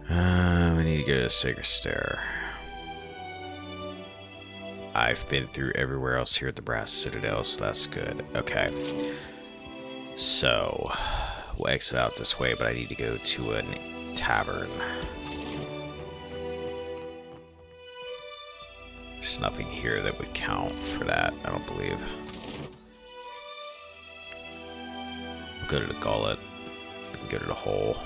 We need to go to the Sacred Stair. I've been through everywhere else here at the Brass Citadel, so that's good. Okay. So, we'll exit out this way, but I need to go to a tavern. There's nothing here that would count for that, I don't believe. We'll go to the Gullet. We can go to the Hole.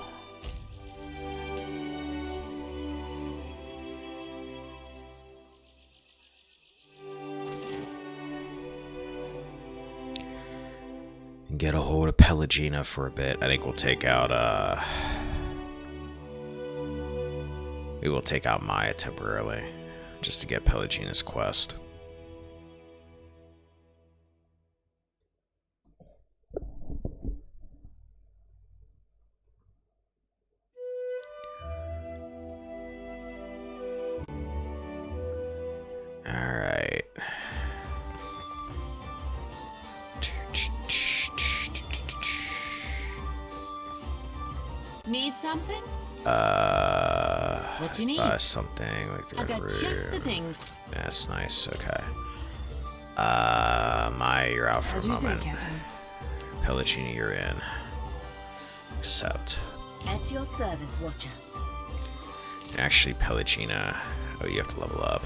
And get a hold of Pelagina for a bit. I think we'll take out, we will take out Maya temporarily, just to get Pelagina's quest. Alright. Need something? What you need? Something like the I got just the thing. That's nice, okay. Maya, you're out for a moment. Say, Captain. Pelagina, you're in. Accept. At your service, Watcher. Actually, Pelagina, oh, you have to level up.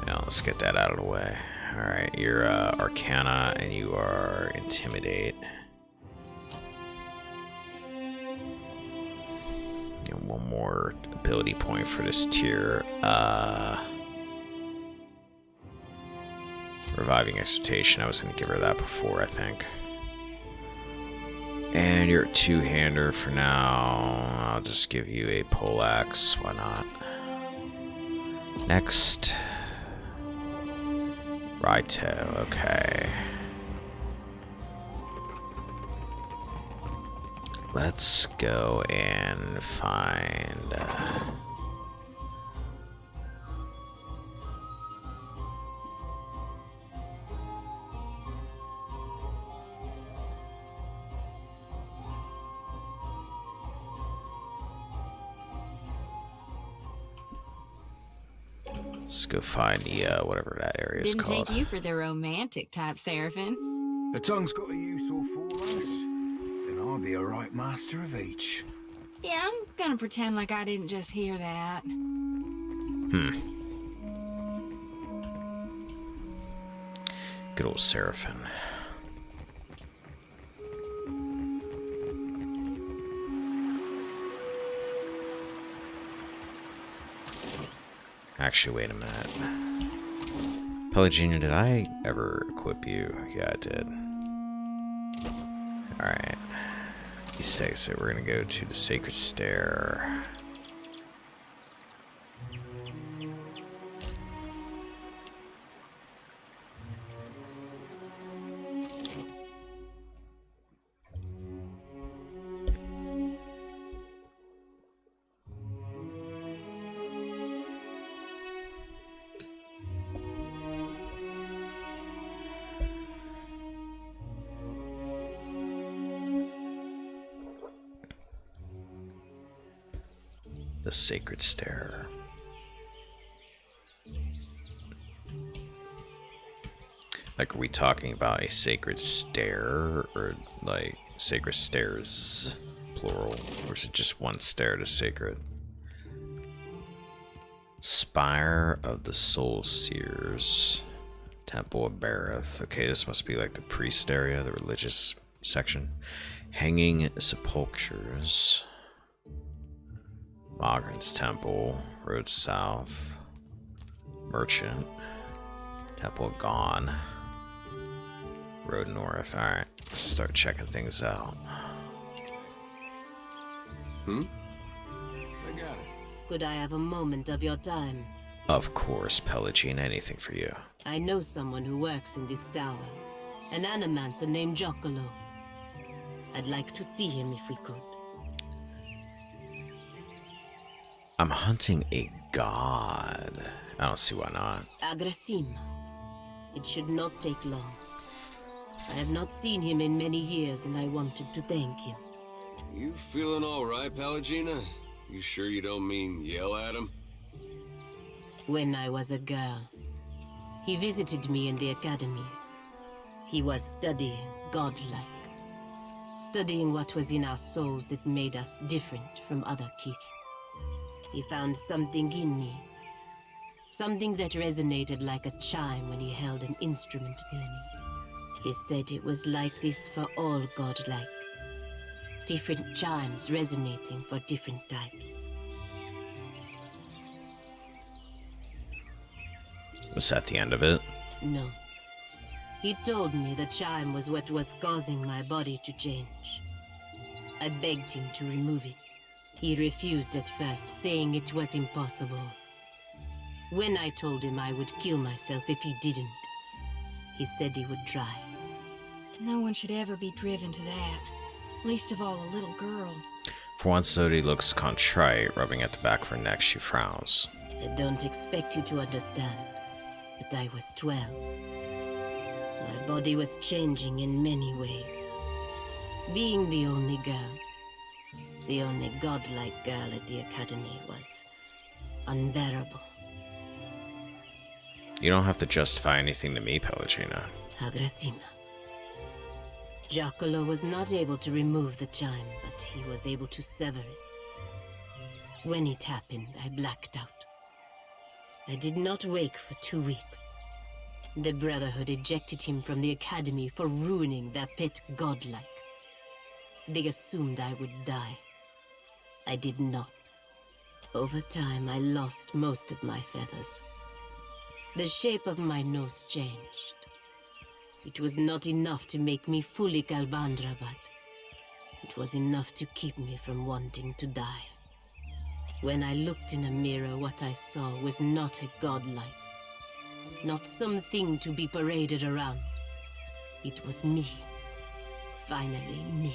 Now, let's get that out of the way. Alright, you're Arcana, and you are Intimidate. And one more ability point for this tier. Reviving Exhortation, I was going to give her that before, I think. And you're a two-hander for now. I'll just give you a poleaxe, why not? Next. Righto, okay. Let's go and find... Let's go find the, whatever that area is called. Didn't take you for the romantic type, Seraphim. The tongue's got a use or for us, then I'll be a right master of each. Yeah, I'm gonna pretend like I didn't just hear that. Good old Seraphim. Actually, wait a minute. Pelagina, did I ever equip you? Yeah, I did. Alright. These takes it. We're gonna go to the Sacred Stair. The Sacred Stair. Like, are we talking about a sacred stair, or like sacred stairs, plural, or is it just one stair to sacred? Spire of the Soul Seers, Temple of Bareth. Okay, this must be like the priest area, the religious section. Hanging Sepulchres. Mogren's Temple, Road South, Merchant, Temple of Gone, Road North. Alright, let's start checking things out. I got it. Could I have a moment of your time? Of course, Pelagina, anything for you. I know someone who works in this tower. An animancer named Joccolo. I'd like to see him if we could. I'm hunting a god. I don't see why not. Agrasim. It should not take long. I have not seen him in many years, and I wanted to thank him. You feeling all right, Palagina? You sure you don't mean yell at him? When I was a girl, he visited me in the academy. He was studying godlike. Studying what was in our souls that made us different from other Keith. He found something in me. Something that resonated like a chime when he held an instrument near me. He said it was like this for all godlike. Different chimes resonating for different types. Was that the end of it? No. He told me the chime was what was causing my body to change. I begged him to remove it. He refused at first, saying it was impossible. When I told him I would kill myself if he didn't, he said he would try. No one should ever be driven to that. Least of all a little girl. For once, Zodi looks contrite, rubbing at the back of her neck. She frowns. I don't expect you to understand, but I was 12. My body was changing in many ways. Being the only girl, the only godlike girl at the academy, was unbearable. You don't have to justify anything to me, Pelagina. Agrasima. Giacomo was not able to remove the chime, but he was able to sever it. When it happened, I blacked out. I did not wake for 2 weeks. The Brotherhood ejected him from the academy for ruining their pet godlike. They assumed I would die. I did not. Over time, I lost most of my feathers. The shape of my nose changed. It was not enough to make me fully Kalbandra, but it was enough to keep me from wanting to die. When I looked in a mirror, what I saw was not a godlike. Not something to be paraded around. It was me. Finally, me.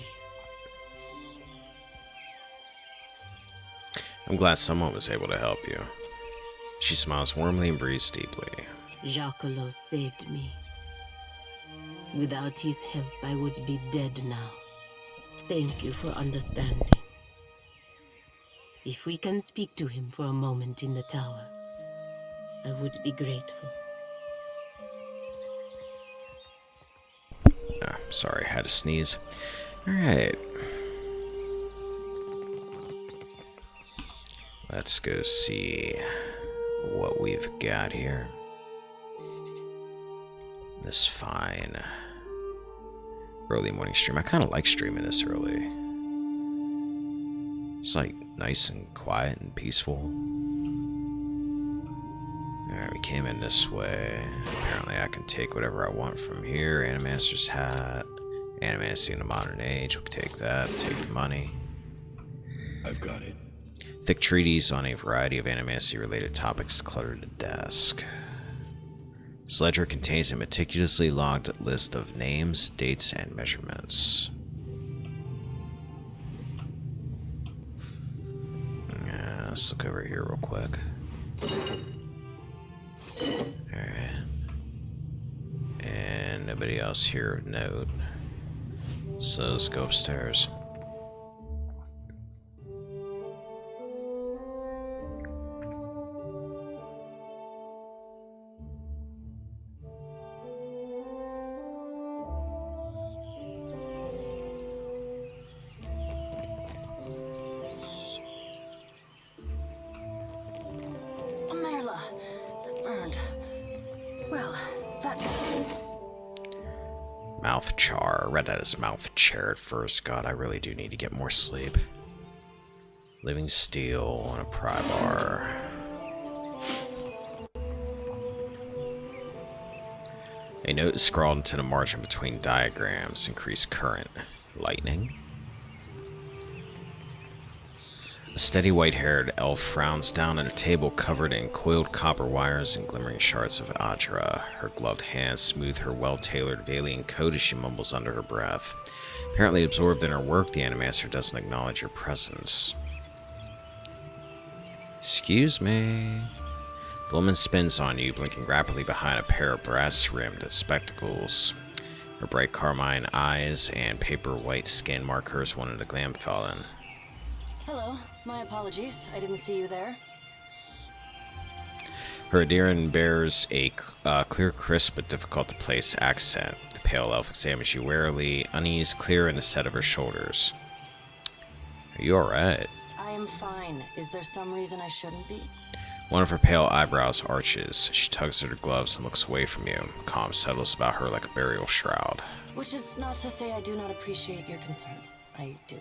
I'm glad someone was able to help you. She smiles warmly and breathes deeply. Giacomo saved me. Without his help, I would be dead now. Thank you for understanding. If we can speak to him for a moment in the tower, I would be grateful. Sorry, had to sneeze. Alright. Let's go see what we've got here. This fine early morning stream. I kind of like streaming this early. It's like nice and quiet and peaceful. Alright, we came in this way. Apparently I can take whatever I want from here. Animaster's hat. Animaster in the modern age. We'll take that. Take the money. I've got it. Thick treatise on a variety of animacy-related topics cluttered the desk. This ledger contains a meticulously logged list of names, dates, and measurements. Let's look over here real quick. Alright. And nobody else here of note. So let's go upstairs. Mouth char. Read that as mouth chair at first. God, I really do need to get more sleep. Living steel on a pry bar. A note is scrawled into the margin between diagrams. Increase current. Lightning. A steady white-haired elf frowns down at a table covered in coiled copper wires and glimmering shards of Adra. Her gloved hands smooth her well-tailored Valian coat as she mumbles under her breath. Apparently absorbed in her work, the Animaster doesn't acknowledge your presence. Excuse me. The woman spins on you, blinking rapidly behind a pair of brass-rimmed spectacles. Her bright carmine eyes and paper white skin mark hers wanted a glam fell in. Hello, my apologies. I didn't see you there. Her Adiran bears a clear, crisp, but difficult to place accent. The pale elf examines you warily, unease clear in the set of her shoulders. Are you alright? I am fine. Is there some reason I shouldn't be? One of her pale eyebrows arches. She tugs at her gloves and looks away from you. Calm settles about her like a burial shroud. Which is not to say I do not appreciate your concern. I do.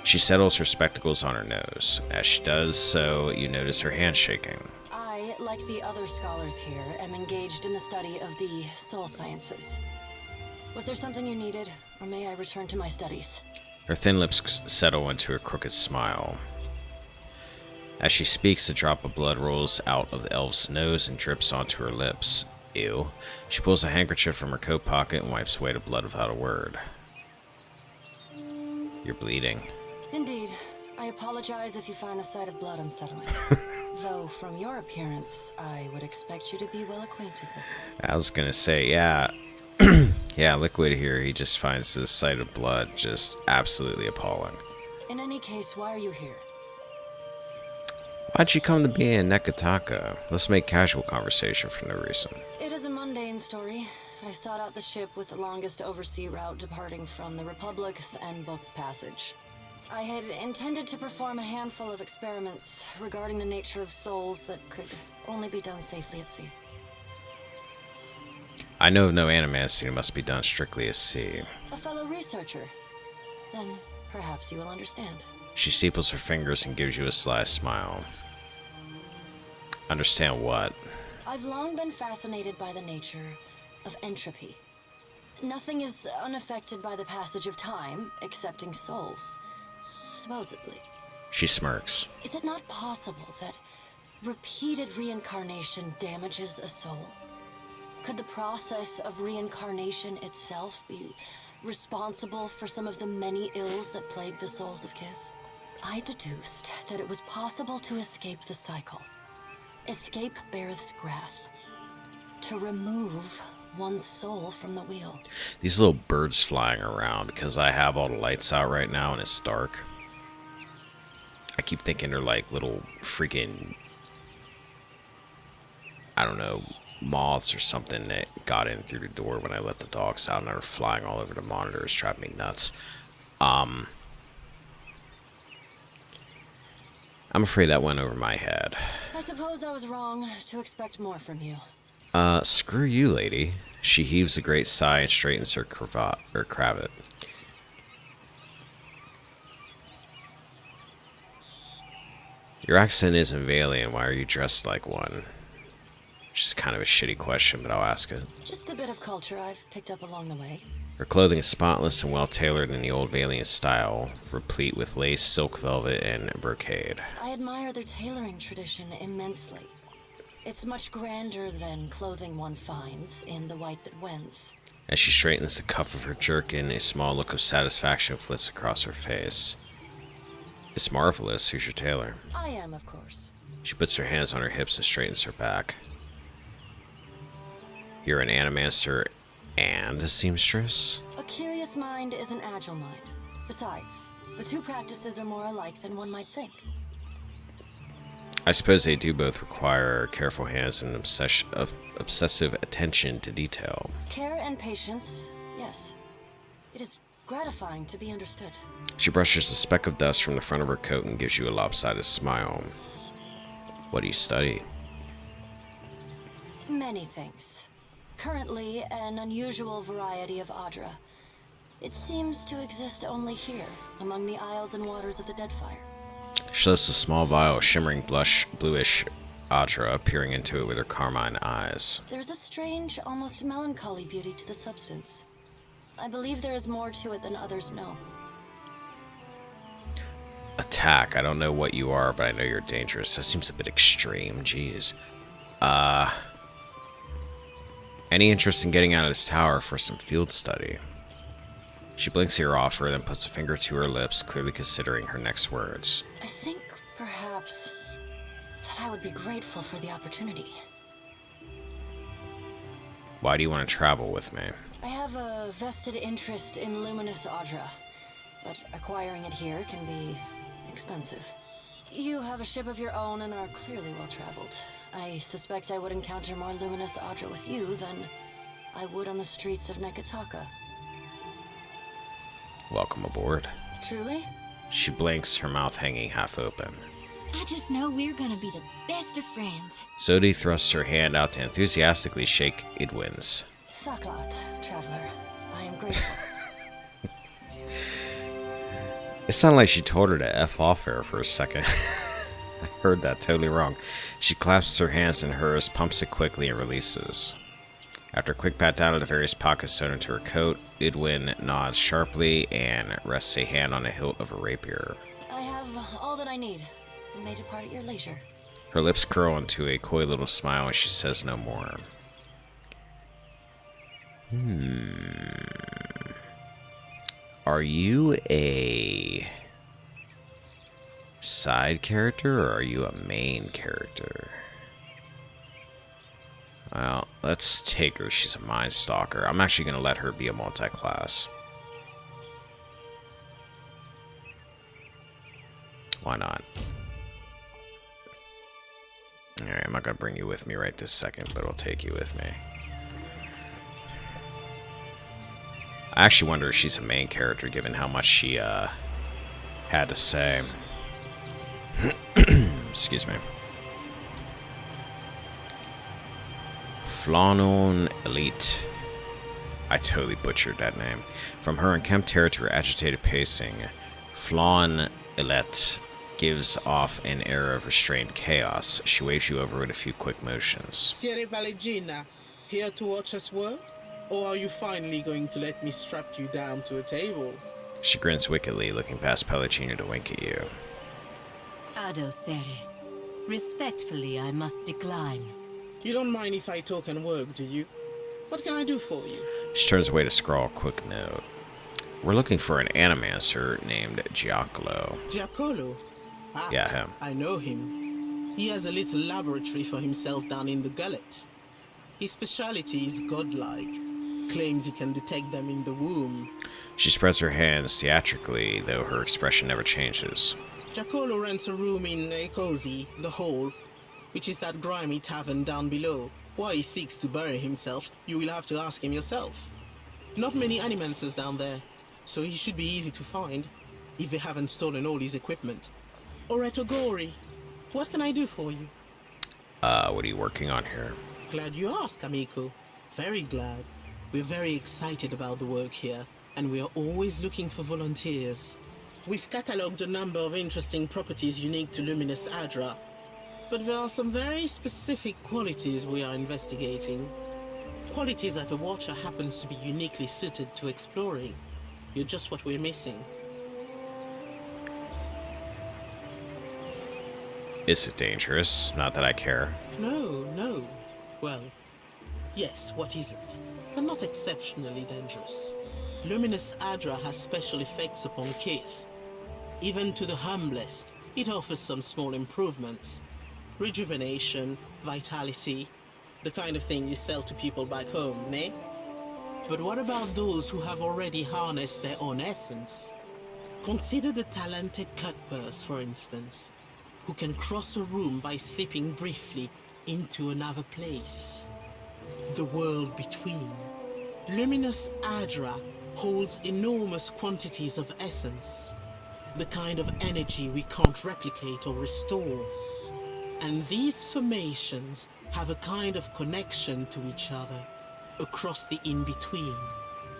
She settles her spectacles on her nose. As she does so, you notice her hand shaking. I, like the other scholars here, am engaged in the study of the soul sciences. Was there something you needed, or may I return to my studies? Her thin lips settle into a crooked smile. As she speaks, a drop of blood rolls out of the elf's nose and drips onto her lips. Ew. She pulls a handkerchief from her coat pocket and wipes away the blood without a word. You're bleeding. Indeed. I apologize if you find the sight of blood unsettling. Though, from your appearance, I would expect you to be well acquainted with it. I was gonna say, yeah. Yeah, Liquid here, he just finds this sight of blood just absolutely appalling. In any case, why are you here? Why'd you come to be in Nekataka? Let's make casual conversation for no reason. It is a mundane story. I sought out the ship with the longest oversea route departing from the Republics and booked passage. I had intended to perform a handful of experiments regarding the nature of souls that could only be done safely at sea. I know of no animacy that must be done strictly at sea. A fellow researcher? Then perhaps you will understand. She steeples her fingers and gives you a sly smile. Understand what? I've long been fascinated by the nature of entropy. Nothing is unaffected by the passage of time, excepting souls. Supposedly. She smirks. Is it not possible that repeated reincarnation damages a soul? Could the process of reincarnation itself be responsible for some of the many ills that plague the souls of Kith? I deduced that it was possible to escape the cycle. Escape Bareth's grasp. To remove one's soul from the wheel. These little birds flying around, because I have all the lights out right now and it's dark. I keep thinking they're like little freaking, I don't know, moths or something that got in through the door when I let the dogs out and they're flying all over the monitors, driving me nuts. I'm afraid that went over my head. I suppose I was wrong to expect more from you. Screw you, lady. She heaves a great sigh and straightens her cravat. Your accent isn't Valiant. Why are you dressed like one? Which is kind of a shitty question, but I'll ask it. Just a bit of culture I've picked up along the way. Her clothing is spotless and well tailored in the old Valiant style, replete with lace, silk velvet, and brocade. I admire their tailoring tradition immensely. It's much grander than clothing one finds in The White That Wends. As she straightens the cuff of her jerkin, a small look of satisfaction flits across her face. It's marvelous. Who's your tailor? I am, of course. She puts her hands on her hips and straightens her back. You're an animancer and a seamstress? A curious mind is an agile mind. Besides, the two practices are more alike than one might think. I suppose they do both require careful hands and obsessive attention to detail. Care and patience, yes. It is gratifying to be understood. She brushes a speck of dust from the front of her coat and gives you a lopsided smile. What do you study? Many things. Currently, an unusual variety of Adra. It seems to exist only here, among the isles and waters of the Deadfire. She lifts a small vial of shimmering bluish Adra, peering into it with her carmine eyes. There's a strange, almost melancholy beauty to the substance. I believe there is more to it than others know. Attack. I don't know what you are, but I know you're dangerous. That seems a bit extreme. Jeez. Any interest in getting out of this tower for some field study? She blinks at your offer, then puts a finger to her lips, clearly considering her next words. I think, perhaps, that I would be grateful for the opportunity. Why do you want to travel with me? I have a vested interest in Luminous Audra, but acquiring it here can be expensive. You have a ship of your own and are clearly well-traveled. I suspect I would encounter more Luminous Audra with you than I would on the streets of Nekataka. Welcome aboard. Truly? She blinks, her mouth hanging half open. I just know we're gonna be the best of friends. Zodi thrusts her hand out to enthusiastically shake Idwin's. Thaklat, traveler. I am grateful. It sounded like she told her to F off her for a second. I heard that totally wrong. She clasps her hands in hers, pumps it quickly, and releases. After a quick pat down of the various pockets sewn into her coat, Idwin nods sharply and rests a hand on the hilt of a rapier. I have all that I need. We may depart at your leisure. Her lips curl into a coy little smile and she says no more. Are you a side character or are you a main character? Well, let's take her. She's a mind stalker. I'm actually going to let her be a multi-class. Why not? Alright, I'm not going to bring you with me right this second, but I'll take you with me. I actually wonder if she's a main character, given how much she had to say. Excuse me. Flanon Elite. I totally butchered that name. From her unkempt hair to her agitated pacing, Flawn Elite gives off an air of restrained chaos. She waves you over with a few quick motions. Siere Valegina, here to watch us work? Or are you finally going to let me strap you down to a table? She grins wickedly, looking past Pellicino to wink at you. Ado, Sere. Respectfully, I must decline. You don't mind if I talk and work, do you? What can I do for you? She turns away to scrawl a quick note. We're looking for an animancer named Giacomo. Giacomo? Ah, Yeah, him. I know him. He has a little laboratory for himself down in the gullet. His speciality is godlike. Claims he can detect them in the womb. She spreads her hands theatrically, though her expression never changes. Giacomo rents a room in Cozy, the Hole, which is that grimy tavern down below. Why he seeks to bury himself, you will have to ask him yourself. Not many animancers down there, so he should be easy to find, if they haven't stolen all his equipment. Oretogori, what can I do for you? What are you working on here? Glad you asked, amico. Very glad. We're very excited about the work here, and we are always looking for volunteers. We've catalogued a number of interesting properties unique to Luminous Adra, but there are some very specific qualities we are investigating. Qualities that a Watcher happens to be uniquely suited to exploring. You're just what we're missing. Is it dangerous? Not that I care. No. Well, yes, what is it? But not exceptionally dangerous. Luminous Adra has special effects upon Kith. Even to the humblest, it offers some small improvements. Rejuvenation, vitality, the kind of thing you sell to people back home, eh? But what about those who have already harnessed their own essence? Consider the talented Cutpurse, for instance, who can cross a room by slipping briefly into another place. The world between. Luminous Adra holds enormous quantities of essence, the kind of energy we can't replicate or restore. And these formations have a kind of connection to each other across the in-between.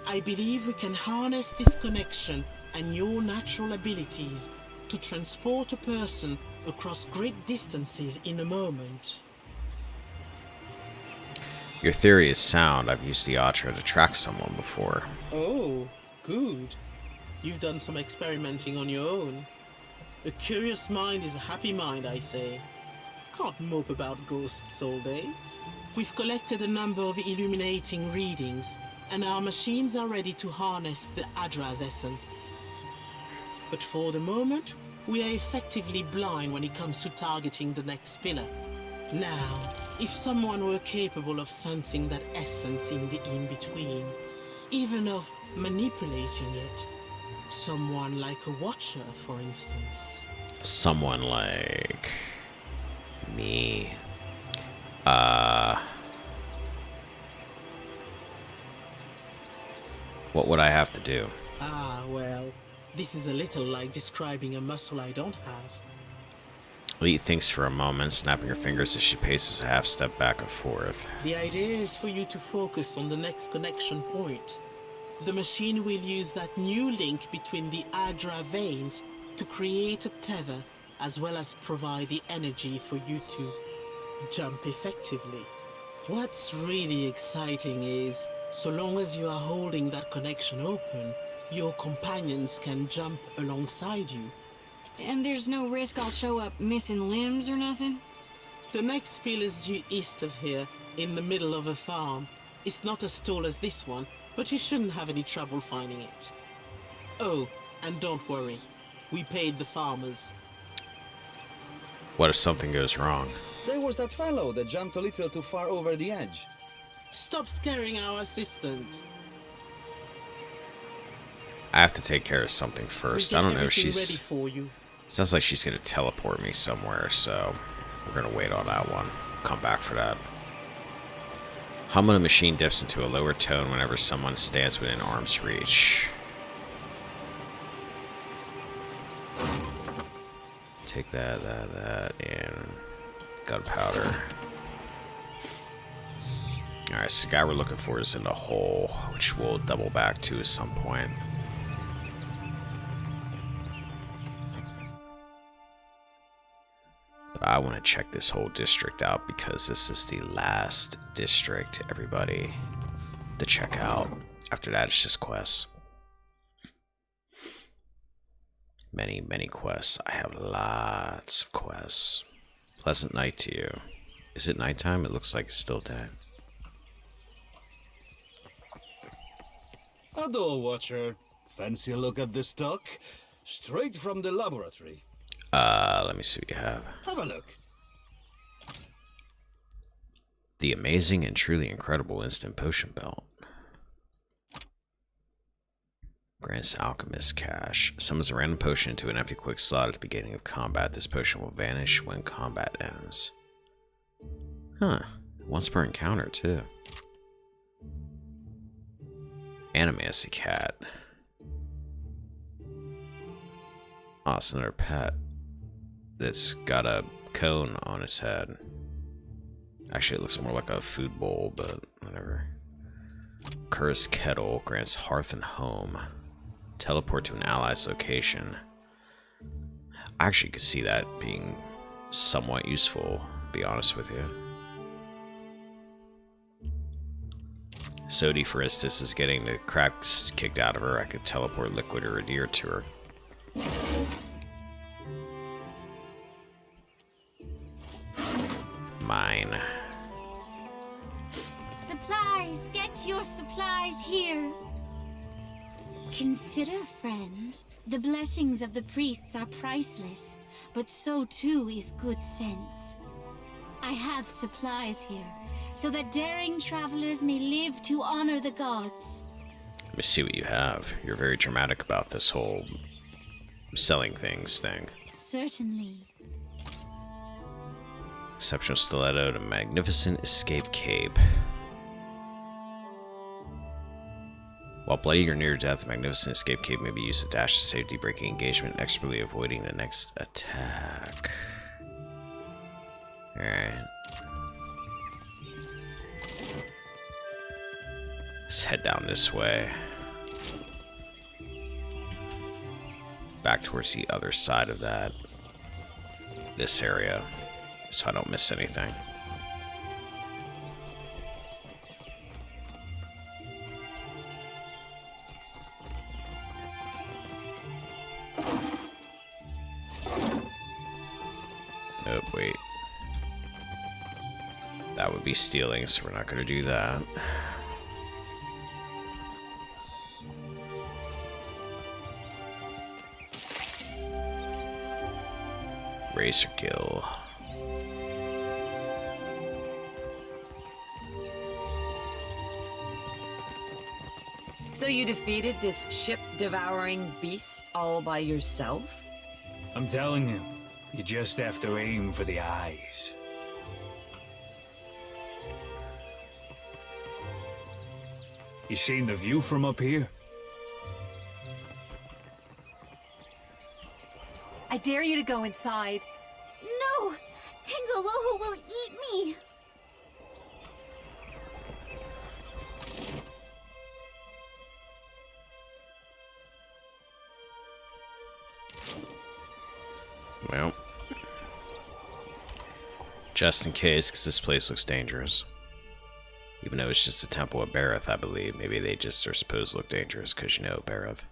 I believe we can harness this connection and your natural abilities to transport a person across great distances in a moment. Your theory is sound. I've used the Atra to track someone before. Oh, good. You've done some experimenting on your own. A curious mind is a happy mind, I say. Can't mope about ghosts all day. We've collected a number of illuminating readings, and our machines are ready to harness the Adra's essence. But for the moment, we are effectively blind when it comes to targeting the next pillar. Now, if someone were capable of sensing that essence in the in-between, even of manipulating it, someone like a watcher, for instance. Someone like me. What would I have to do? Ah, well, this is a little like describing a muscle I don't have. Lee thinks for a moment, snapping her fingers as she paces a half step back and forth. The idea is for you to focus on the next connection point. The machine will use that new link between the Adra veins to create a tether, as well as provide the energy for you to jump effectively. What's really exciting is, so long as you are holding that connection open, your companions can jump alongside you. And there's no risk I'll show up missing limbs or nothing? The next pill is due east of here, in the middle of a farm. It's not as tall as this one, but you shouldn't have any trouble finding it. Oh, and don't worry, we paid the farmers. What if something goes wrong? There was that fellow that jumped a little too far over the edge. Stop scaring our assistant. I have to take care of something first. I We'll don't get know if everything ready she's... for you. Sounds like she's gonna teleport me somewhere, so we're gonna wait on that one. Come back for that. Hum of the machine dips into a lower tone whenever someone stands within arm's reach. Take that, and gunpowder. Alright, so the guy we're looking for is in the hole, which we'll double back to at some point. But I want to check this whole district out because this is the last district, everybody, to check out. After that, it's just quests. Many, many quests. I have lots of quests. Pleasant night to you. Is it nighttime? It looks like it's still day. Hello, Watcher. Fancy a look at this stock? Straight from the laboratory. Let me see what you have. Have a look. The amazing and truly incredible instant potion belt. Grants alchemist cash. Summons a random potion into an empty quick slot at the beginning of combat. This potion will vanish when combat ends. Huh. Once per encounter, too. Animacy cat. Oh, it's another pet that's got a cone on its head. Actually, it looks more like a food bowl, but whatever. Cursed kettle grants hearth and home. Teleport to an ally's location. I actually could see that being somewhat useful, to be honest with you. Sodi, for instance, is getting the cracks kicked out of her. I could teleport liquid or a deer to her. Mine. Supplies! Get your supplies here! Consider, friend, the blessings of the priests are priceless, but so too is good sense. I have supplies here, so that daring travelers may live to honor the gods. Let me see what you have. You're very dramatic about this whole selling things thing. Certainly. Exceptional stiletto to magnificent escape cape. While bloody or near death, magnificent escape cape may be used to dash to safety, breaking engagement, expertly avoiding the next attack. Alright. Let's head down this way. Back towards the other side of this area, so I don't miss anything. Oh, wait. That would be stealing, so we're not going to do that. Razor Gill. So you defeated this ship-devouring beast all by yourself? I'm telling you, you just have to aim for the eyes. You seen the view from up here? I dare you to go inside. No! Tangaloho will eat me! Well, just in case, because this place looks dangerous. Even though it's just a temple of Bareth, I believe. Maybe they just are supposed to look dangerous because you know Bareth.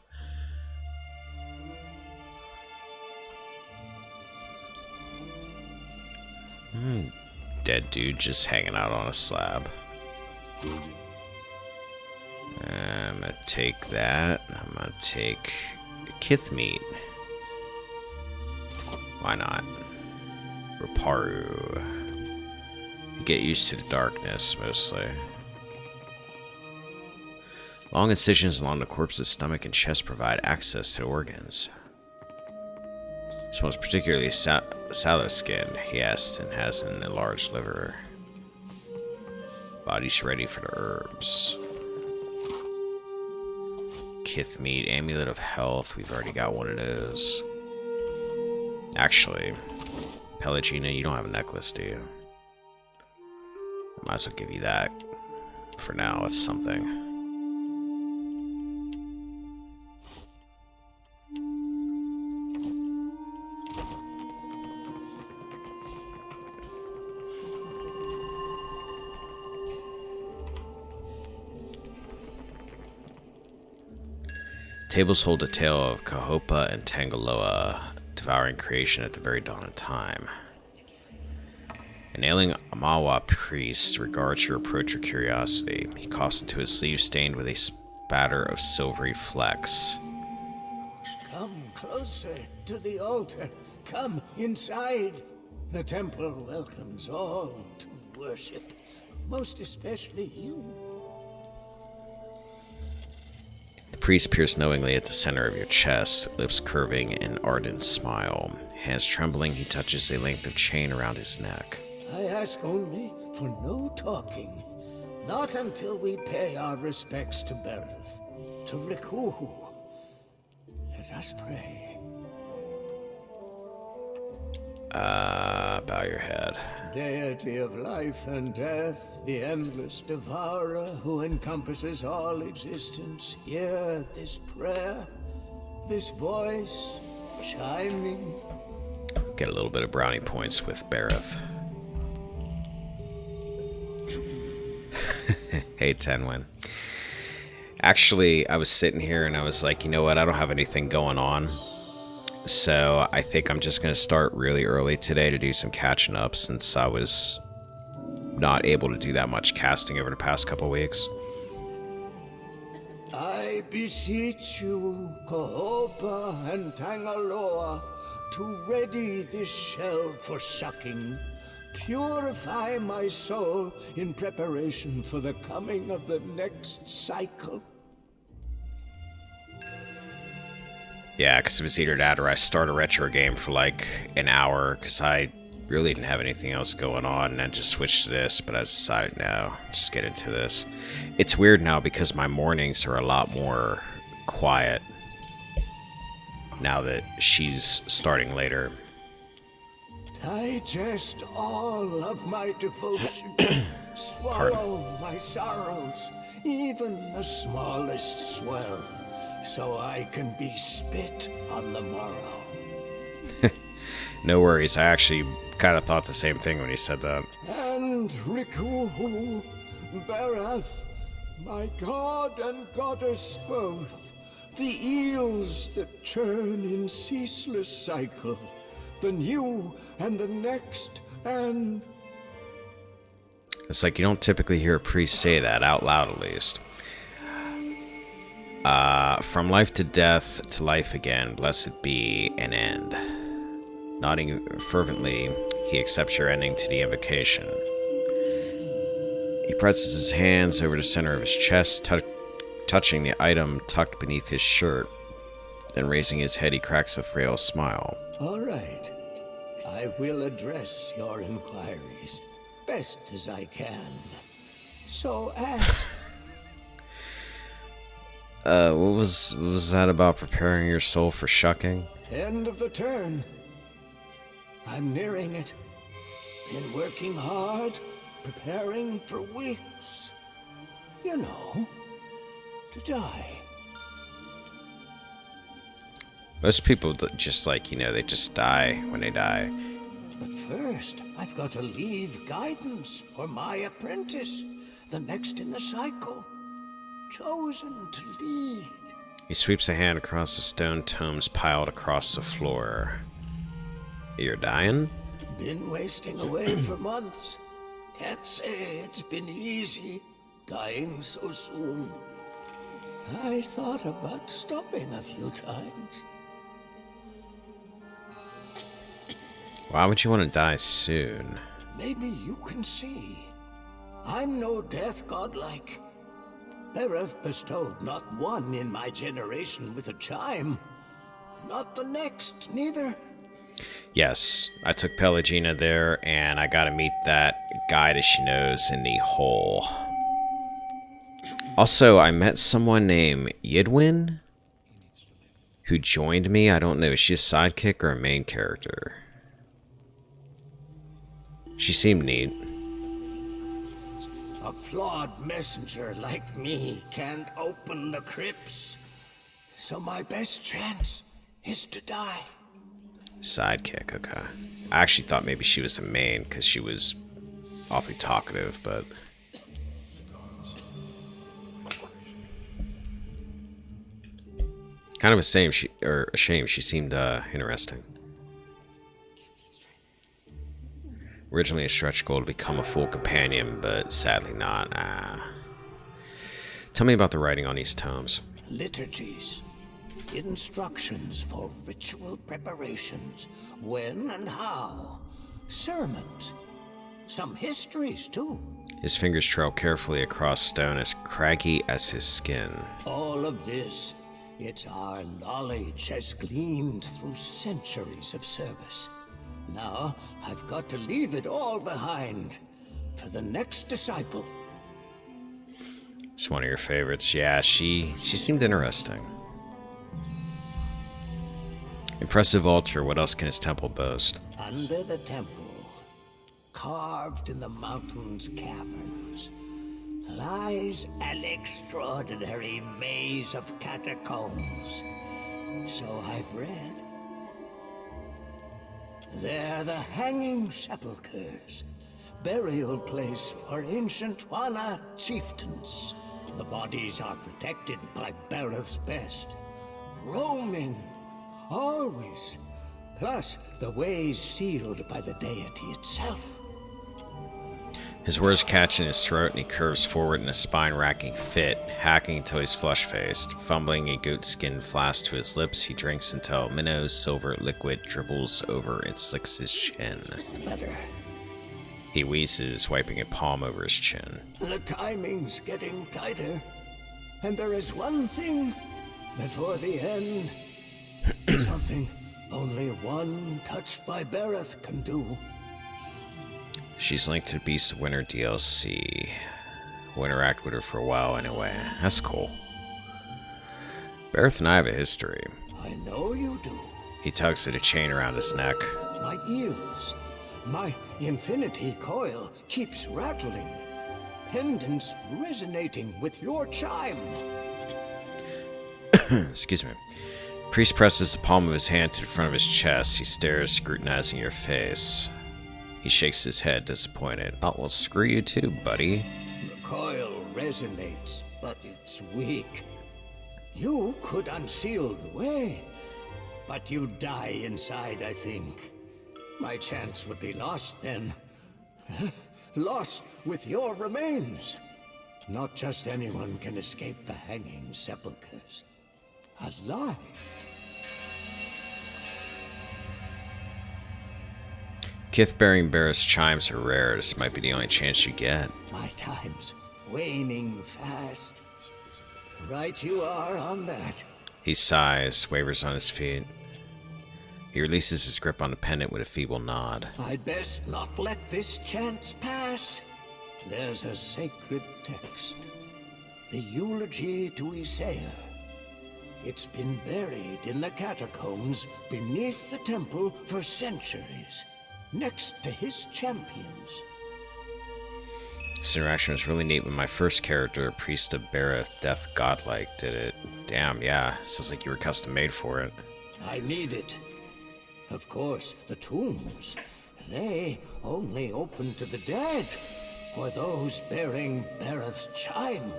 Dead dude just hanging out on a slab. I'm gonna take that. I'm gonna take kith meat. Why not? Reparu. Get used to the darkness, mostly. Long incisions along the corpse's stomach and chest provide access to organs. This one's particularly sallow-skinned, he asked, and has an enlarged liver. Body's ready for the herbs. Kith meat, amulet of health. We've already got one of those. Actually, Pelagina, you don't have a necklace, do you? I might as well give you that. For now, it's something. Tables hold a tale of Kahopa and Tangaloa devouring creation at the very dawn of time. An ailing Amawa priest regards your approach with curiosity. He coughs into his sleeve stained with a spatter of silvery flecks. Come closer to the altar. Come inside. The temple welcomes all to worship, most especially you. The priest peers knowingly at the center of your chest, lips curving an ardent smile. Hands trembling, he touches a length of chain around his neck. I ask only for no talking. Not until we pay our respects to Berith, to Rikuhu. Let us pray. Bow your head. Deity of life and death, the endless devourer who encompasses all existence, hear this prayer, this voice chiming. Get a little bit of brownie points with Bareth. Hey, Tenwin. Actually, I was sitting here and I was like, you know what? I don't have anything going on. So I think I'm just going to start really early today to do some catching up since I was not able to do that much casting over the past couple weeks. I beseech you, Kahopa and Tangaloa, to ready this shell for sucking. Purify my soul in preparation for the coming of the next cycle. Yeah, because it was either that or I start a retro game for like an hour because I really didn't have anything else going on and then just switched to this, but I decided no, just get into this. It's weird now because my mornings are a lot more quiet now that she's starting later. Digest all of my devotion. Swallow my sorrows, even the smallest swell, so I can be spit on the morrow. No worries, I actually kind of thought the same thing when he said that. And Rikuhu, Bereth, my god and goddess both, the eels that churn in ceaseless cycle, the new and the next, and... It's like you don't typically hear a priest say that, out loud at least. From life to death to life again, blessed be an end. Nodding fervently, he accepts your ending to the invocation. He presses his hands over the center of his chest, touching the item tucked beneath his shirt. Then raising his head, he cracks a frail smile. All right. I will address your inquiries best as I can. So ask. What was that about preparing your soul for shucking? End of the turn. I'm nearing it. Been working hard, preparing for weeks. You know, to die. Most people just like, they just die when they die. But first, I've got to leave guidance for my apprentice, the next in the cycle. Chosen to lead. He sweeps a hand across the stone tomes piled across the floor. You're dying? Been wasting away for months. Can't say it's been easy, dying so soon. I thought about stopping a few times. Why would you want to die soon? Maybe you can see. I'm no death godlike. Bereth bestowed not one in my generation with a chime. Not the next, neither. Yes, I took Pelagina there, and I got to meet that guy that she knows in the hole. Also, I met someone named Yidwin who joined me. I don't know, is she a sidekick or a main character? She seemed neat. A flawed messenger like me can't open the crypts. So my best chance is to die. Sidekick, okay. I actually thought maybe she was the main because she was awfully talkative, but... kind of a shame. She seemed interesting. Originally a stretch goal to become a full companion, but sadly not. Tell me about the writing on these tomes. Liturgies. Instructions for ritual preparations. When and how. Sermons. Some histories, too. His fingers trail carefully across stone as craggy as his skin. All of this, it's our knowledge has gleaned through centuries of service. Now, I've got to leave it all behind for the next disciple. It's one of your favorites. Yeah, she seemed interesting. Impressive altar. What else can his temple boast? Under the temple, carved in the mountain's caverns, lies an extraordinary maze of catacombs. So I've read. They're the hanging sepulchres, burial place for ancient Wana chieftains. The bodies are protected by Bereth's best, roaming, always. Plus, the ways sealed by the deity itself. His words catch in his throat, and he curves forward in a spine-racking fit, hacking until he's flush-faced. Fumbling a goat-skin flask to his lips, he drinks until Minnow's silver liquid dribbles over and slicks his chin. Better. He wheezes, wiping a palm over his chin. The timing's getting tighter. And there is one thing before the end. Something only one touched by Bereth can do. She's linked to Beast of Winter DLC. We'll interact with her for a while anyway. That's cool. Bereth and I have a history. I know you do. He tugs at a chain around his neck. My ears. My infinity coil keeps rattling. Pendants resonating with your chime. Excuse me. Priest presses the palm of his hand to the front of his chest. He stares, scrutinizing your face. He shakes his head, disappointed. Oh, well, screw you too, buddy. The coil resonates, but it's weak. You could unseal the way, but you'd die inside, I think. My chance would be lost then. Lost with your remains. Not just anyone can escape the hanging sepulchres. Alive. Kith-bearing Barris chimes are rare. This might be the only chance you get. My time's waning fast. Right you are on that. He sighs, wavers on his feet. He releases his grip on the pendant with a feeble nod. I'd best not let this chance pass. There's a sacred text. The eulogy to Isaiah. It's been buried in the catacombs beneath the temple for centuries, next to his champions. This interaction was really neat when my first character, Priest of Bareth, Death Godlike, did it. Damn, yeah. Sounds like you were custom made for it. I need it. Of course, the tombs. They only open to the dead, or those bearing Bareth's chime.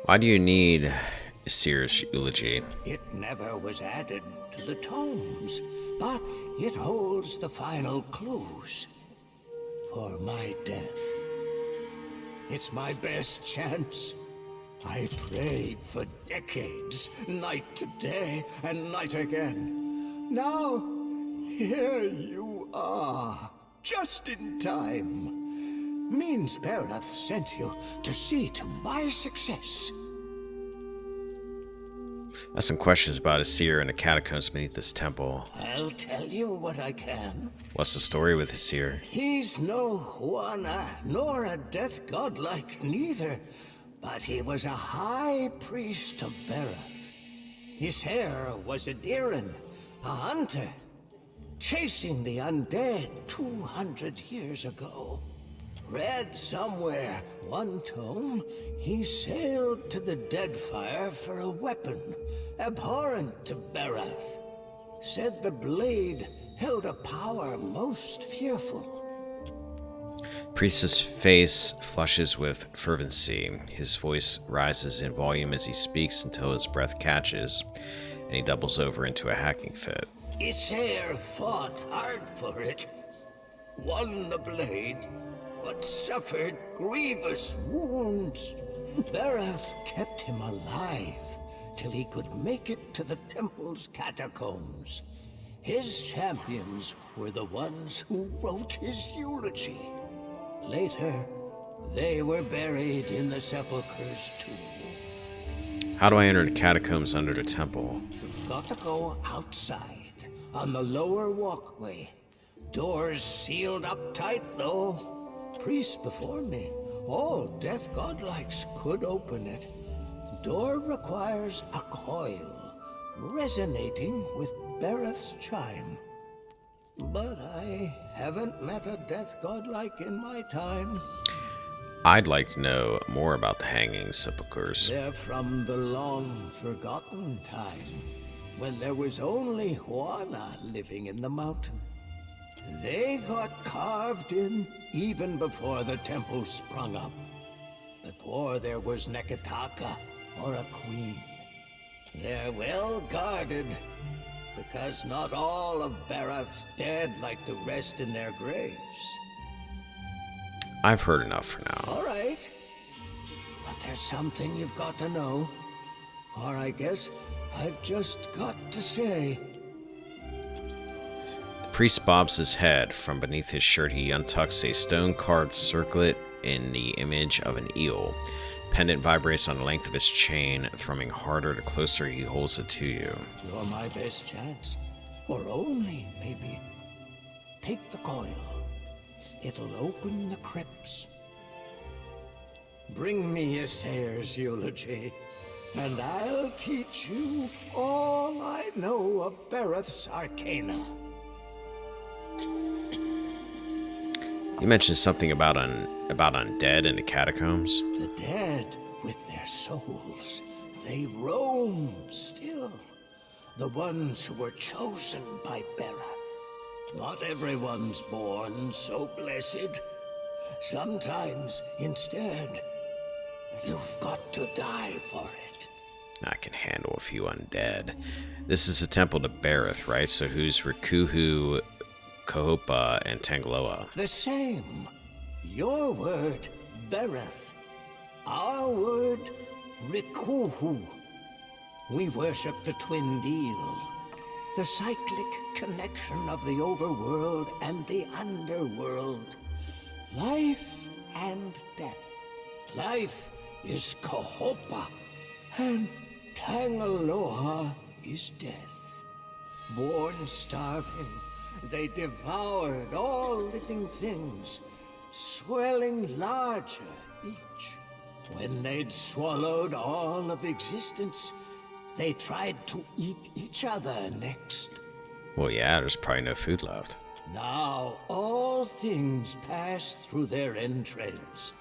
Why do you need Seer's eulogy? It never was added to the tomes, but it holds the final clues for my death. It's my best chance. I prayed for decades, night to day and night again. Now, here you are, just in time. Means Bareth sent you to see to my success. I have some questions about a seer in the catacombs beneath this temple. I'll tell you what I can. What's the story with the seer? He's no Juana, nor a death godlike neither, but he was a high priest of Bareth. His hair was a Diran, a hunter, chasing the undead 200 years ago. Read somewhere, one tome, he sailed to the Deadfire for a weapon, abhorrent to Bareth. Said the blade held a power most fearful. Priest's face flushes with fervency. His voice rises in volume as he speaks until his breath catches, and he doubles over into a hacking fit. Isaiah fought hard for it, won the blade, but suffered grievous wounds. Bareth kept him alive till he could make it to the temple's catacombs. His champions were the ones who wrote his eulogy. Later, they were buried in the sepulchres too. How do I enter the catacombs under the temple? You've got to go outside, on the lower walkway. Doors sealed up tight, though. Priests before me, all death godlikes could open it. Door requires a coil, resonating with Bareth's chime. But I haven't met a death godlike in my time. I'd like to know more about the hanging sepulchres. They're from the long-forgotten time, when there was only Juana living in the mountain. They got carved in even before the temple sprung up. Before there was Nekataka or a queen. They're well guarded, because not all of Bareth's dead like the rest in their graves. I've heard enough for now. All right. But there's something you've got to know. Or I guess I've just got to say. The priest bobs his head. From beneath his shirt, he untucks a stone-carved circlet in the image of an eel. Pendant vibrates on the length of his chain, thrumming harder the closer he holds it to you. You're my best chance. Or only, maybe. Take the coil. It'll open the crypts. Bring me Isaiah's eulogy, and I'll teach you all I know of Bareth's arcana. You mentioned something about undead in the catacombs? The dead, with their souls, they roam still. The ones who were chosen by Bareth. Not everyone's born so blessed. Sometimes, instead, you've got to die for it. I can handle a few undead. This is a temple to Bareth, right? So who's Rikuhu, Kahopa, and Tangaloa? The same. Your word, Bareth. Our word, Rikuhu. We worship the twin deal. The cyclic connection of the overworld and the underworld. Life and death. Life is Kahopa, And Tangaloa is death. Born starving, they devoured all living things, swelling larger each. When they'd swallowed all of existence, they tried to eat each other next. Well, yeah, there's probably no food left. Now all things pass through their entrails.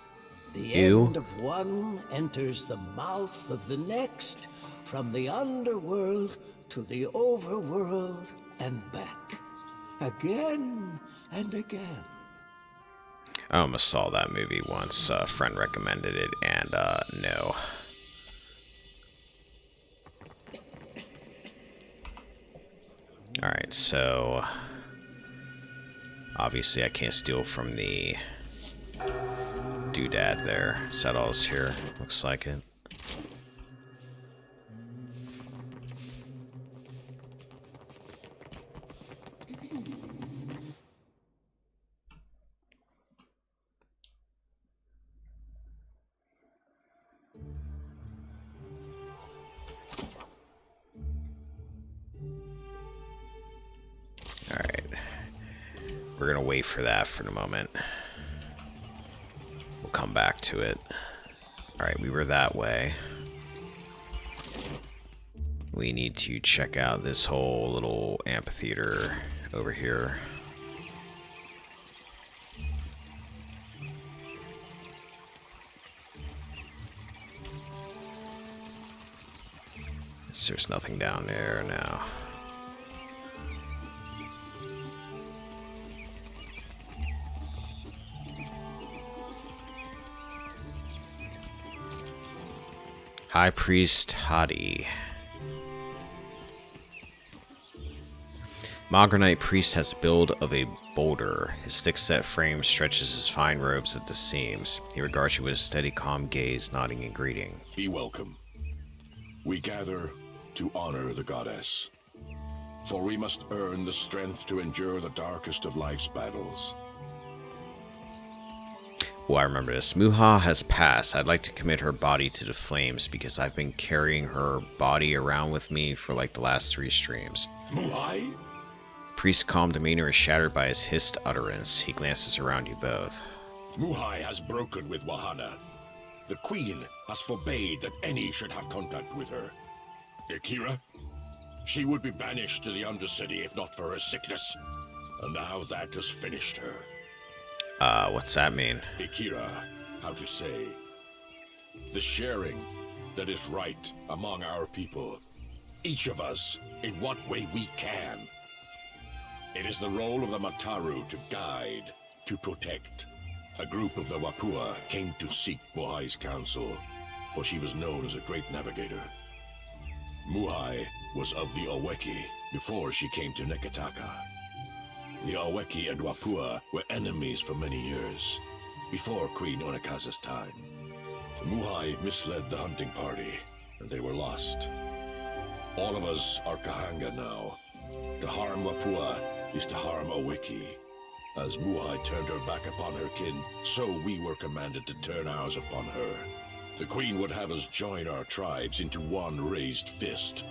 The Ew. end of one enters the mouth of the next, from the underworld to the overworld and back. Again and again. I almost saw that movie once. A friend recommended it, and no. Alright, so obviously I can't steal from the doodad there. Settles here. Looks like it. Alright. We're gonna wait for that for the moment. We'll come back to it. Alright, we were that way. We need to check out this whole little amphitheater over here. There's nothing down there now. High Priest Hadi. Mogranite Priest has the build of a boulder. His thick-set frame stretches his fine robes at the seams. He regards you with a steady, calm gaze, nodding in greeting. Be welcome. We gather to honor the goddess, for we must earn the strength to endure the darkest of life's battles. Oh, I remember this. Muha has passed. I'd like to commit her body to the flames because I've been carrying her body around with me for like the last 3 streams. Muhai? Priest's calm demeanor is shattered by his hissed utterance. He glances around you both. Muhai has broken with Wahana. The Queen has forbade that any should have contact with her. Akira? She would be banished to the Undercity if not for her sickness. And now that has finished her. What's that mean? Akira, how to say? The sharing that is right among our people. Each of us, in what way we can. It is the role of the Mataru to guide, to protect. A group of the Wapua came to seek Muhai's counsel, for she was known as a great navigator. Muhai was of the Aweki before she came to Neketaka. The Aweki and Wapua were enemies for many years, before Queen Onakaza's time. Muhai misled the hunting party, and they were lost. All of us are Kahanga now. To harm Wapua is to harm Aweki. As Muhai turned her back upon her kin, so we were commanded to turn ours upon her. The Queen would have us join our tribes into one raised fist.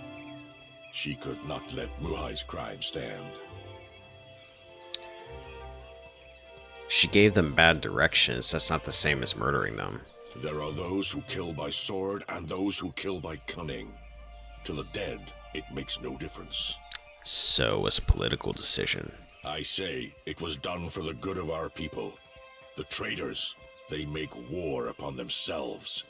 She could not let Muhai's crime stand. She gave them bad directions. That's not the same as murdering them. There are those who kill by sword and those who kill by cunning. To the dead, it makes no difference. So it was a political decision. I say it was done for the good of our people. The traitors, they make war upon themselves.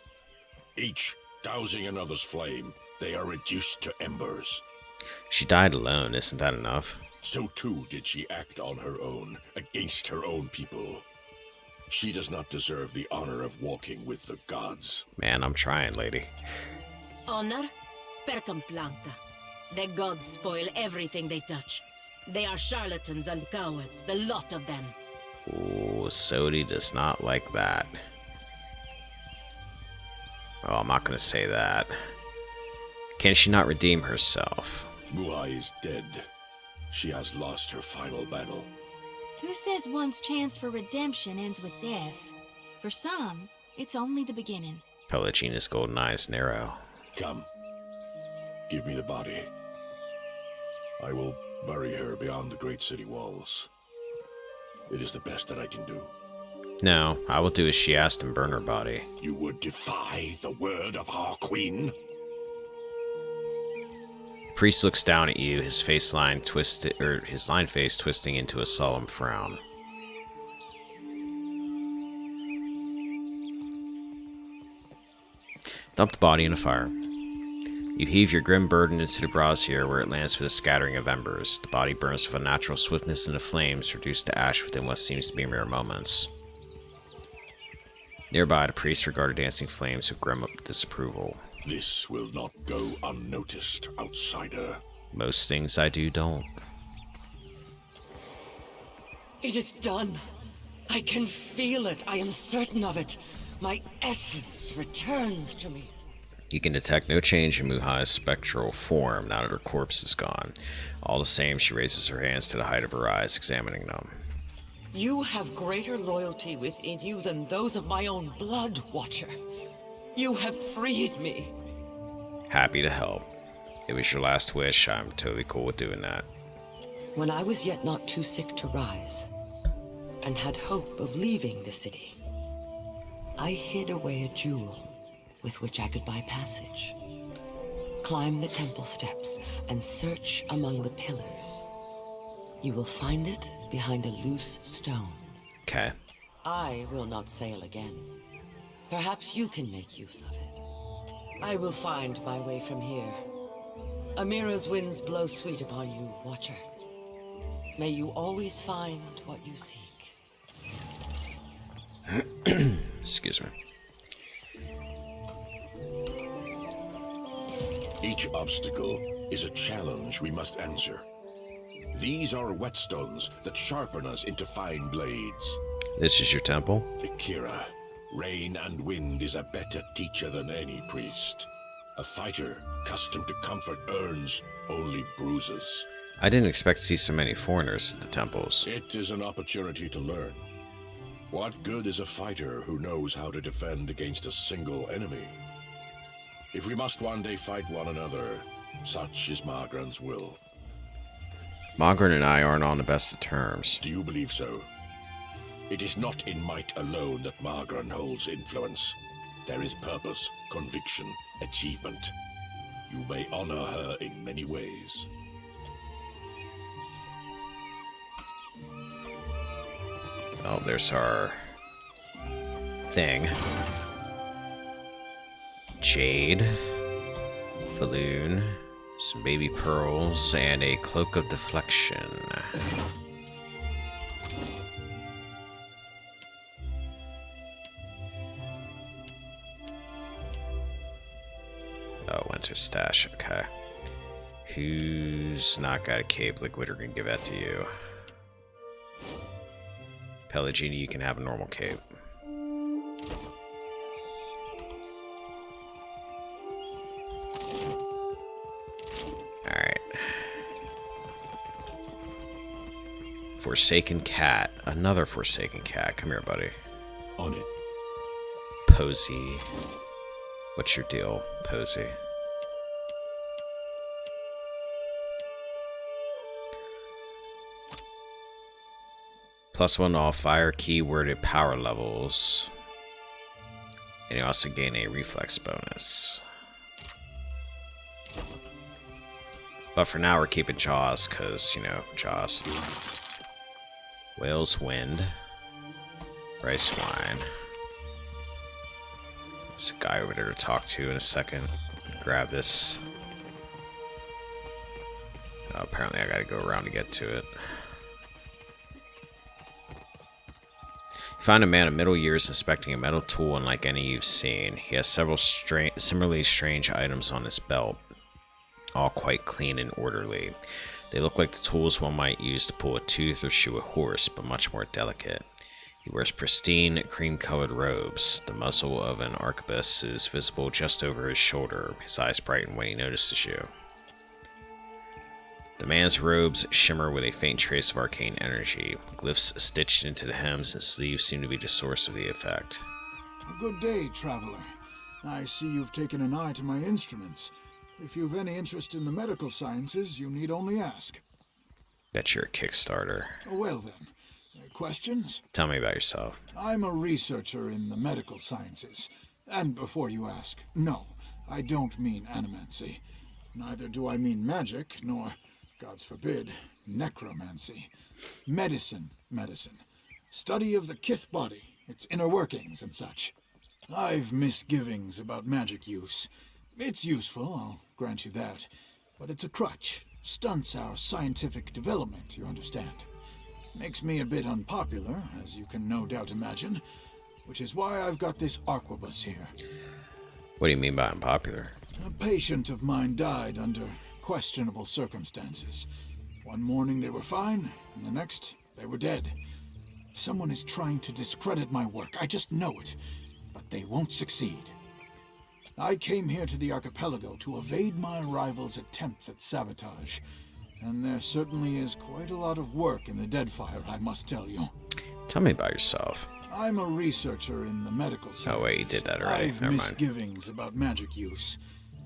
Each dousing another's flame, they are reduced to embers. She died alone, isn't that enough? So too did she act on her own, against her own people. She does not deserve the honor of walking with the gods. Man, I'm trying, lady. Honor? Per complanta. The gods spoil everything they touch. They are charlatans and cowards, the lot of them. Ooh, Sodi does not like that. Oh, I'm not gonna say that. Can she not redeem herself? Muhai is dead. She has lost her final battle. Who says one's chance for redemption ends with death? For some, it's only the beginning. Pelagina's golden eye is narrow. Come. Give me the body. I will bury her beyond the great city walls. It is the best that I can do. No, I will do as she asked and burn her body. You would defy the word of our queen? Priest looks down at you, his face line twisted, or his line face twisting into a solemn frown. Dump the body in a fire. You heave your grim burden into the brazier, where it lands with a scattering of embers. The body burns with a natural swiftness, and the flames reduced to ash within what seems to be mere moments. Nearby, the priest regarded dancing flames with grim disapproval. This will not go unnoticed, outsider. Most things I do don't. It is done. I can feel it. I am certain of it. My essence returns to me. You can detect no change in Muhai's spectral form now that her corpse is gone. All the same, she raises her hands to the height of her eyes, examining them. You have greater loyalty within you than those of my own blood, Watcher. You have freed me. Happy to help. It was your last wish. I'm totally cool with doing that. When I was yet not too sick to rise, and had hope of leaving the city, I hid away a jewel with which I could buy passage. Climb the temple steps and search among the pillars. You will find it behind a loose stone. Okay. I will not sail again. Perhaps you can make use of it. I will find my way from here. Amira's winds blow sweet upon you, Watcher. May you always find what you seek. Excuse me. Each obstacle is a challenge we must answer. These are whetstones that sharpen us into fine blades. This is your temple? Akira, rain and wind is a better teacher than any priest. A fighter accustomed to comfort earns only bruises. I didn't expect to see so many foreigners at the temples. It is an opportunity to learn. What good is a fighter who knows how to defend against a single enemy? If we must one day fight one another, such is Magran's will. Magran and I aren't on the best of terms. Do you believe so? It is not in might alone that Magran holds influence. There is purpose, conviction, achievement. You may honor her in many ways. Oh, there's our thing. Jade, Falloon, some baby pearls, and a cloak of deflection. Oh, winter stash, okay. Who's not got a cape? Liquid, we're gonna give that to you. Pelagini, you can have a normal cape. Alright. Forsaken cat. Another forsaken cat. Come here, buddy. On it. Posey. What's your deal, Posey? +1 to all fire keyworded power levels. And you also gain a reflex bonus. But for now, we're keeping Jaws, because, you know, Jaws. Whale's Wind. Rice Wine. There's a guy over there to talk to in a second. Grab this. Oh, apparently I gotta go around to get to it. You find a man of middle years inspecting a metal tool unlike any you've seen. He has several similarly strange items on his belt, all quite clean and orderly. They look like the tools one might use to pull a tooth or shoe a horse, but much more delicate. He wears pristine, cream-colored robes. The muzzle of an arquebus is visible just over his shoulder. His eyes brighten when he notices you. The man's robes shimmer with a faint trace of arcane energy. Glyphs stitched into the hems and sleeves seem to be the source of the effect. A good day, traveler. I see you've taken an eye to my instruments. If you've any interest in the medical sciences, you need only ask. Bet you're a Kickstarter. Well then, questions? Tell me about yourself. I'm a researcher in the medical sciences. And before you ask, no, I don't mean animancy. Neither do I mean magic, nor, gods forbid, necromancy. Medicine. Study of the Kith body, its inner workings and such. I've misgivings about magic use. It's useful, I'll grant you that. But it's a crutch. Stunts our scientific development, you understand. Makes me a bit unpopular, as you can no doubt imagine. Which is why I've got this arquebus here. What do you mean by unpopular? A patient of mine died under questionable circumstances. One morning they were fine, and the next they were dead. Someone is trying to discredit my work, I just know it. But they won't succeed. I came here to the archipelago to evade my rival's attempts at sabotage. And there certainly is quite a lot of work in the Deadfire, I must tell you. Tell me about yourself. I'm a researcher in the medical sciences. Oh wait, you did that already. I've Never mind. misgivings about magic use.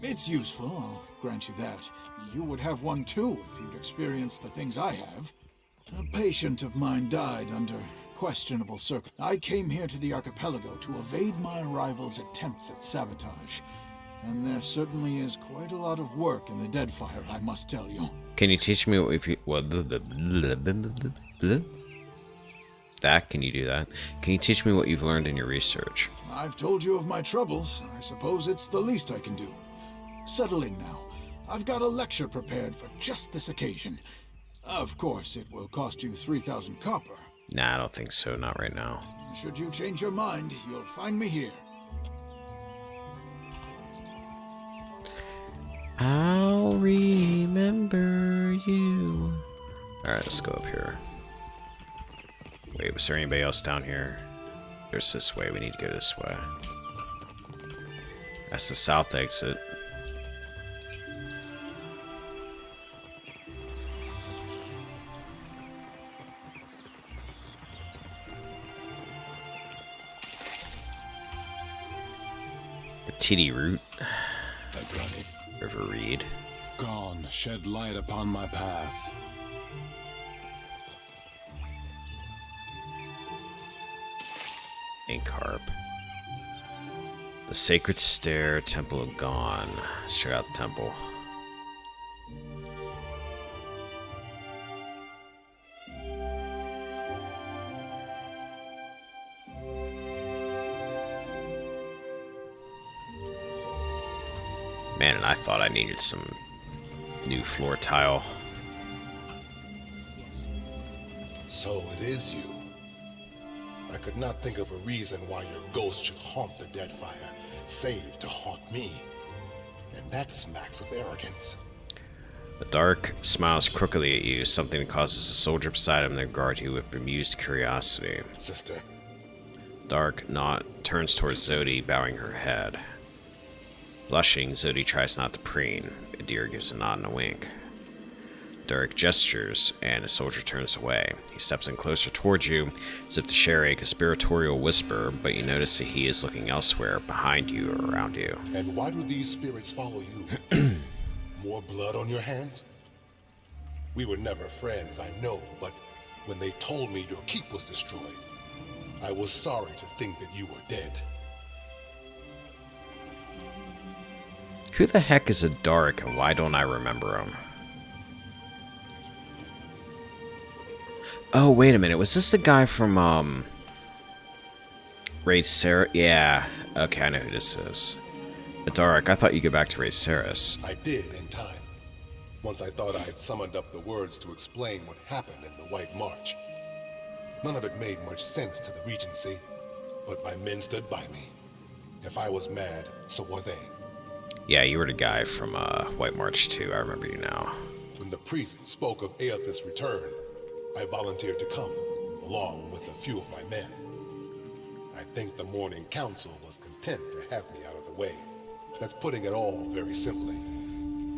It's useful, I'll grant you that. You would have one too if you'd experienced the things I have. A patient of mine died under questionable circumstances. I came here to the archipelago to evade my rival's attempts at sabotage. And there certainly is quite a lot of work in the Deadfire, I must tell you. Can you teach me what if you can you do that? Can you teach me what you've learned in your research? I've told you of my troubles. I suppose it's the least I can do. Settle in now. I've got a lecture prepared for just this occasion. Of course, it will cost you 3,000 copper. Nah, I don't think so. Not right now. Should you change your mind, you'll find me here. I'll remember you. Alright, let's go up here. Wait, was there anybody else down here? There's this way. We need to go this way. That's the south exit. The TD route. River Reed. Gone, shed light upon my path. Incarp. The Sacred Stair, Temple of Gone. Let's check out the temple. Man, and I thought I needed some new floor tile. So it is you. I could not think of a reason why your ghost should haunt the Deadfire, save to haunt me. And that smacks of arrogance. The Dark smiles crookedly at you, something that causes a soldier beside him to regard you with bemused curiosity. Sister. Dark turns towards Zodi, bowing her head. Blushing, Zodi tries not to preen. Adir gives a nod and a wink. Dark gestures, and a soldier turns away. He steps in closer towards you, as if to share a conspiratorial whisper, but you notice that he is looking elsewhere, behind you or around you. And why do these spirits follow you? More blood on your hands? We were never friends, I know, but when they told me your keep was destroyed, I was sorry to think that you were dead. Who the heck is a Dark, and why don't I remember him? Oh, wait a minute. Was this the guy from, Raid Sarah? Yeah. Okay, I know who this is. The Dark. I thought you go back to Raid Saris. I did in time. Once I thought I had summoned up the words to explain what happened in the White March. None of it made much sense to the Regency, but my men stood by me. If I was mad, so were they. Yeah, you were the guy from White March 2. I remember you now. When the priest spoke of Aethys' return, I volunteered to come, along with a few of my men. I think the Morning Council was content to have me out of the way. That's putting it all very simply.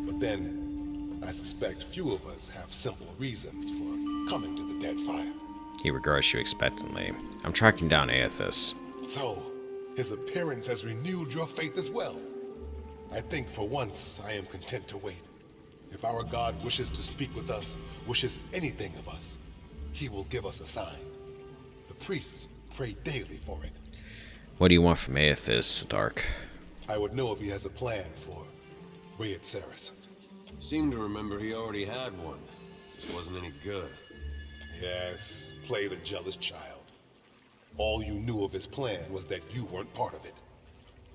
But then, I suspect few of us have simple reasons for coming to the Deadfire. He regards you expectantly. I'm tracking down Aethys. So, His appearance has renewed your faith as well. I think for once I am content to wait. If our God wishes to speak with us, wishes anything of us, he will give us a sign. The priests pray daily for it. What do you want from Aethys, Dark? I would know if he has a plan for Ceres. Seem to remember he already had one. It wasn't any good. Yes, play the jealous child. All you knew of his plan was that you weren't part of it.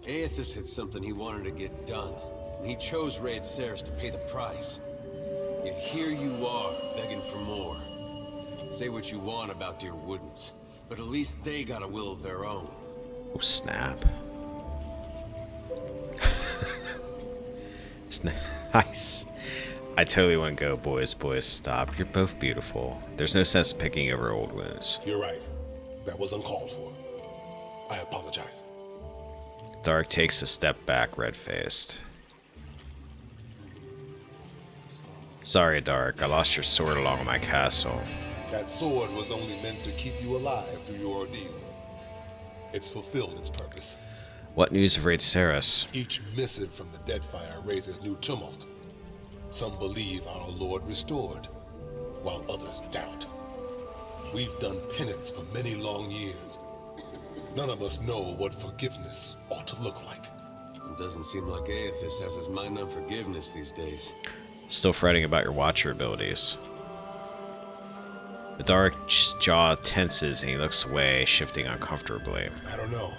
Aethys had something he wanted to get done, and he chose Raid Ceres to pay the price. Yet here you are, begging for more. Say what you want about dear Woodens, but at least they got a will of their own. Oh, snap. Nice. I totally want to go, boys. Boys, stop. You're both beautiful. There's no sense picking over old wounds. You're right. That was uncalled for. I apologize. Dark takes a step back, red-faced. Sorry, Dark. I lost your sword along with my castle. That sword was only meant to keep you alive through your ordeal. It's fulfilled its purpose. What news of Raid Ceres? Each missive from the Deadfire raises new tumult. Some believe our Lord restored, while others doubt. We've done penance for many long years. None of us know what forgiveness ought to look like. It doesn't seem like Aethys has his mind on forgiveness these days. Still fretting about your Watcher abilities. The Dark's jaw tenses and he looks away, shifting uncomfortably. I don't know.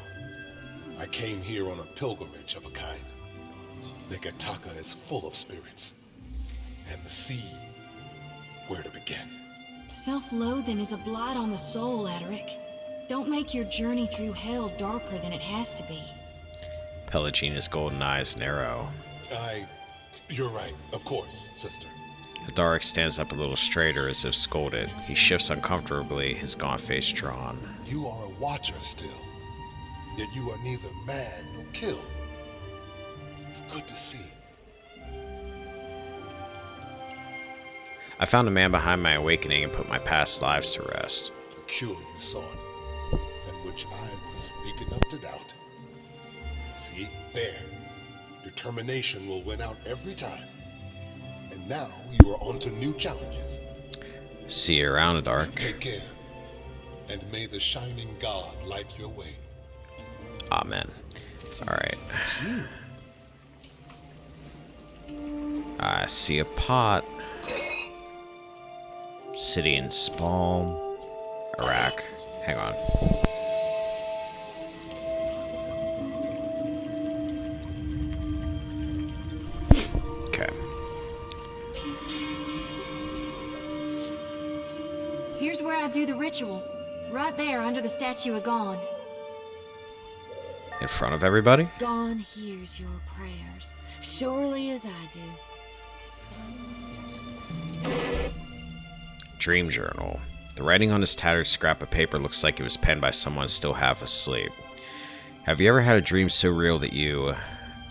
I came here on a pilgrimage of a kind. Nekataka is full of spirits. And the sea, where to begin? Self-loathing is a blight on the soul, Adaric. Don't make your journey through hell darker than it has to be. Pelagina's golden eyes narrow. You're right, of course, sister. The Dark stands up a little straighter as if scolded. He shifts uncomfortably, his gaunt face drawn. You are a watcher still, yet you are neither man nor killed. It's good to see. I found a man behind my awakening and put my past lives to rest. The cure you sought, and which I was weak enough to doubt. See, there. Determination will win out every time. And now you are on to new challenges. See you around, the Dark. Take care, and may the shining God light your way. Amen. Alright. I see a pot. City in Spalm, Iraq. Hang on. Okay. Here's where I do the ritual. Right there under the statue of Gon. In front of everybody? Gon hears your prayers, surely as I do. Dream journal. The writing on this tattered scrap of paper looks like it was penned by someone still half asleep. Have you ever had a dream so real that you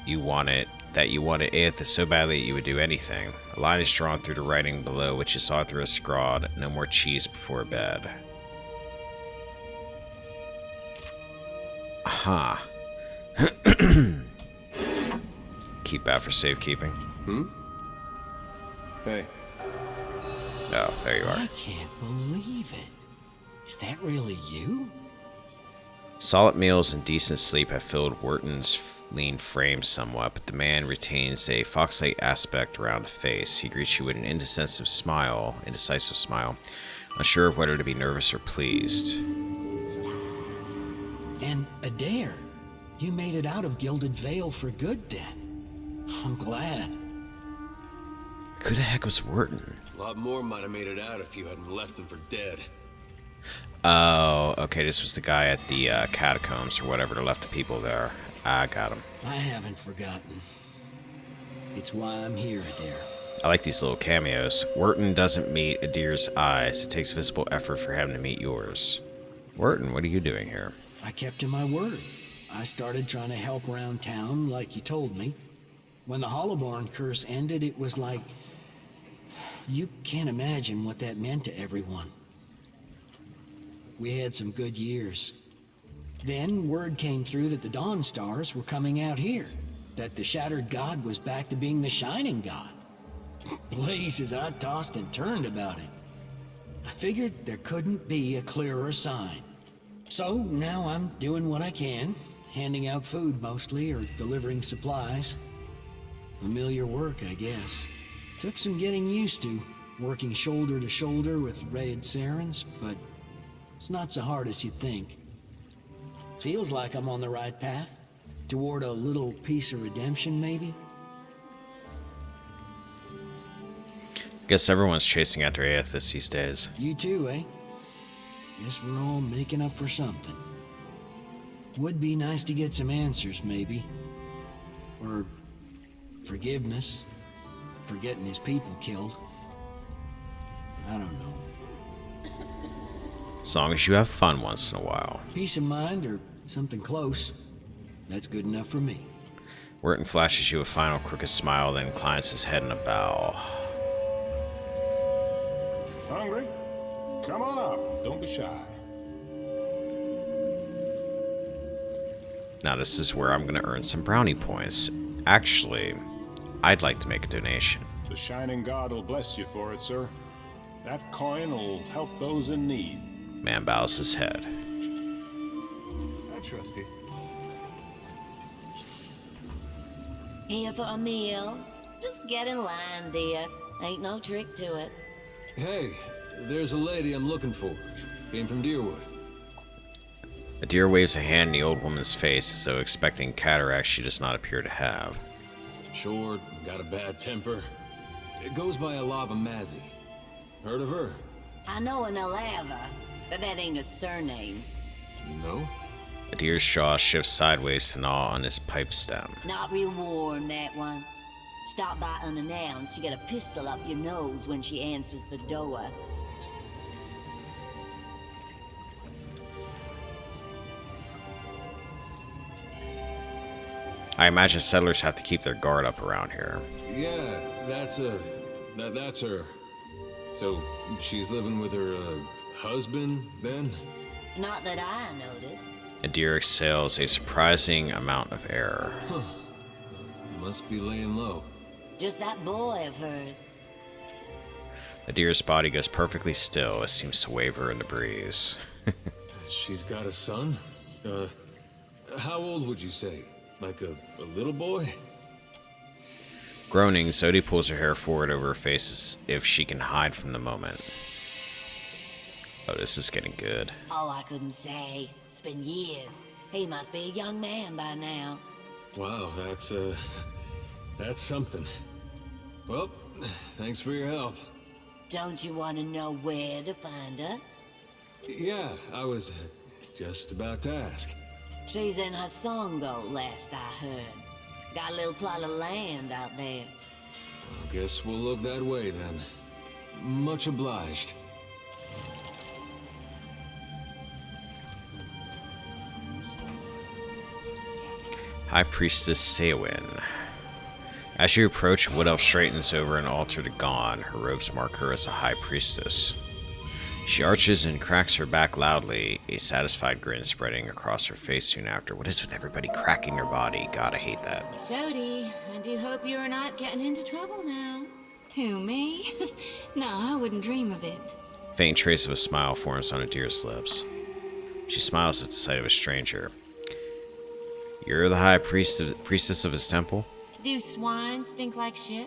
wanted Aethys so badly that you would do anything? A line is drawn through the writing below, which his author has scrawled, "No more cheese before bed." Aha. Keep that for safekeeping. Hey. Oh, there you are. I can't believe it. Is that really you? Solid meals and decent sleep have filled Wharton's lean frame somewhat, but the man retains a fox-like aspect around the face. He greets you with an indecisive smile, unsure of whether to be nervous or pleased. And Adair, you made it out of Gilded Vale for good then. I'm glad. Who the heck was Wharton? A lot more might have made it out if you hadn't left him for dead. Oh, okay, this was the guy at the catacombs or whatever that left the people there. I got him. I haven't forgotten. It's why I'm here, Adair. I like these little cameos. Wharton doesn't meet Adair's eyes. It takes visible effort for him to meet yours. Wharton, what are you doing here? I kept to my word. I started trying to help around town like you told me. When the Hollowborn curse ended, it was like... You can't imagine what that meant to everyone. We had some good years. Then word came through that the Dawn Stars were coming out here, that the Shattered God was back to being the Shining God. Blazes, I tossed and turned about it. I figured there couldn't be a clearer sign. So now I'm doing what I can, handing out food mostly, or delivering supplies. Familiar work, I guess. Took some getting used to, working shoulder to shoulder with Raid Sarens, but it's not so hard as you'd think. Feels like I'm on the right path, toward a little piece of redemption, maybe? Guess everyone's chasing after Aethys these days. You too, eh? Guess we're all making up for something. Would be nice to get some answers, maybe. Or forgiveness for getting his people killed. I don't know. As long as you have fun once in a while. Peace of mind or something close. That's good enough for me. Wharton flashes you a final crooked smile, then inclines his head in a bow. Hungry? Come on up. Don't be shy. Now this is where I'm going to earn some brownie points. Actually, I'd like to make a donation. The Shining God will bless you for it, sir. That coin will help those in need. Man bows his head. I trust you. Here for a meal? Just get in line, dear. Ain't no trick to it. Hey, there's a lady I'm looking for. Came from Deerwood. A deer waves a hand in the old woman's face as though expecting cataracts she does not appear to have. Short, got a bad temper. It goes by Alava Mazzy. Heard of her? I know an Alava, but that ain't a surname. No? A deer's jaw shifts sideways to gnaw on his pipe stem. Not real warm, that one. Stop by unannounced, you get a pistol up your nose when she answers the door. I imagine settlers have to keep their guard up around here. Yeah, that's her. So, she's living with her, husband, then? Not that I noticed. A deer exhales a surprising amount of air. Huh. Must be laying low. Just that boy of hers. The deer's body goes perfectly still as seems to waver in the breeze. She's got a son? How old would you say? Like a little boy? Groaning, Zodi pulls her hair forward over her face as if she can hide from the moment. Oh, this is getting good. Oh, I couldn't say. It's been years. He must be a young man by now. Wow, that's something. Well, thanks for your help. Don't you want to know where to find her? Yeah, I was just about to ask. She's in Hasongo, last I heard. Got a little plot of land out there. I guess we'll look that way then. Much obliged. High Priestess Seowyn. As you approach, Wood Elf straightens over an altar to Gon. Her robes mark her as a High Priestess. She arches and cracks her back loudly, a satisfied grin spreading across her face soon after. What is with everybody cracking their body? God, I hate that. Jody, I do hope you're not getting into trouble now. Who, me? No, I wouldn't dream of it. Faint trace of a smile forms on a deer's lips. She smiles at the sight of a stranger. You're the high priestess of his temple? Do swine stink like shit?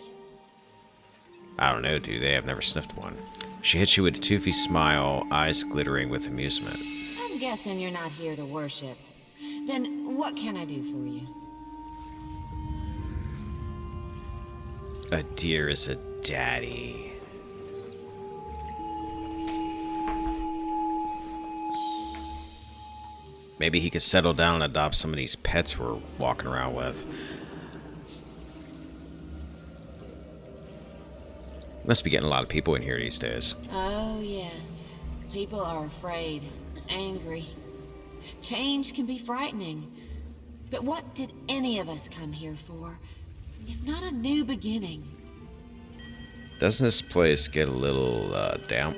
I don't know, do they? I've never sniffed one. She hits you with a toothy smile, eyes glittering with amusement. I'm guessing you're not here to worship. Then what can I do for you? A deer is a daddy. Maybe he could settle down and adopt some of these pets we're walking around with. Must be getting a lot of people in here these days. Oh, yes. People are afraid, angry. Change can be frightening. But what did any of us come here for, if not a new beginning? Doesn't this place get a little, damp?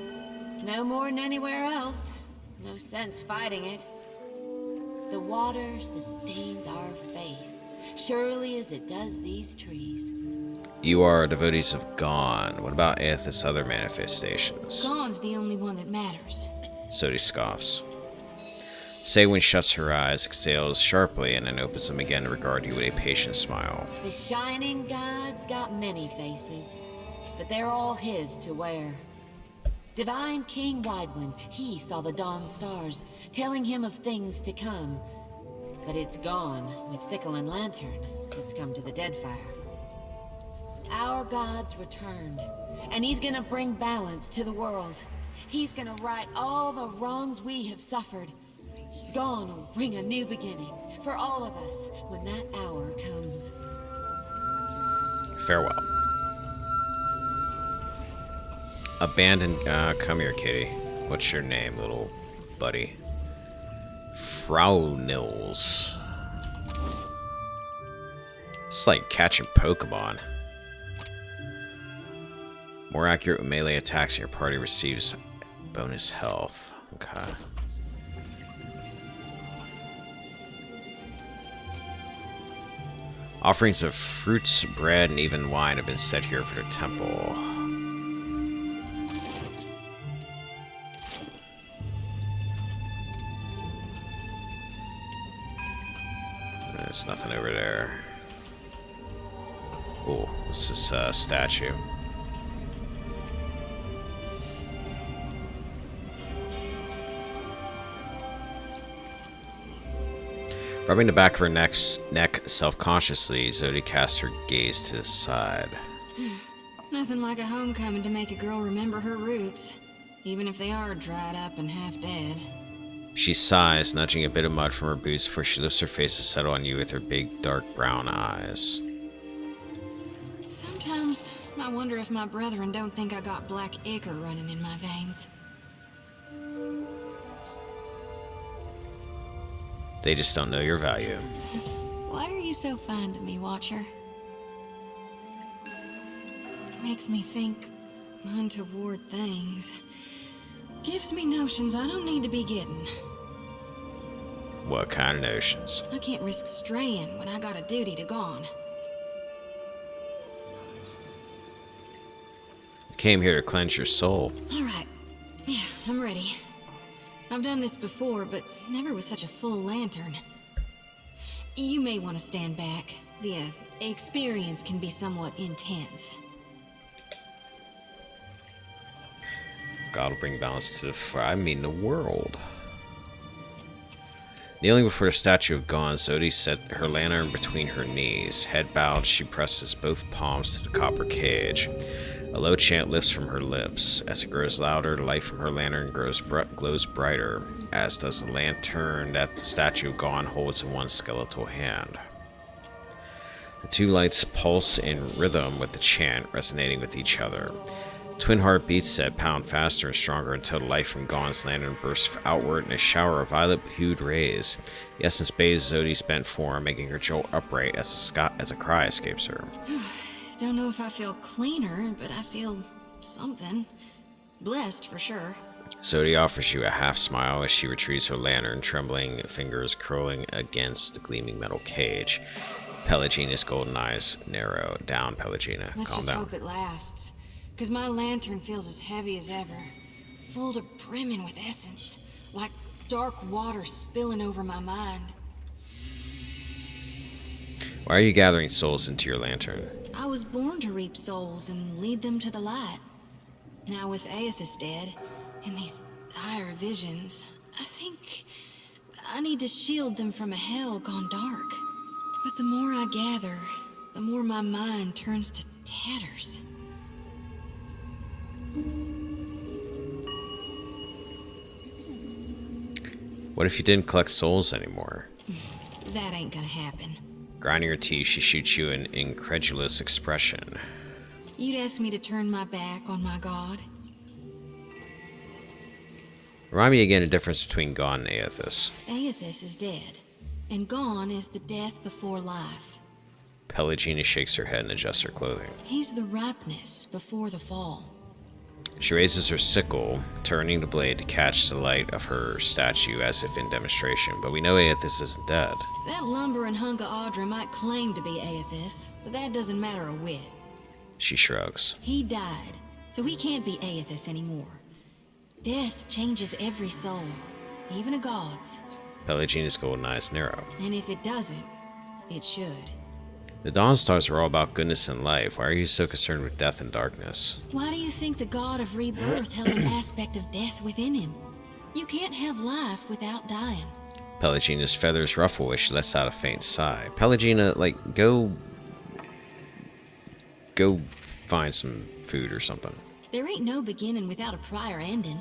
No more than anywhere else. No sense fighting it. The water sustains our faith, surely as it does these trees. You are devotees of Gon. What about Aethys' other manifestations? Gon's the only one that matters. Sodi scoffs. Saywin shuts her eyes, exhales sharply, and then opens them again to regard you with a patient smile. The shining god's got many faces, but they're all his to wear. Divine King Widewind, he saw the dawn stars, telling him of things to come. But it's gone with sickle and lantern. It's come to the Deadfire. Our god's returned, and he's gonna bring balance to the world. He's gonna right all the wrongs we have suffered. Dawn will bring a new beginning for all of us when that hour comes. Farewell. Abandoned. Come here, kitty. What's your name, little buddy? Frau Nils. It's like catching Pokemon. More accurate with melee attacks, and your party receives bonus health. Okay. Offerings of fruits, bread, and even wine have been set here for the temple. There's nothing over there. Oh, this is a statue. Rubbing the back of her neck self-consciously, Zodi casts her gaze to the side. Nothing like a homecoming to make a girl remember her roots, even if they are dried up and half dead. She sighs, nudging a bit of mud from her boots before she lifts her face to settle on you with her big, dark brown eyes. Sometimes I wonder if my brethren don't think I got black ichor running in my veins. They just don't know your value. Why are you so fond of me, Watcher? Makes me think untoward things. Gives me notions I don't need to be getting. What kind of notions? I can't risk straying when I got a duty to Gon. Came here to cleanse your soul. Alright. Yeah, I'm ready. I've done this before, but never with such a full lantern. You may want to stand back. The experience can be somewhat intense. God will bring balance to the world. Kneeling before the statue of Gon, Zodi set her lantern between her knees. Head bowed, she presses both palms to the copper cage. A low chant lifts from her lips. As it grows louder, the light from her lantern glows brighter, as does the lantern that the statue of Gon holds in one skeletal hand. The two lights pulse in rhythm with the chant, resonating with each other. Twin heartbeats that pound faster and stronger until the light from Gon's lantern bursts outward in a shower of violet-hued rays. The essence bathes Zodi's bent form, making her jolt upright as a cry escapes her. Don't know if I feel cleaner, but I feel something. Blessed for sure. Zodi offers you a half smile as she retrieves her lantern, trembling fingers curling against the gleaming metal cage. Pelagina's golden eyes narrow. Down, Pelagina. Let's Calm just down. hope it lasts. Because my lantern feels as heavy as ever. Full to brimming with essence. Like dark water spilling over my mind. Why are you gathering souls into your lantern? I was born to reap souls and lead them to the light. Now with Aethys dead, and these dire visions, I think I need to shield them from a hell gone dark. But the more I gather, the more my mind turns to tatters. What if you didn't collect souls anymore? That ain't gonna happen. Grinding her teeth, she shoots you an incredulous expression. You'd ask me to turn my back on my god? Remind me again the difference between Gon and Aethys. Aethys is dead, and Gon is the death before life. Pelagina shakes her head and adjusts her clothing. He's the ripeness before the fall. She raises her sickle, turning the blade to catch the light of her statue as if in demonstration, but we know Aethys isn't dead. That lumbering hunk of Audra might claim to be Aethys, but that doesn't matter a whit. She shrugs. He died, so he can't be Aethys anymore. Death changes every soul, even a god's. Pelagina's golden eyes narrow. And if it doesn't, it should. The Dawnstars are all about goodness and life. Why are you so concerned with death and darkness? Why do you think the god of rebirth held an aspect of death within him? You can't have life without dying. Pelagina's feathers ruffle as she lets out a faint sigh. Pelagina, like, go find some food or something. There ain't no beginning without a prior ending.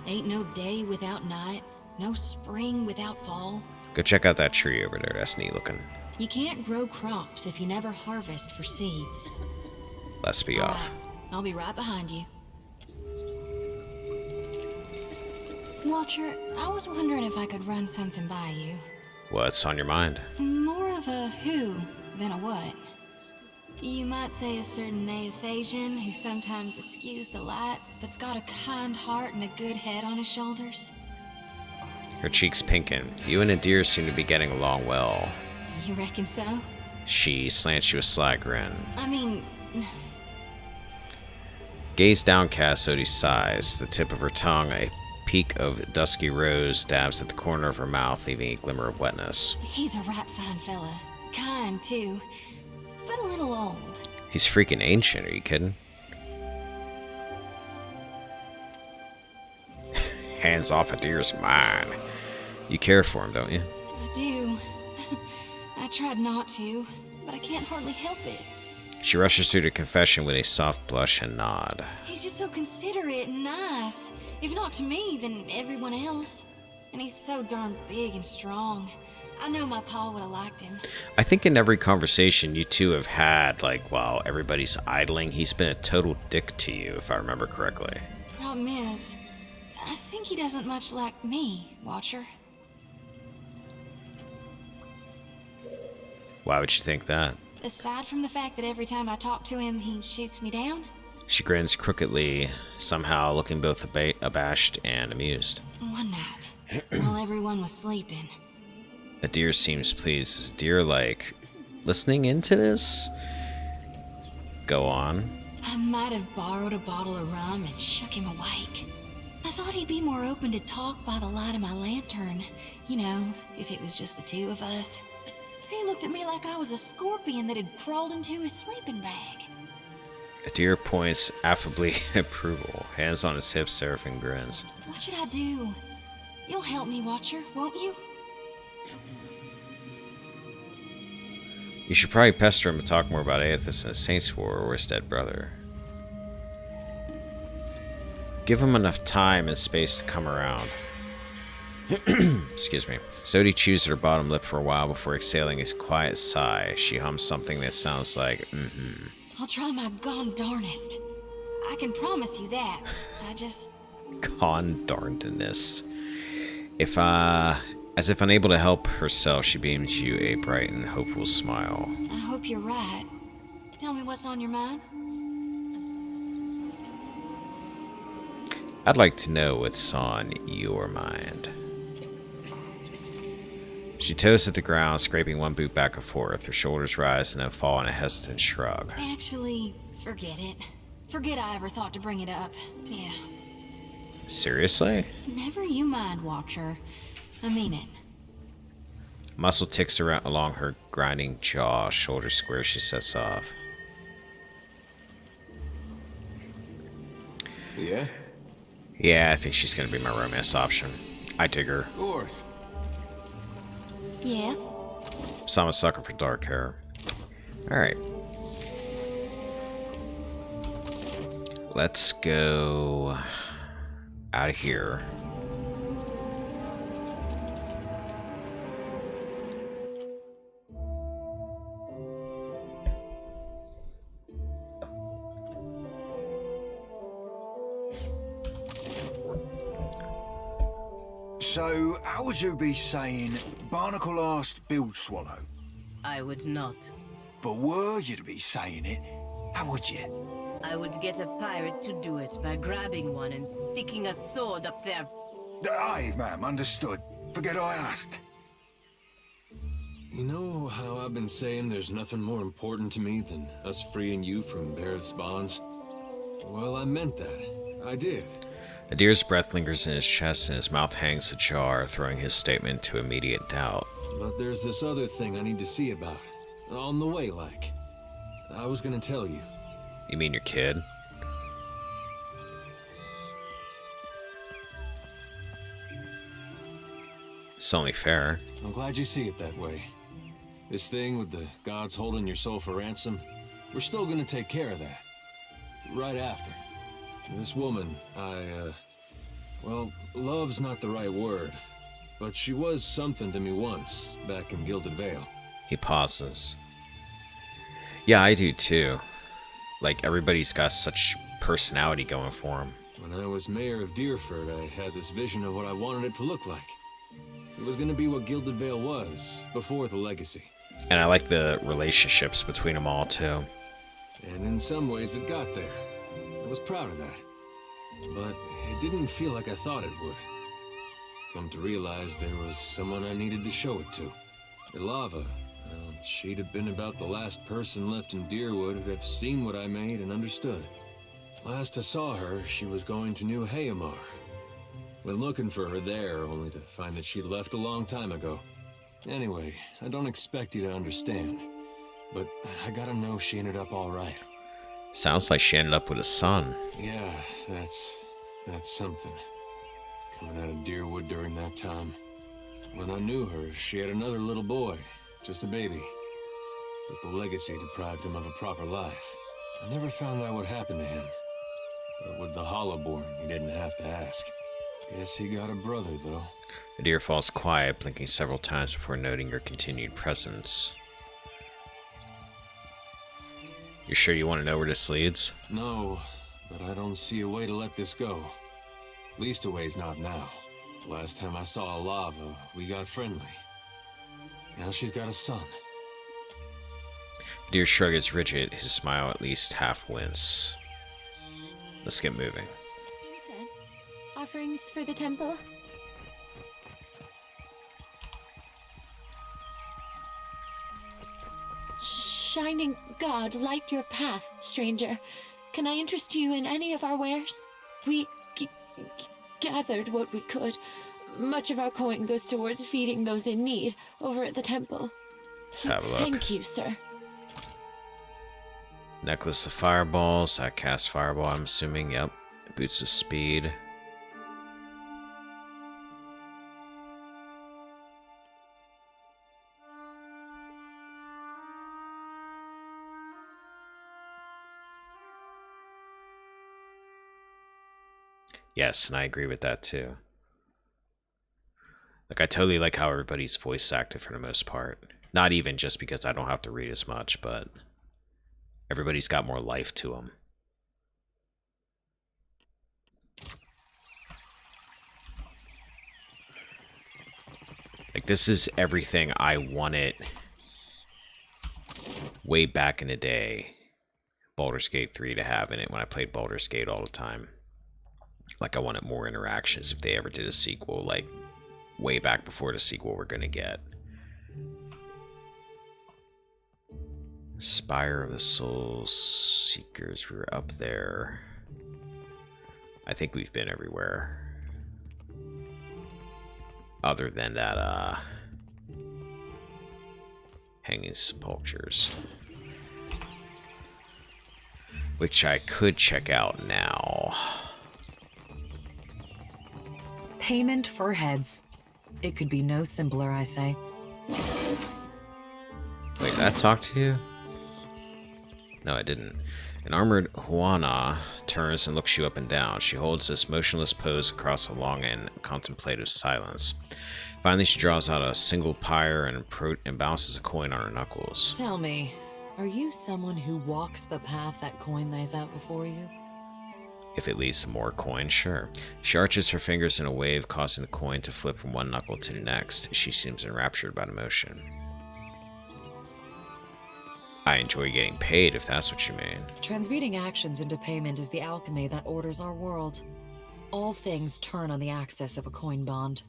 Ain't no day without night. No spring without fall. Go check out that tree over there. That's neat looking. You can't grow crops if you never harvest for seeds. Let's be off. I'll be right behind you. Watcher, I was wondering if I could run something by you. What's on your mind? More of a who than a what. You might say a certain Aethasian who sometimes eschews the light, but's got a kind heart and a good head on his shoulders. Her cheeks pinken. You and Adir seem to be getting along well. You reckon so? She slants you a sly grin. I mean... Gaze downcast, Odie sighs. The tip of her tongue, a peak of dusky rose, dabs at the corner of her mouth, leaving a glimmer of wetness. He's a right fine fella. Kind, too. But a little old. He's freaking ancient, are you kidding? Hands off Adir's mine. You care for him, don't you? I do. I tried not to, but I can't hardly help it. She rushes through the confession with a soft blush and nod. He's just so considerate and nice. If not to me, then everyone else. And he's so darn big and strong. I know my pa would have liked him. I think in every conversation you two have had, like, while everybody's idling, he's been a total dick to you, if I remember correctly. Problem is, I think he doesn't much like me, Watcher. Why would you think that? Aside from the fact that every time I talk to him, he shoots me down. She grins crookedly, somehow looking both abashed and amused. One night, while everyone was sleeping. Adir seems pleased. Is Adir, like, listening into this? Go on. I might have borrowed a bottle of rum and shook him awake. I thought he'd be more open to talk by the light of my lantern. You know, if it was just the two of us. He looked at me like I was a scorpion that had crawled into his sleeping bag. Adir points affably approval. Hands on his hips, Seraphim grins. What should I do? You'll help me, Watcher, won't you? You should probably pester him to talk more about Aethys and the Saints' War or his dead brother. Give him enough time and space to come around. Excuse me. Sodi chews her bottom lip for a while before exhaling a quiet sigh. She hums something that sounds like, mm-hmm. I'll try my gone darnest. I can promise you that. I just... Gone darnedness. As if unable to help herself, she beams you a bright and hopeful smile. I hope you're right. Tell me what's on your mind. I'd like to know what's on your mind. She toes at the ground, scraping one boot back and forth. Her shoulders rise and then fall in a hesitant shrug. Actually, forget it. Forget I ever thought to bring it up. Yeah. Seriously? Never you mind, Watcher. I mean it. Muscle ticks around along her grinding jaw, shoulders square, she sets off. Yeah? Yeah, I think she's gonna be my romance option. I dig her. Of course. Yeah? So I'm a sucker for dark hair. Alright. Let's go out of here. So, how would you be saying Barnacle asked Bilge Swallow? I would not. But were you to be saying it, how would you? I would get a pirate to do it by grabbing one and sticking a sword up there. Aye, ma'am, understood. Forget I asked. You know how I've been saying there's nothing more important to me than us freeing you from Barrett's bonds? Well, I meant that. I did. Adir's breath lingers in his chest and his mouth hangs ajar, throwing his statement to immediate doubt. But there's this other thing I need to see about. On the way, like. I was gonna tell you. You mean your kid? It's only fair. I'm glad you see it that way. This thing with the gods holding your soul for ransom, we're still gonna take care of that. Right after. This woman, well, love's not the right word, but she was something to me once, back in Gilded Vale. He pauses. Yeah, I do too. Like, everybody's got such personality going for him. When I was mayor of Deerford, I had this vision of what I wanted it to look like. It was gonna be what Gilded Vale was, before the legacy. And I like the relationships between them all too. And in some ways it got there. I was proud of that. But it didn't feel like I thought it would. Come to realize there was someone I needed to show it to. Ilava, well, she'd have been about the last person left in Deerwood who'd have seen what I made and understood. Last I saw her, she was going to New Hayamar. Went looking for her there, only to find that she'd left a long time ago. Anyway, I don't expect you to understand, but I gotta know she ended up all right. Sounds like she ended up with a son. Yeah, that's something. Coming out of Deerwood during that time. When I knew her, she had another little boy, just a baby. But the legacy deprived him of a proper life. I never found out what happened to him. But with the Hollowborn, he didn't have to ask. Guess he got a brother, though. Adir falls quiet, blinking several times before noting your continued presence. You sure you want to know where this leads? No, but I don't see a way to let this go. Least a way's not now. Last time I saw Ilava, we got friendly. Now she's got a son. Adir's shrug is rigid, his smile at least half wince. Let's get moving. Offerings for the temple? Shining God, light your path, stranger. Can I interest you in any of our wares? We gathered what we could. Much of our coin goes towards feeding those in need over at the temple. Let's have a look. Thank you, sir. Necklace of fireballs. That casts fireball, I'm assuming. Yep. Boots of speed. Yes, and I agree with that too. Like, I totally like how everybody's voice acted for the most part. Not even just because I don't have to read as much, but everybody's got more life to them. Like, this is everything I wanted way back in the day, Baldur's Gate 3 to have in it when I played Baldur's Gate all the time. Like, I wanted more interactions if they ever did a sequel, like, way back before the sequel we're gonna get. Spire of the Soul Seekers, we were up there. I think we've been everywhere. Other than that, Hanging Sepulchres. Which I could check out now. Payment for heads. It could be no simpler, I say. Wait, did I talk to you? No, I didn't. An armored Huana turns and looks you up and down. She holds this motionless pose across a long and contemplative silence. Finally, she draws out a single pyre and bounces a coin on her knuckles. Tell me, are you someone who walks the path that coin lays out before you? If it leads to more coin, sure. She arches her fingers in a wave, causing the coin to flip from one knuckle to the next. She seems enraptured by the motion. I enjoy getting paid, if that's what you mean. Transmuting actions into payment is the alchemy that orders our world. All things turn on the access of a coin bond.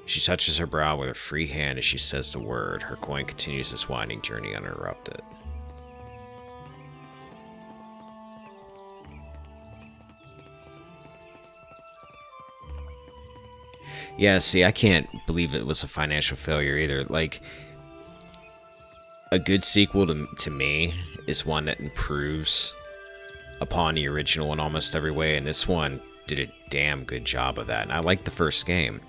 She touches her brow with her free hand as she says the word. Her coin continues its winding journey uninterrupted. Yeah, see, I can't believe it was a financial failure either. Like, a good sequel to me is one that improves upon the original in almost every way, and this one did a damn good job of that. And I like the first game,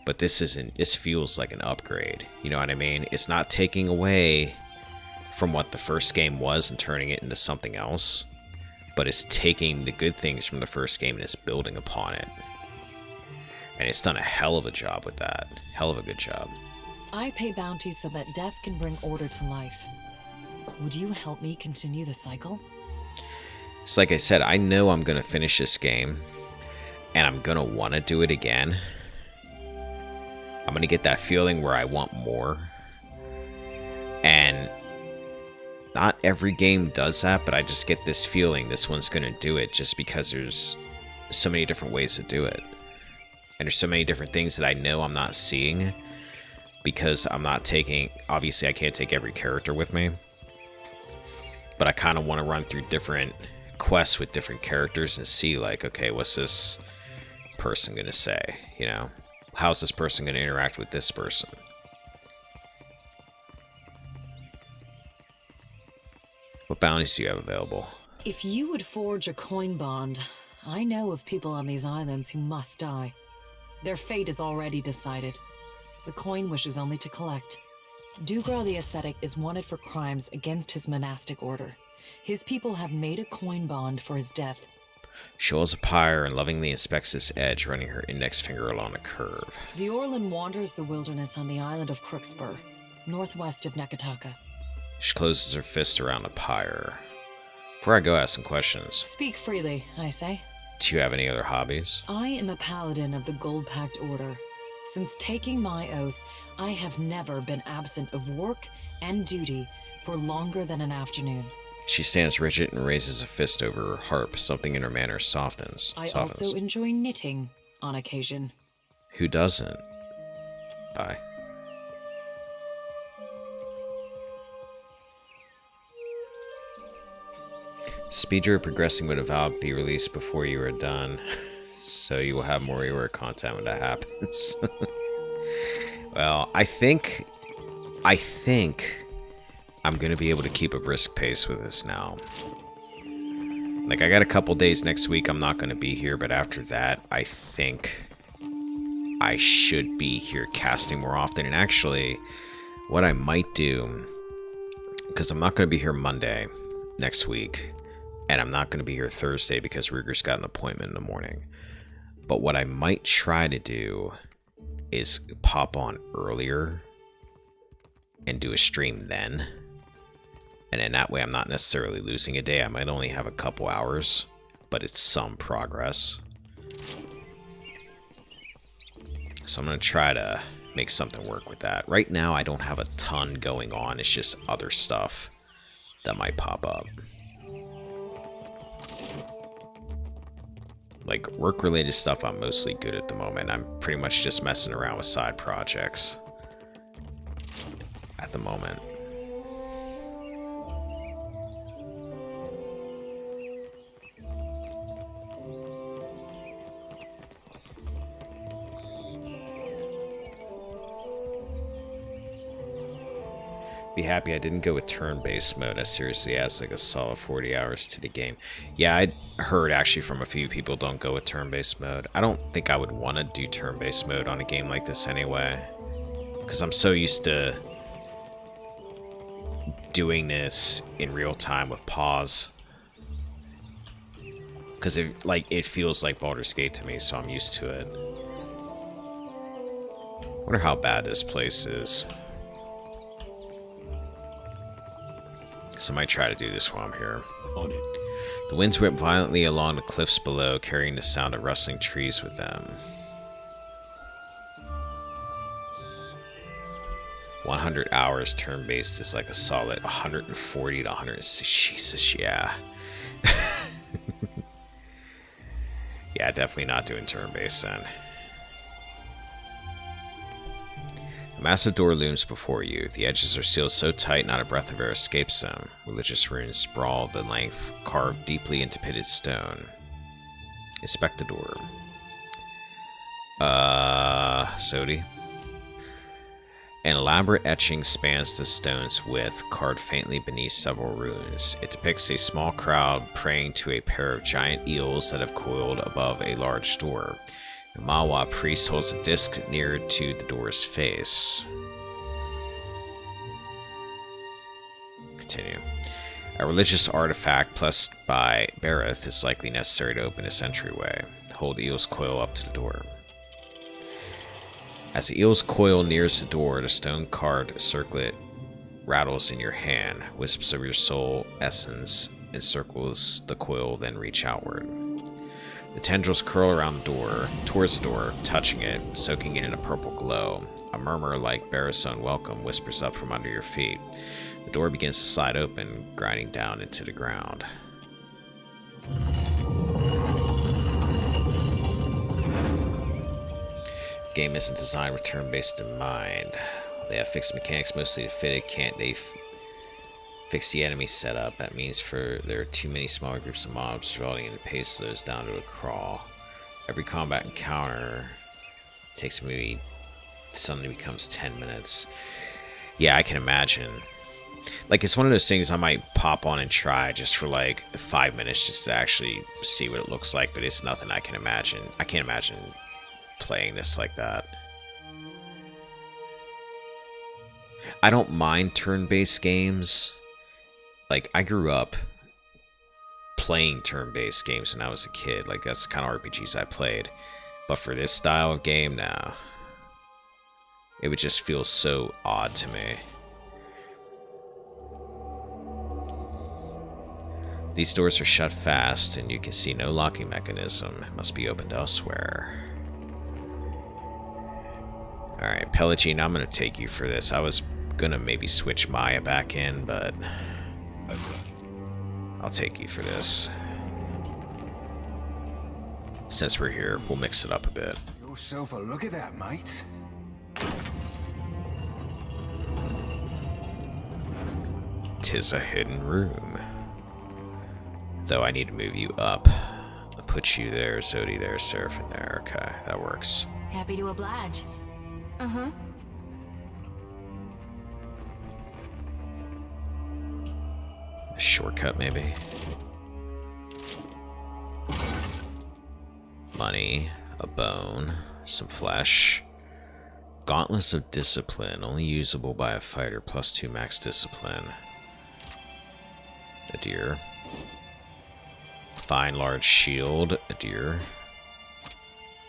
but this feels like an upgrade. You know what I mean? It's not taking away from what the first game was and turning it into something else, but it's taking the good things from the first game and it's building upon it. And it's done a hell of a job with that. Hell of a good job. I pay bounties so that death can bring order to life. Would you help me continue the cycle? It's like I said, I know I'm going to finish this game, and I'm going to want to do it again. I'm going to get that feeling where I want more. And not every game does that, but I just get this feeling this one's going to do it just because there's so many different ways to do it. And there's so many different things that I know I'm not seeing because I'm not taking... Obviously, I can't take every character with me. But I kind of want to run through different quests with different characters and see, like, okay, what's this person going to say? You know? How's this person going to interact with this person? What bounties do you have available? If you would forge a coin bond, I know of people on these islands who must die. Their fate is already decided. The coin wishes only to collect. Dugrar the Ascetic is wanted for crimes against his monastic order. His people have made a coin bond for his death. She holds a pyre and lovingly inspects its edge, running her index finger along the curve. The Orlan wanders the wilderness on the island of Crookspur, northwest of Nekataka. She closes her fist around the pyre. Before I go, ask some questions. Speak freely, I say. Do you have any other hobbies? I am a paladin of the Gold-Pact Order. Since taking my oath, I have never been absent of work and duty for longer than an afternoon. She stands rigid and raises a fist over her harp. Something in her manner softens. I also enjoy knitting on occasion. Who doesn't? Bye. Speedra progressing would have be released before you are done, so you will have more reward content when that happens. Well, I think I'm gonna be able to keep a brisk pace with this now. Like, I got a couple days next week I'm not gonna be here, but after that, I think I should be here casting more often. And actually, what I might do, because I'm not gonna be here Monday next week, and I'm not going to be here Thursday because Ruger's got an appointment in the morning. But what I might try to do is pop on earlier and do a stream then. And then that way I'm not necessarily losing a day. I might only have a couple hours, but it's some progress. So I'm going to try to make something work with that. Right now I don't have a ton going on. It's just other stuff that might pop up. Like, work-related stuff I'm mostly good at the moment. I'm pretty much just messing around with side projects at the moment. Be happy I didn't go with turn-based mode. I seriously adds like a solid 40 hours to the game. Yeah, I heard actually from a few people don't go with turn-based mode. I don't think I would want to do turn-based mode on a game like this anyway, because I'm so used to doing this in real time with pause. Because it feels like Baldur's Gate to me, so I'm used to it. Wonder how bad this place is. So I might try to do this while I'm here. On it. The winds whip violently along the cliffs below, carrying the sound of rustling trees with them. 100 hours turn-based is like a solid 140 to 160. Jesus, yeah. Yeah, definitely not doing turn-based then. A massive door looms before you. The edges are sealed so tight not a breath of air escapes them. Religious runes sprawl the length, carved deeply into pitted stone. Inspect the door. Sodi. An elaborate etching spans the stone's width, carved faintly beneath several runes. It depicts a small crowd praying to a pair of giant eels that have coiled above a large door. The Mawa priest holds a disc near to the door's face. Continue. A religious artifact blessed by Bareth is likely necessary to open this entryway. Hold the eel's coil up to the door. As the eel's coil nears the door, the stone-carved circlet rattles in your hand. Wisps of your soul essence encircles the coil, then reach outward. The tendrils curl around the door, towards the door, touching it, soaking it in a purple glow. A murmur like Bareth's own welcome whispers up from under your feet. The door begins to slide open, grinding down into the ground. The game isn't designed with turn-based in mind. They have fixed mechanics mostly to fit it. Can't they fix the enemy setup? That means there are too many smaller groups of mobs, resulting in the pace slows down to a crawl. Every combat encounter takes maybe suddenly becomes 10 minutes. Yeah, I can imagine. Like, it's one of those things I might pop on and try just for like 5 minutes just to actually see what it looks like, but it's nothing I can imagine. I can't imagine playing this like that. I don't mind turn-based games. Like, I grew up playing turn-based games when I was a kid. Like, that's the kind of RPGs I played. But for this style of game, now, it would just feel so odd to me. These doors are shut fast, and you can see no locking mechanism. It must be opened elsewhere. Alright, Pelagine, I'm going to take you for this. I was going to maybe switch Maya back in, but I'll take you for this. Since we're here, we'll mix it up a bit. Yourself a look at that, mate. Tis a hidden room. Though I need to move you up. I'll put you there, Zodi there, Seraphim there. Okay, that works. Happy to oblige. Uh-huh. A shortcut, maybe. Money, a bone, some flesh. Gauntlets of Discipline, only usable by a fighter, +2 max discipline. A deer. Fine large shield, a deer.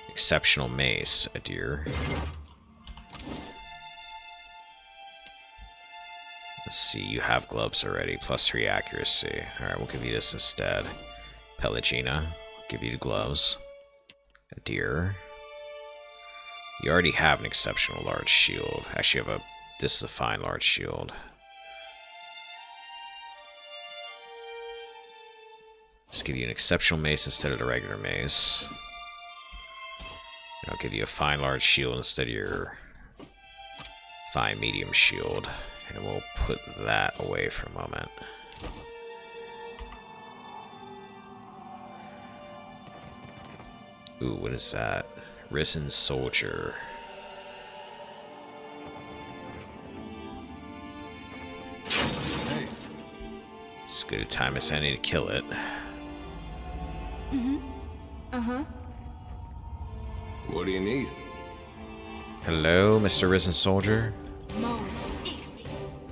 Exceptional mace, a deer. Let's see, you have gloves already, +3 accuracy. Alright, we'll give you this instead. Pelagina, we'll give you the gloves. A deer. You already have an exceptional large shield. Actually, you have this is a fine large shield. Let's give you an exceptional mace instead of the regular mace. And I'll give you a fine large shield instead of your fine medium shield. And we'll put that away for a moment. Ooh, what is that? Risen Soldier. Hey. It's as good a time as any to kill it. Mm-hmm. Uh-huh. What do you need? Hello, Mr. Risen Soldier. Mo.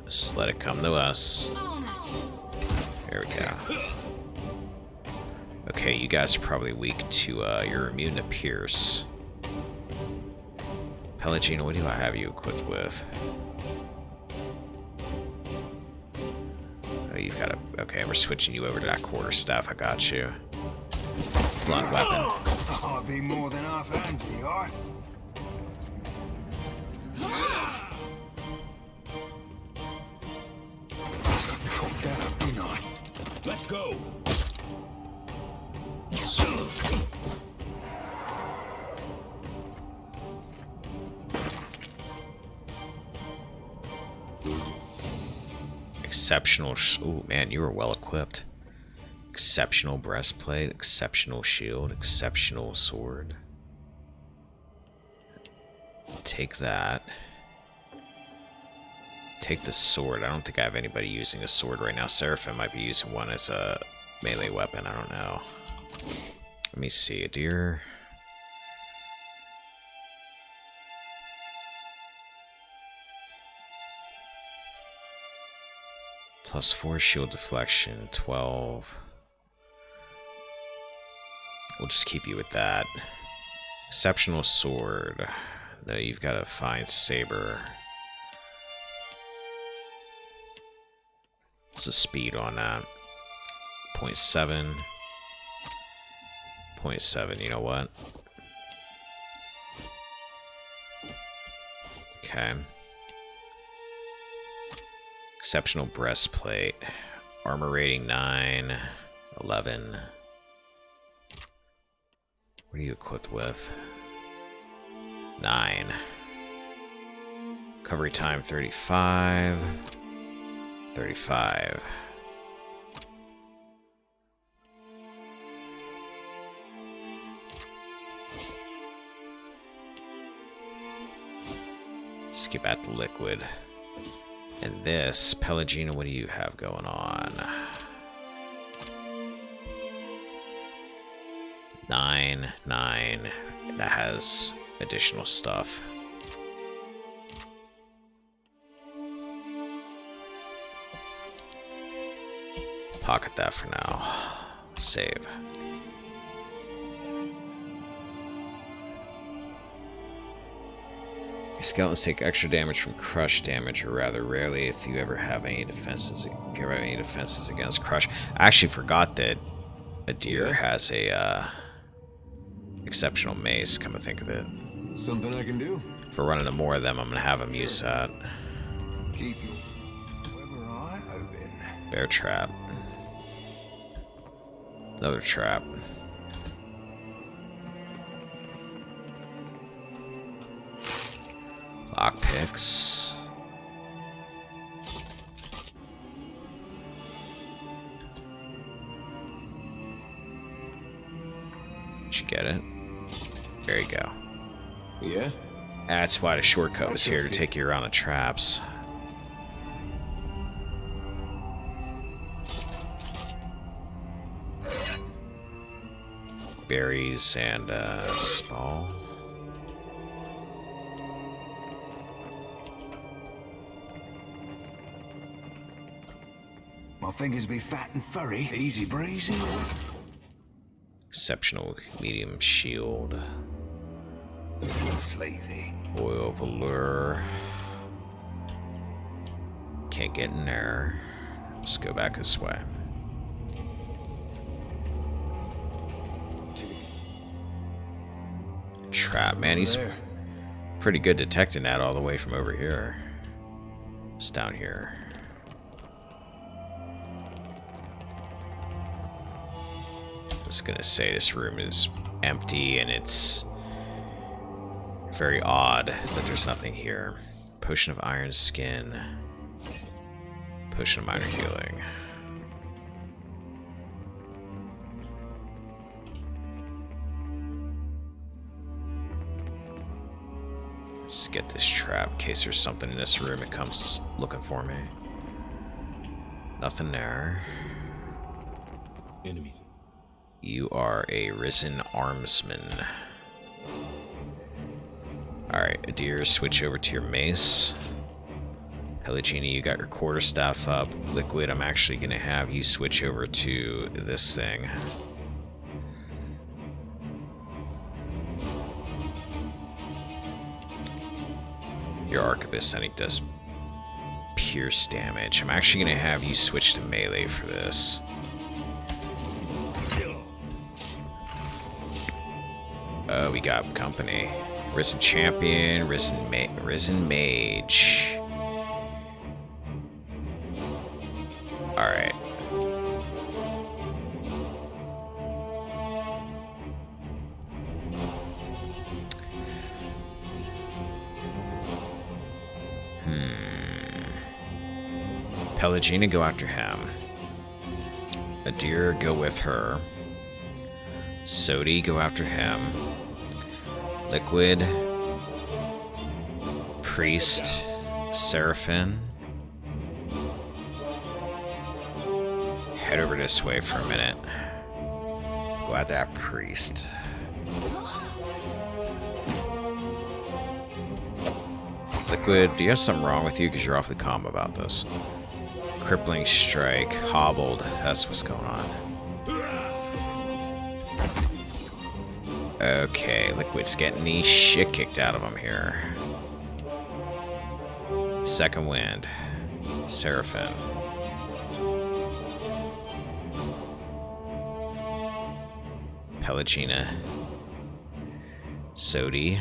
Just let it come to us. There we go. Okay, you guys are probably weak to, you're immune to Pierce. Pelagina, what do I have you equipped with? Oh, you've got a... Okay, we're switching you over to that quarterstaff. I got you. Blunt weapon. I'll be more than half handy, alright? go. Exceptional. Oh man, you were well equipped. Exceptional breastplate, exceptional shield, exceptional sword. Take that. Take the sword. I don't think I have anybody using a sword right now. Seraphim might be using one as a melee weapon. I don't know. Let me see. A deer. +4 shield deflection, 12. We'll just keep you with that. Exceptional sword. No, you've got a fine saber. What's the speed on that? 0.7. 0.7, you know what? Okay. Exceptional breastplate. Armor rating 9. 11. What are you equipped with? 9. Recovery time 35. 35. Skip at the liquid. And this, Pelagina, what do you have going on? 9, 9. That has additional stuff. Pocket that for now. Save. Skeletons take extra damage from crush damage, or rather rarely if you ever have any defenses. Against crush. I actually forgot that a deer has a exceptional mace. Come to think of it, Something I can do? if we're running into more of them, I'm gonna have him use that. Keep your eye open. Bear trap. Another trap. Lockpicks. Did you get it? There you go. Yeah? That's why the shortcut was here, to take you around the traps. Berries and small. My fingers be fat and furry. Easy breezy. Exceptional medium shield. Sleazy. Oil of allure. Can't get in there. Let's go back this way. Trap, man, he's pretty good detecting that all the way from over here. It's down here. I was gonna say this room is empty and it's very odd that there's nothing here. Potion of iron skin. Potion of minor healing. Let's get this trap in case there's something in this room. It comes looking for me. Nothing there. Enemies. You are a risen armsman. Alright, Adir, switch over to your mace. Pelagina, you got your quarterstaff up. Liquid, I'm actually going to have you switch over to this thing. Your arquebus, I think, does pierce damage. I'm actually going to have you switch to melee for this. We got company. Risen champion, risen mage. Alright. Pelagina, go after him. Adir, go with her. Sodi, go after him. Liquid. Priest. Seraphim. Head over this way for a minute. Go at that priest. Liquid, do you have something wrong with you? Because you're awfully calm about this. Crippling strike. Hobbled. That's what's going on. Okay, Liquid's getting the shit kicked out of him here. Second wind. Seraphim. Pelagina. Sodi.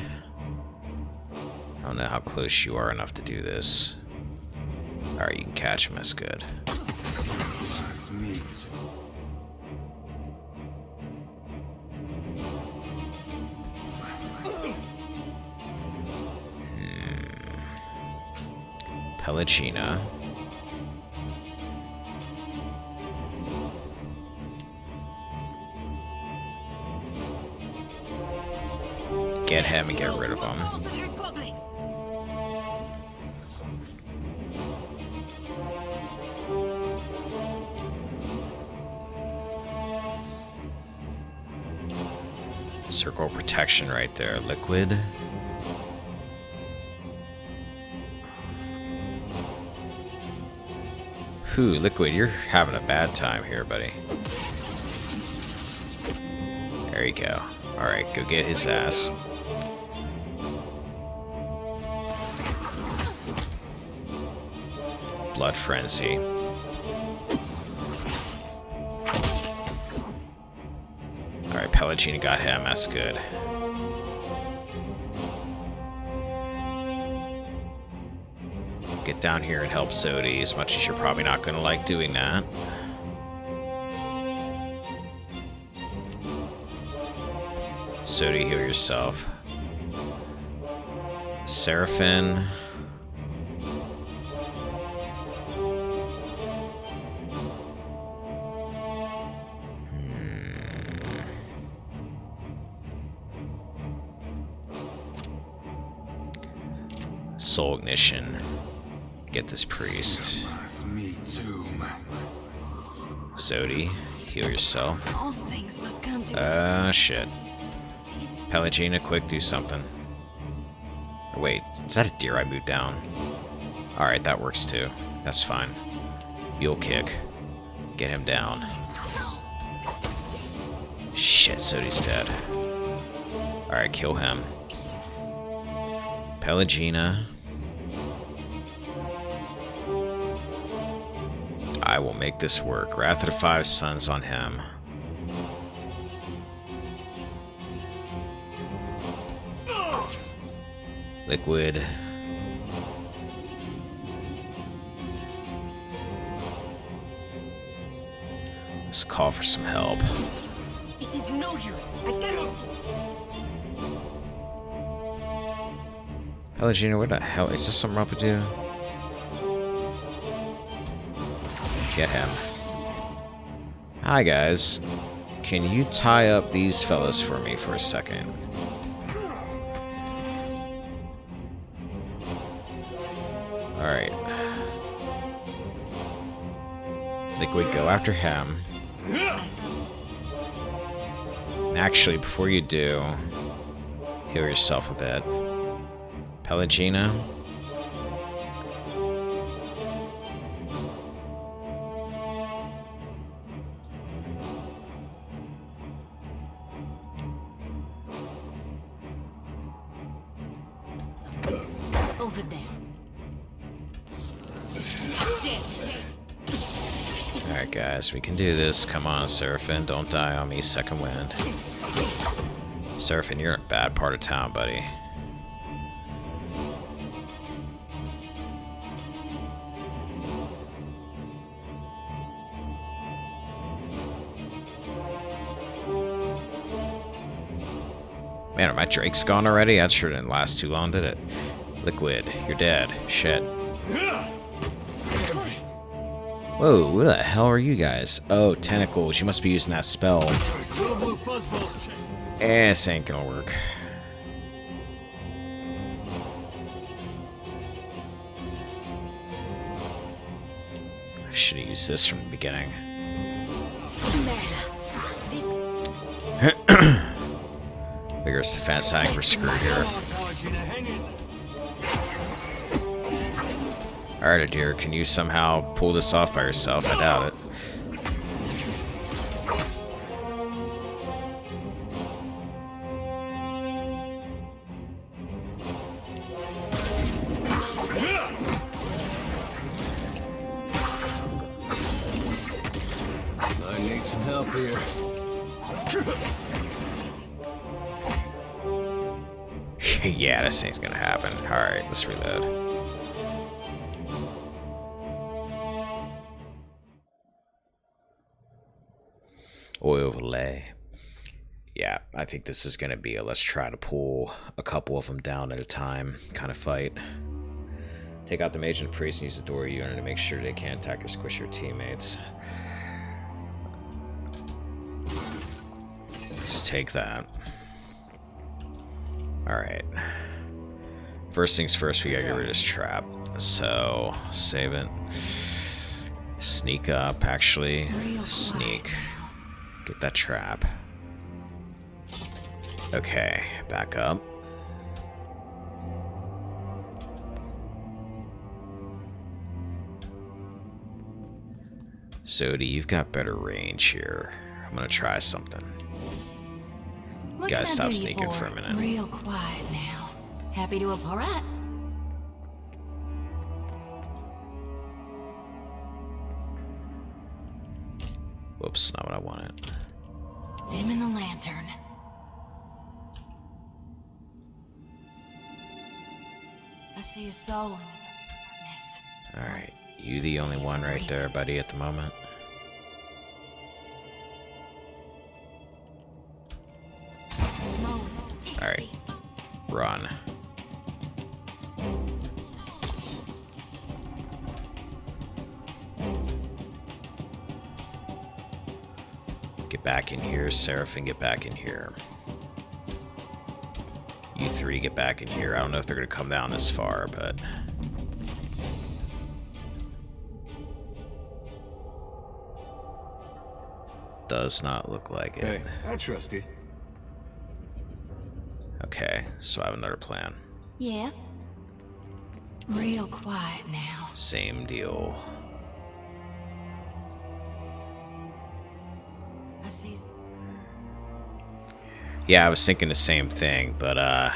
I don't know how close you are enough to do this. Alright, you can catch him, that's good. Pelagina. Get him and get rid of him. Circle protection right there. Liquid. Whew, Liquid, you're having a bad time here, buddy. There you go. Alright, go get his ass. Blood Frenzy. Alright, Pelagina got him, that's good. Get down here and help Sodi, as much as you're probably not going to like doing that. Sodi, heal yourself. Seraphim. Soul Ignition. Get this priest. Sodi, heal yourself. All things must come to Shit. Pelagina, quick, do something. Wait, is that a deer I moved down? Alright, that works too. That's fine. Mule kick. Get him down. Shit, Sodi's dead. Alright, kill him. Pelagina. I will make this work. Wrath of the Five Suns on him. Liquid. Let's call for some help. It is no use. I cannot. Pelagina, what the hell? Is this something up with you? Get him. Hi, guys. Can you tie up these fellas for me for a second? Alright. Liquid, go after him. Actually, before you do, heal yourself a bit. Pelagina. Over there. Alright, guys, we can do this. Come on, Seraphim. Don't die on me, second wind. Seraphim, you're in a bad part of town, buddy. Man, are my drakes gone already? That sure didn't last too long, did it? Liquid, you're dead. Shit. Whoa, what the hell are you guys? Oh, tentacles. You must be using that spell. This ain't gonna work. I should have used this from the beginning. Vigorous defense. I think we're screwed here. Alright, dear, can you somehow pull this off by yourself? I doubt it. I need some help here. Yeah, this ain't gonna happen. Alright, let's reload. Overlay. Yeah, I think this is going to be a let's try to pull a couple of them down at a time kind of fight. Take out the mage and the priest and use the door unit to make sure they can't attack or squish your teammates. Let's take that. Alright. First things first, we gotta get rid of this trap. So, save it. Sneak up, actually. Sneak. Get that trap. Okay, back up. Sodi, you've got better range here. I'm gonna try something. You gotta stop sneaking for a minute. Real quiet now. Happy to all right. Whoops, not what I wanted. Dim in the lantern. I see a soul in the darkness. Alright, you the only one right there, buddy, at the moment. Alright, run. Get back in here, Seraphim, get back in here. You three get back in here. I don't know if they're gonna come down this far, but... does not look like it. Hey, I trust you. Okay, so I have another plan. Yeah. Real quiet now. Same deal. I see. Yeah, I was thinking the same thing, but I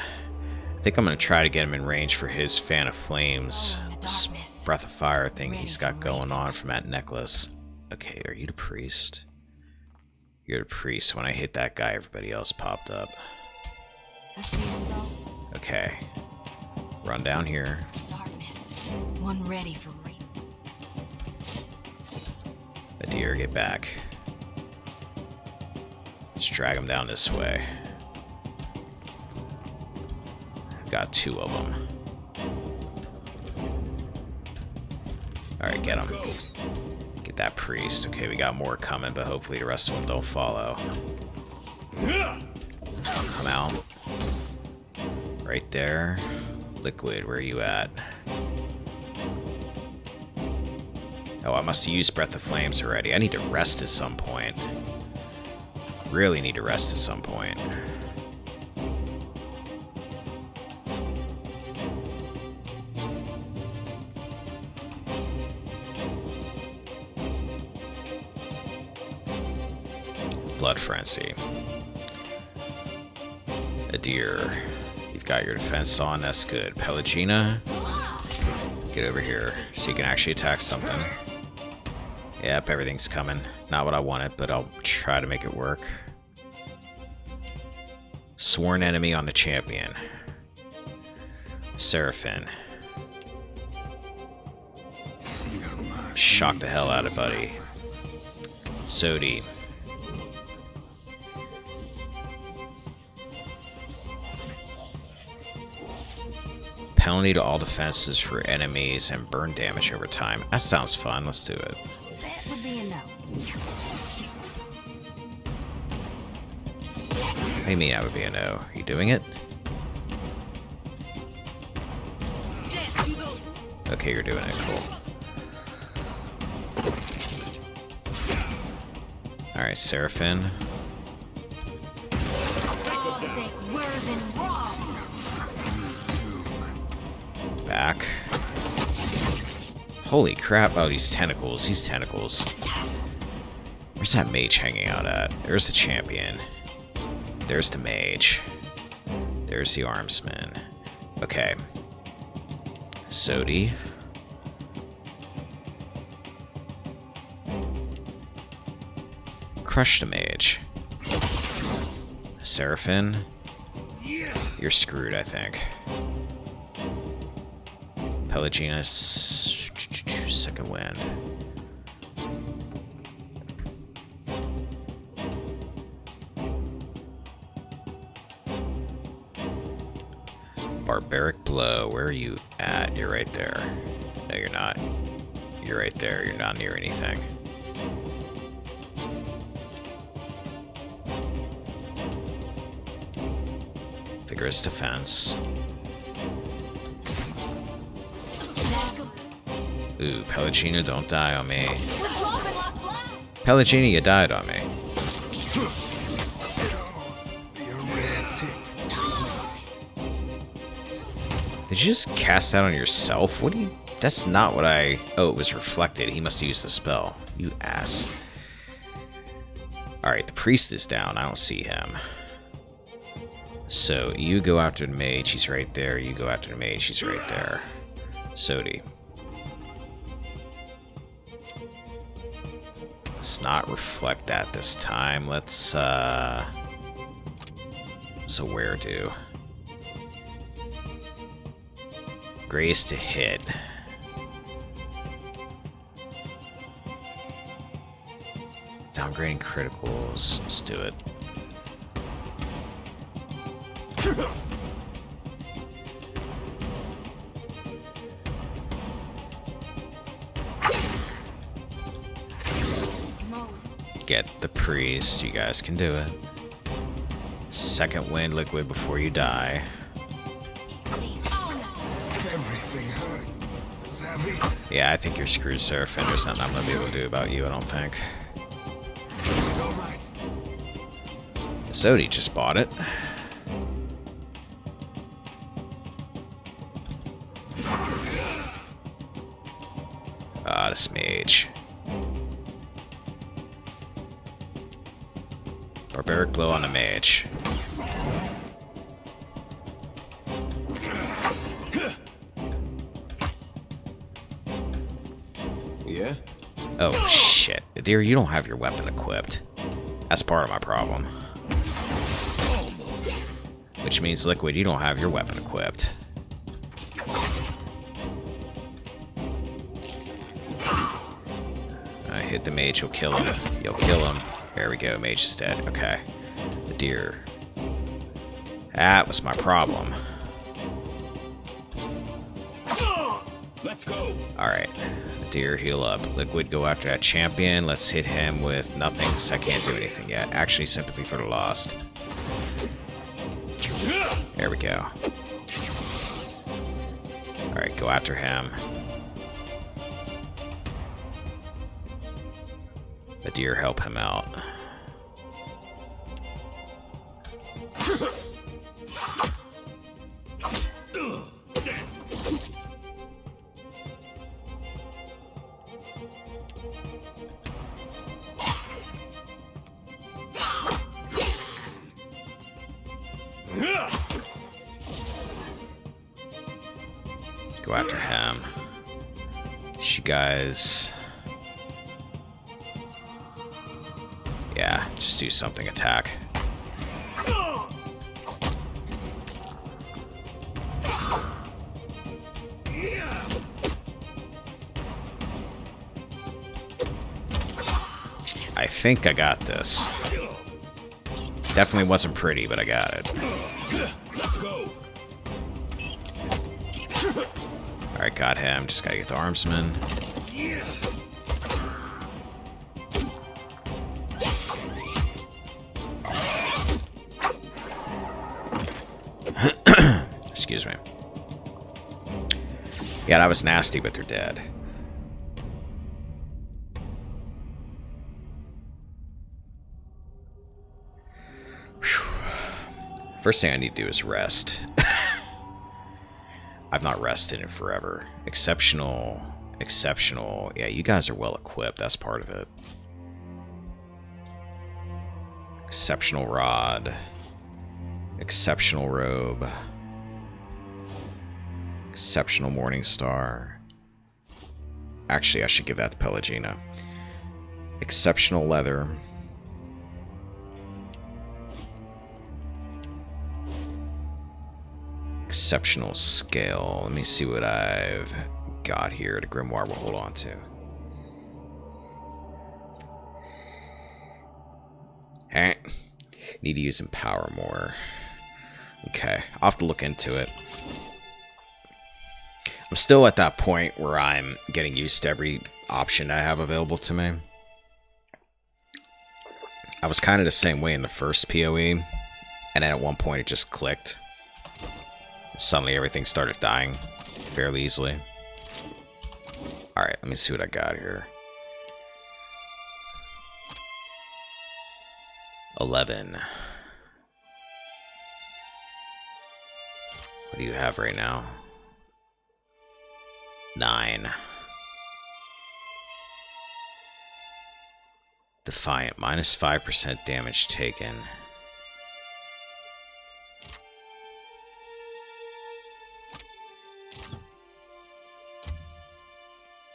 think I'm gonna try to get him in range for his Fan of Flames, this Breath of Fire thing he's got going on from that necklace. Okay, are you the priest? You're the priest. When I hit that guy, everybody else popped up. I see a soul. Okay. Run down here. Darkness. One ready for rape. Adir, get back. Let's drag him down this way. Got two of them. Alright, get him. Get that priest. Okay, we got more coming, but hopefully the rest of them don't follow. Come out. Right there. Liquid, where are you at? Oh, I must have used Breath of Flames already. I need to rest at some point. Really need to rest at some point. Blood Frenzy. Adir, you've got your defense on, that's good. Pelagina, get over here so you can actually attack something. Yep, everything's coming. Not what I wanted, but I'll try to make it work. Sworn enemy on the champion. Seraphim. Shock the hell out of buddy. Sodi. Penalty to all defenses for enemies and burn damage over time. That sounds fun. Let's do it. What do you mean I would be a no? You doing it? Okay, you're doing it. Cool. Alright, Seraphim. Back. Holy crap. Oh, these tentacles. These tentacles. Where's that mage hanging out at? There's the champion. There's the mage. There's the armsman. Okay. Sodi. Crush the mage. Seraphim. You're screwed, I think. Pelaginus. Second wind. Barbaric blow. Where are you at? You're right there. No, you're not. You're right there. You're not near anything. Vigorous defense. Ooh, Pelagina, don't die on me. Pelagina, you died on me. Did you just cast that on yourself? What do you... That's not what I... Oh, it was reflected. He must have used the spell. You ass. Alright, the priest is down. I don't see him. So, you go after the mage. He's right there. You go after the mage. He's right there. Sodi. Let's not reflect that this time. Let's, so where do? Grace to hit. Downgrading criticals. Let's do it. Get the priest. You guys can do it. Second wind liquid before you die. Yeah, I think you're screwed, Seraphim. There's nothing I'm gonna be able to do about you, I don't think. Sodi just bought it. Ah, this mage. Barbaric blow on the mage. Yeah? Oh, shit. Dear, you don't have your weapon equipped. That's part of my problem. Which means, Liquid, you don't have your weapon equipped. I hit the mage, you'll kill him. You'll kill him. There we go, mage is dead. Okay. The deer. That was my problem. Let's go. Alright. Deer, heal up. Liquid, go after that champion. Let's hit him with nothing, because I can't do anything yet. Actually, sympathy for the lost. There we go. Alright, go after him. The deer, help him out. Go after him. You guys... Yeah, just do something, attack. I think I got this. Definitely wasn't pretty, but I got it. Let's go. Alright, got him. Just gotta get the armsman. Excuse me. Yeah, that was nasty, but they're dead. Whew. First thing I need to do is rest. I've not rested in forever. Exceptional. Exceptional. Yeah, you guys are well equipped. That's part of it. Exceptional rod. Exceptional robe. Exceptional morning star. Actually, I should give that to Pelagina. Exceptional leather. Exceptional scale. Let me see what I've got here. The grimoire will hold on to. Alright. Need to use empower more. Okay. I'll have to look into it. I'm still at that point where I'm getting used to every option I have available to me. I was kind of the same way in the first PoE, and then at one point it just clicked. Suddenly everything started dying fairly easily. Alright, let me see what I got here. 11. What do you have right now? 9. Defiant, minus 5% damage taken.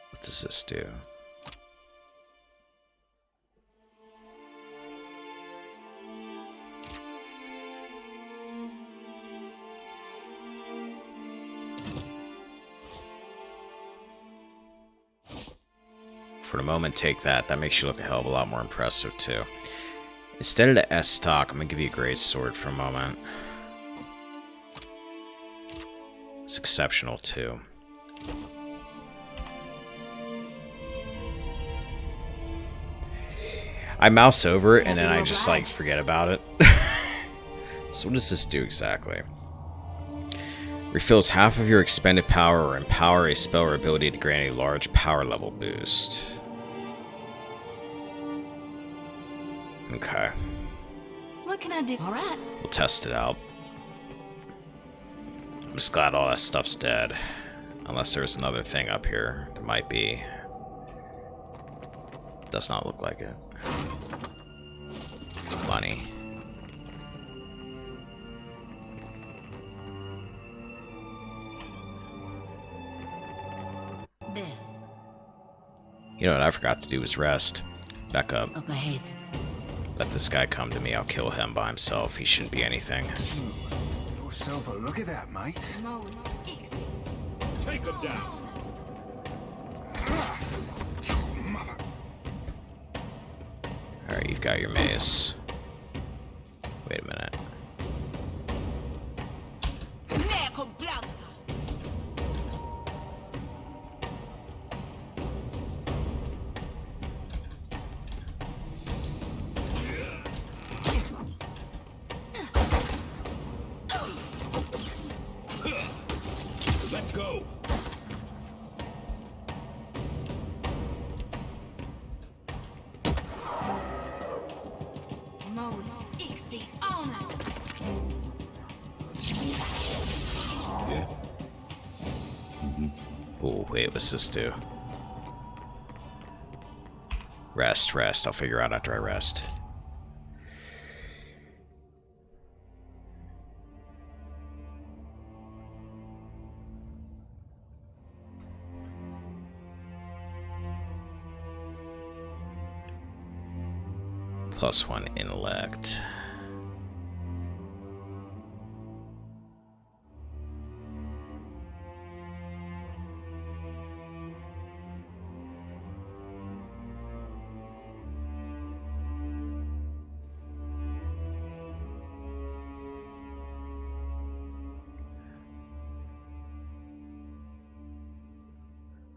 What does this do? For the moment, take that. That makes you look a hell of a lot more impressive, too. Instead of the S stock, I'm going to give you a great sword for a moment. It's exceptional, too. I mouse over it, and then I just, like, forget about it. So what does this do exactly? Refills half of your expended power or empower a spell or ability to grant a large power level boost. Okay. What can I do? All right. We'll test it out. I'm just glad all that stuff's dead. Unless there's another thing up here. There might be. Does not look like it. Money. There. You know what I forgot to do was rest. Back up. Up ahead. Let this guy come to me. I'll kill him by himself. He shouldn't be anything. Yourself a look at that, mate. Take him down. Mother. Alright, you've got your mace. Wait a minute. Let's go. Yeah. Oh, wait, what's this do? Rest, rest. I'll figure out after I rest. +1 intellect.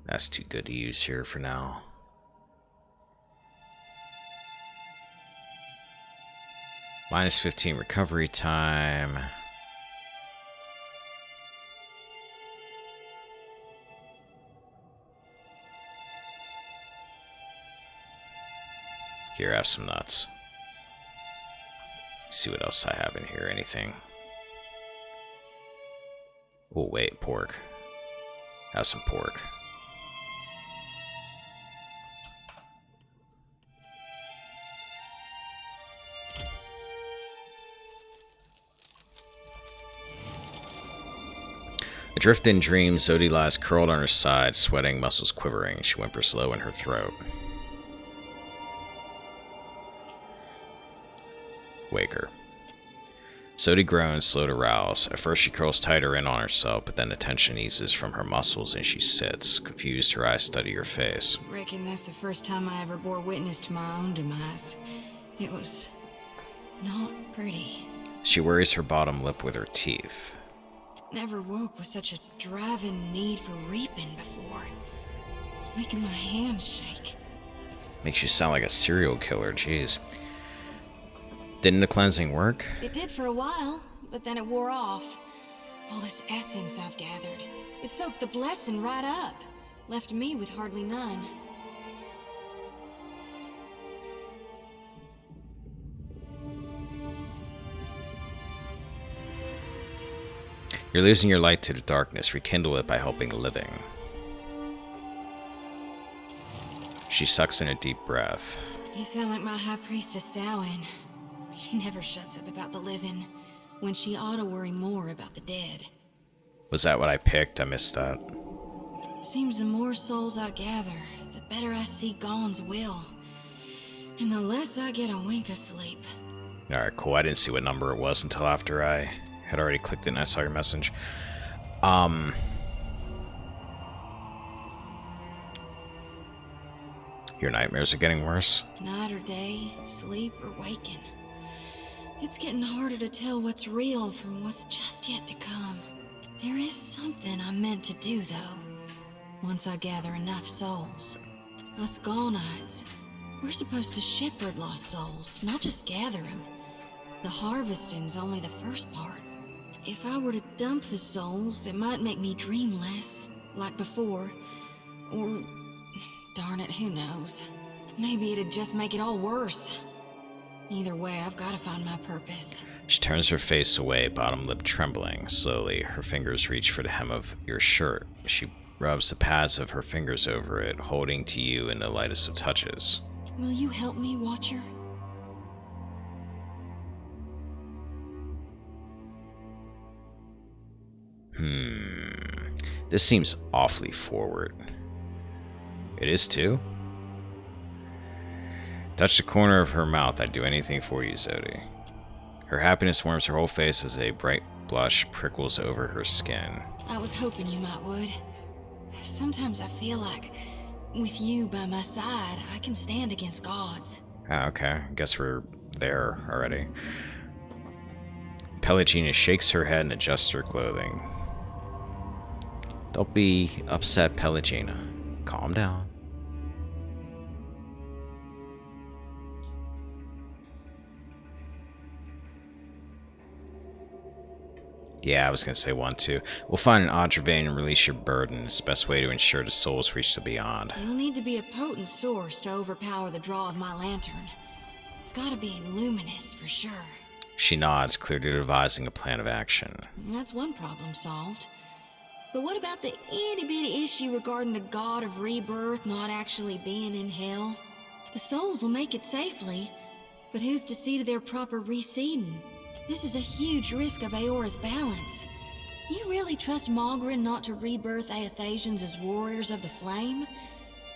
That's too good to use here for now. -15 recovery time. Here, have some nuts. See what else I have in here. Anything? Oh, wait, pork. Have some pork. Adrift in dreams, Zodi lies curled on her side, sweating, muscles quivering. She whimpers low in her throat. Wake her. Zodi groans, slow to rouse. At first she curls tighter in on herself, but then the tension eases from her muscles and she sits. Confused, her eyes study her face. Reckon that's the first time I ever bore witness to my own demise. It was not pretty. She worries her bottom lip with her teeth. Never woke with such a driving need for reaping before. It's making my hands shake. Makes you sound like a serial killer, jeez. Didn't the cleansing work? It did for a while, but then it wore off. All this essence I've gathered, it soaked the blessing right up. Left me with hardly none. You're losing your light to the darkness. Rekindle it by helping living. She sucks in a deep breath. You sound like my high priestess Samhain. She never shuts up about the living, when she ought to worry more about the dead. Was that what I picked? I missed that. Seems the more souls I gather, the better I see Gaun's will. And the less I get a wink of sleep. Alright, cool. I didn't see what number it was until after I had already clicked it and I saw your message. Your nightmares are getting worse? Night or day, sleep or waking. It's getting harder to tell what's real from what's just yet to come. There is something I'm meant to do, though. Once I gather enough souls. Us Gaunites, we're supposed to shepherd lost souls, not just gather them. The harvesting's only the first part. If I were to dump the souls, it might make me dream less, like before. Or, darn it, who knows? Maybe it'd just make it all worse. Either way, I've got to find my purpose. She turns her face away, bottom lip trembling. Slowly, her fingers reach for the hem of your shirt. She rubs the pads of her fingers over it, holding to you in the lightest of touches. Will you help me, Watcher? This seems awfully forward. It is too? Touch the corner of her mouth. I'd do anything for you, Zodi. Her happiness warms her whole face as a bright blush prickles over her skin. I was hoping you might would. Sometimes I feel like, with you by my side, I can stand against gods. Ah, okay. Guess we're there already. Pelagina shakes her head and adjusts her clothing. Don't be upset, Pelagina. Calm down. Yeah, I was gonna say 1, 2. We'll find an Audrevane and release your burden. It's the best way to ensure the souls reach the beyond. It'll need to be a potent source to overpower the draw of my lantern. It's gotta be luminous, for sure. She nods, clearly devising a plan of action. That's one problem solved. But what about the itty-bitty issue regarding the god of rebirth not actually being in hell? The souls will make it safely, but who's to see to their proper reseeding? This is a huge risk of Aora's balance. You really trust Malgrin not to rebirth Aethasians as warriors of the flame?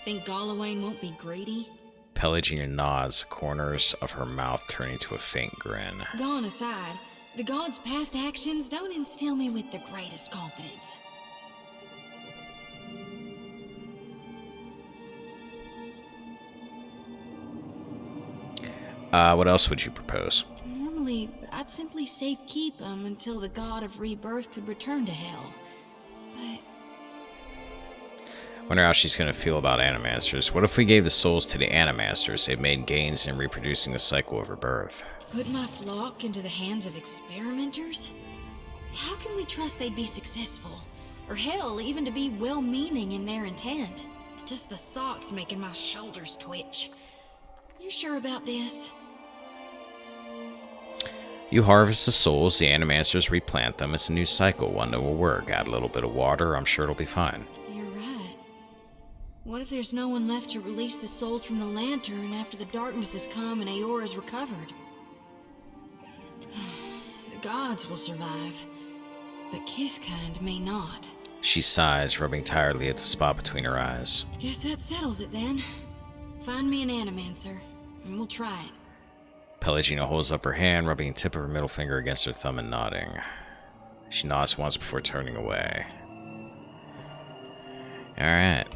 Think Galawain won't be greedy? Pelagina nods, corners of her mouth turning to a faint grin. Gone aside, the god's past actions don't instill me with the greatest confidence. What else would you propose? Normally, I'd simply safekeep them until the god of rebirth could return to hell. But Wonder how she's gonna feel about Animasters. What if we gave the souls to the Animasters? They've made gains in reproducing the cycle of rebirth. put my flock into the hands of experimenters? How can we trust they'd be successful? Or hell, even to be well-meaning in their intent? Just the thought's making my shoulders twitch. You're sure about this? You harvest the souls, the animancers replant them. It's a new cycle, one that will work. Add a little bit of water, I'm sure it'll be fine. You're right. What if there's no one left to release the souls from the lantern after the darkness has come and Eora is recovered? The gods will survive, but Kithkind may not. She sighs, rubbing tiredly at the spot between her eyes. Guess that settles it then. Find me an animancer, and we'll try it. Pelagina holds up her hand, rubbing the tip of her middle finger against her thumb and nodding. She nods once before turning away. Alright.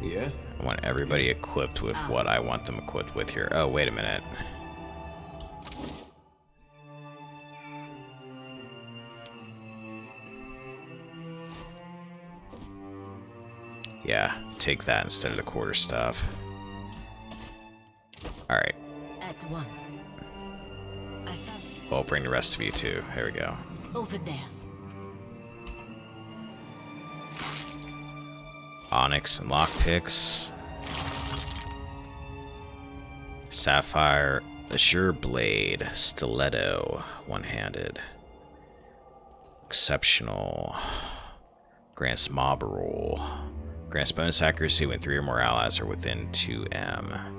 Yeah? I want everybody equipped with what I want them equipped with here. Oh, wait a minute. Yeah, take that instead of the quarterstaff. Alright. At once. Well, bring the rest of you too. Here we go. Over there. Onyx and lockpicks. Sapphire, Azure Blade, Stiletto, one-handed. Exceptional. Grants mob roll. Grants bonus accuracy when 3 or more allies are within 2M.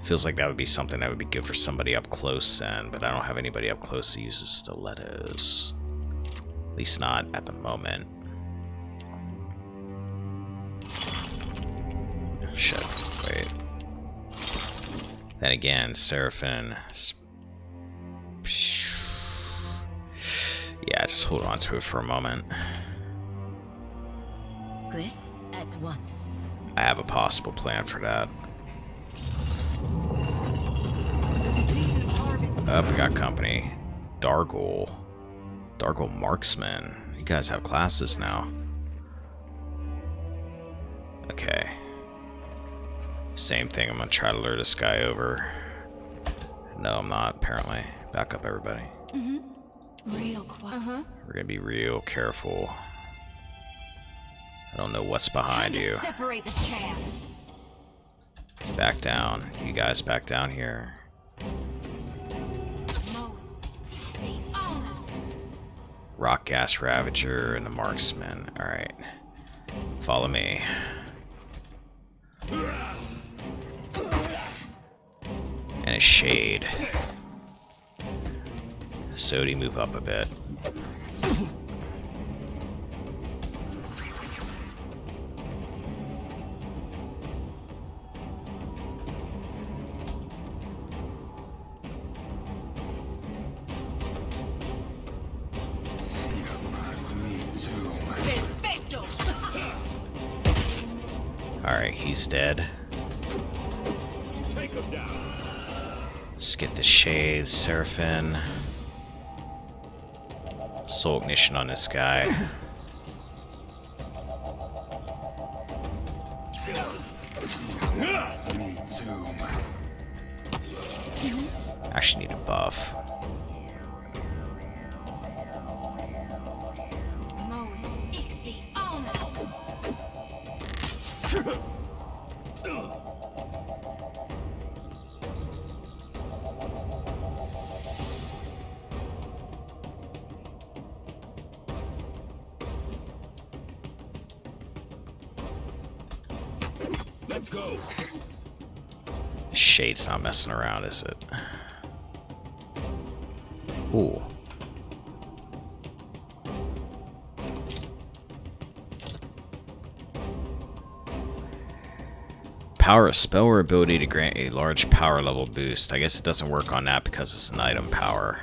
Feels like that would be something that would be good for somebody up close then, but I don't have anybody up close that uses stilettos. At least not at the moment. Shit, wait. Then again, Seraphim. Yeah, just hold on to it for a moment. Good. At once. I have a possible plan for that. Up, we got company. Dargle. Dargle Marksman. You guys have classes now. Okay. Same thing, I'm gonna try to lure this guy over. No, I'm not, apparently. Back up, everybody. Real quiet. We're gonna be real careful. I don't know what's behind you. Separate the chaff. Back down. You guys back down here. Rock Gas Ravager and the Marksman. Alright. Follow me. And a Shade. Sodi, move up a bit. Alright, he's dead. Let's get the Shades, Seraphim. Soul Ignition on this guy. Actually need a buff. Let's go. Shade's not messing around, is it? Ooh. Power a spell or ability to grant a large power level boost. I guess it doesn't work on that because it's an item power.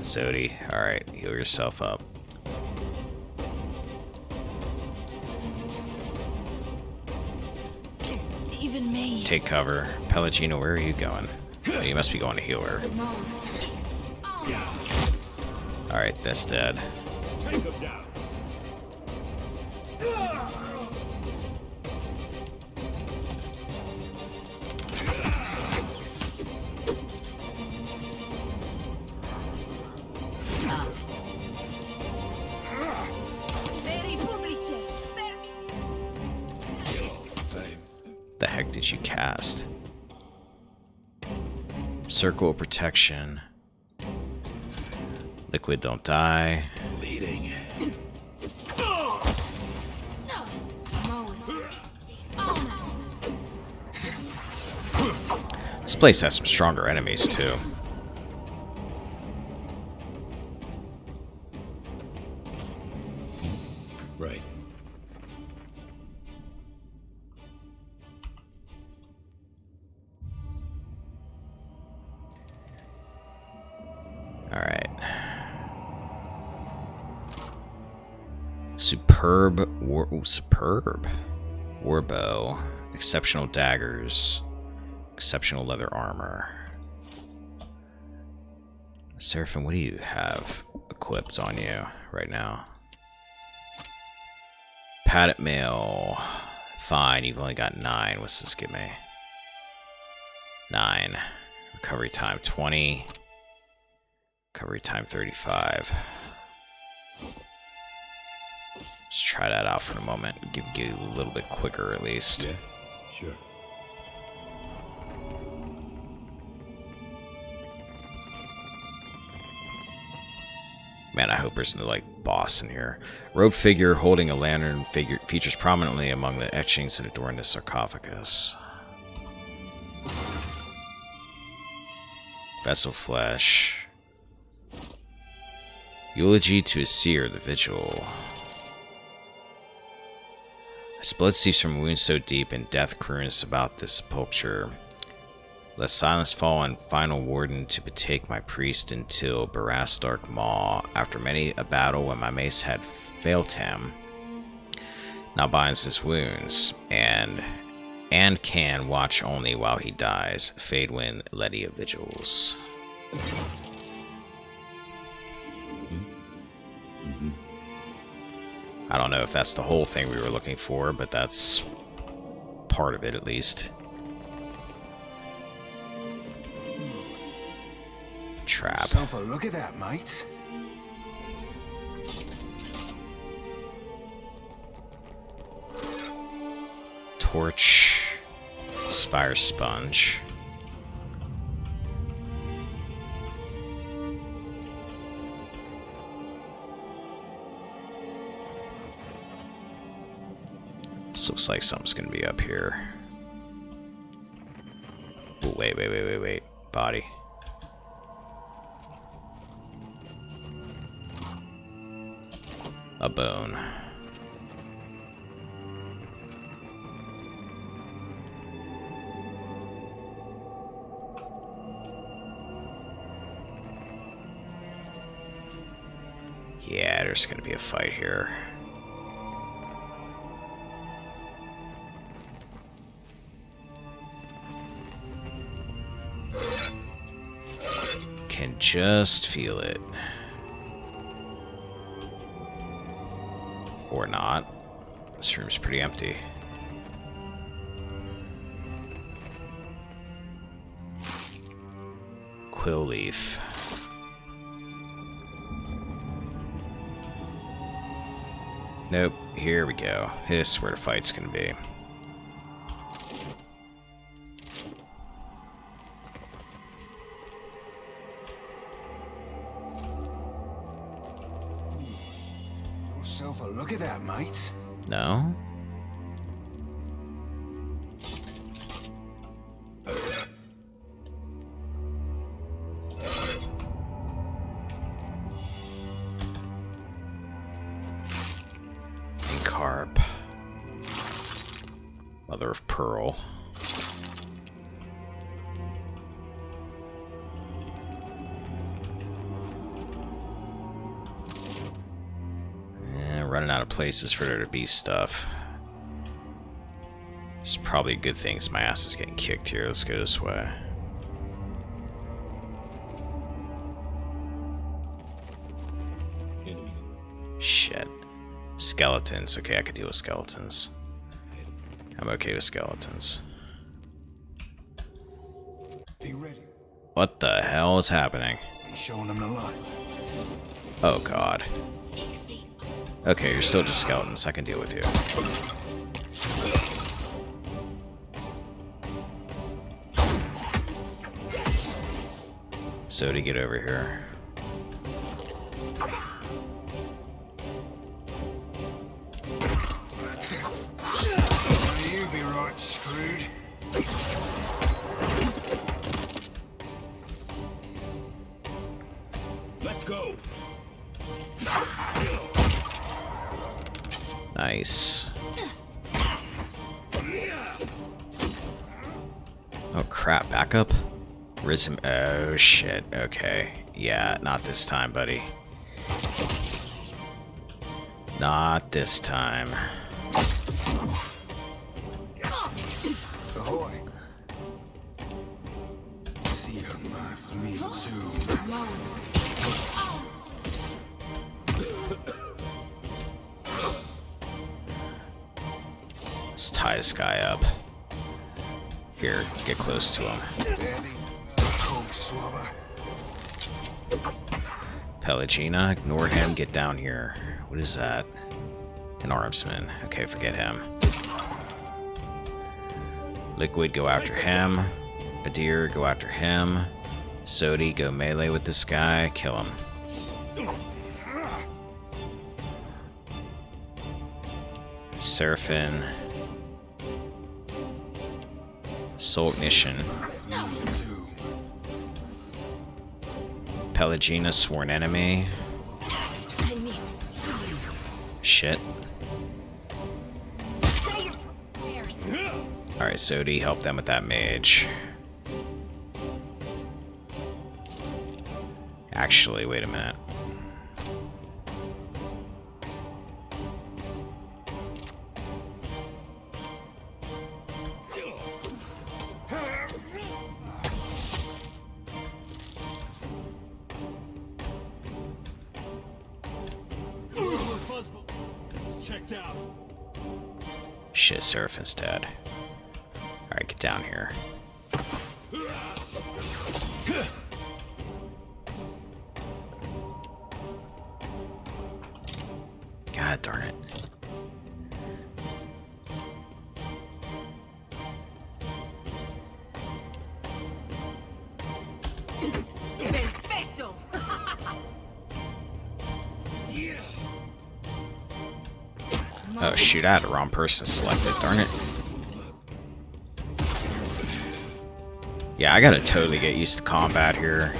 Sodi, alright, heal yourself up. Even me. Take cover. Pelagina, where are you going? Oh, you must be going to heal her. Alright, that's dead. Take him down. The heck did you cast? Circle of protection. Liquid don't die. Bleeding. This place has some stronger enemies too. Right. All right. Superb warbow, exceptional daggers, exceptional leather armor. Seraphim, what do you have equipped on you right now? Padded mail. Fine, you've only got 9. What's this give me? 9. Recovery time 20. Recovery time 35. Let's try that out for a moment. Give you a little bit quicker at least. Yeah, sure. Man, I hope there's no, like, boss in here. Robed figure holding a lantern features prominently among the etchings that adorn the sarcophagus. Vessel flesh. Eulogy to a seer, the vigil. His blood seeps from wounds so deep, and death croons about this sepulchre. Let silence fall on final warden to betake my priest until Barastark Maw, after many a battle when my mace had failed him, now binds his wounds, and can watch only while he dies. Fadewind Letty of Vigils. I don't know if that's the whole thing we were looking for, but that's part of it at least. Trap. Have a look at that, mate. Torch. Spire sponge. This looks like something's gonna be up here. Ooh, wait. Body. A bone. Yeah, there's gonna be a fight here. Can just feel it. Or not. This room's pretty empty. Quill leaf. Nope. Here we go. This is where the fight's gonna be. Yourself a look at that, mate. No? Carp. Mother of pearl. Running out of places for there to be stuff. It's probably a good thing because my ass is getting kicked here. Let's go this way. skeletons. Okay, I could deal with skeletons. I'm okay with skeletons. Be ready. What the hell is happening? Be showing them the light. Oh god. Okay, you're still just skeletons. I can deal with you. So to get over here. You be right screwed. Let's go. Nice. Oh crap, back up? Risen. Oh shit, okay. Yeah, not this time, buddy. Not this time. Ahoy. See you must meet soon. Let's tie this guy up. Here, get close to him. Pelagina, ignore him, get down here. What is that? An armsman. Okay, forget him. Liquid, go after him. Adir, go after him. Sodi, go melee with this guy, kill him. Seraphin. Soul Ignition. Pelagina, sworn enemy. Shit. Alright, Sodi, help them with that mage. Actually, wait a minute. Checked out. Shit, Seraphin's dead. Alright, get down here. God darn it. Perfecto. Oh shoot, I had the wrong person selected, darn it. Yeah, I gotta totally get used to combat here.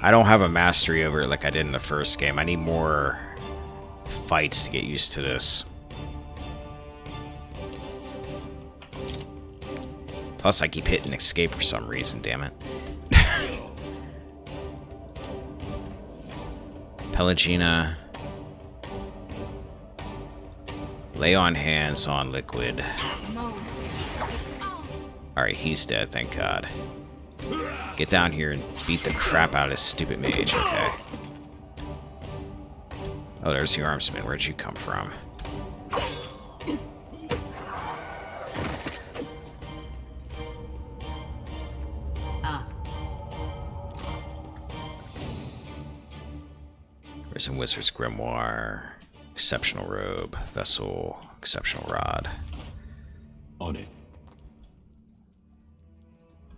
I don't have a mastery over it like I did in the first game. I need more fights to get used to this. Plus, I keep hitting escape for some reason, damn it. Pelagina. Lay on hands on Liquid. Alright, he's dead, thank God. Get down here and beat the crap out of this stupid mage, okay. Oh, there's the armsman. Where'd you come from? There's some Wizard's Grimoire, Exceptional Robe, Vessel, Exceptional Rod. On it.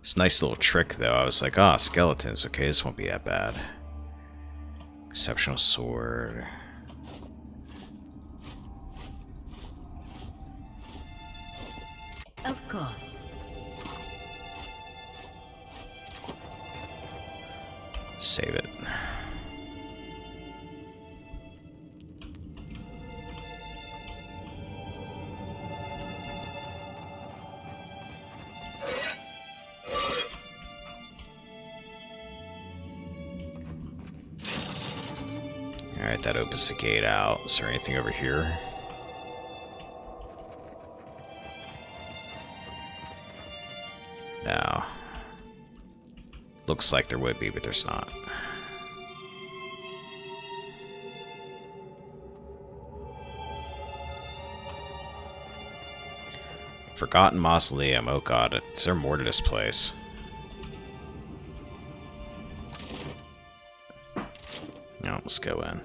It's a nice little trick, though. I was like, ah, skeletons. Okay, this won't be that bad. Exceptional Sword. Of course. Save it. Alright, that opens the gate out. Is there anything over here? No. Looks like there would be, but there's not. Forgotten Mausoleum. Oh god, is there more to this place? No, let's go in.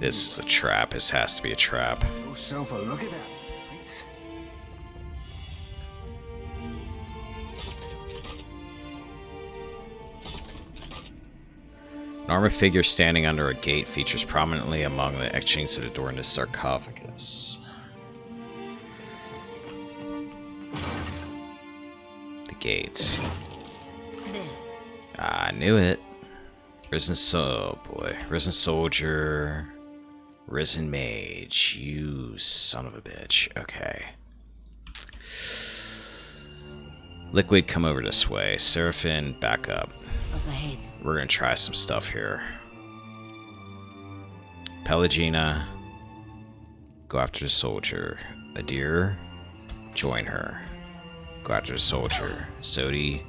This is a trap. This has to be a trap. Yourself a look at that. Wait. An armored figure standing under a gate features prominently among the etchings that adorn this sarcophagus. The gates. I knew it. Risen Risen soldier. Risen mage. You son of a bitch. Okay. Liquid, come over this way. Seraphim, back up. Up ahead. We're gonna try some stuff here. Pelagina, go after the soldier. Adir, join her. Go after the soldier. Sodi,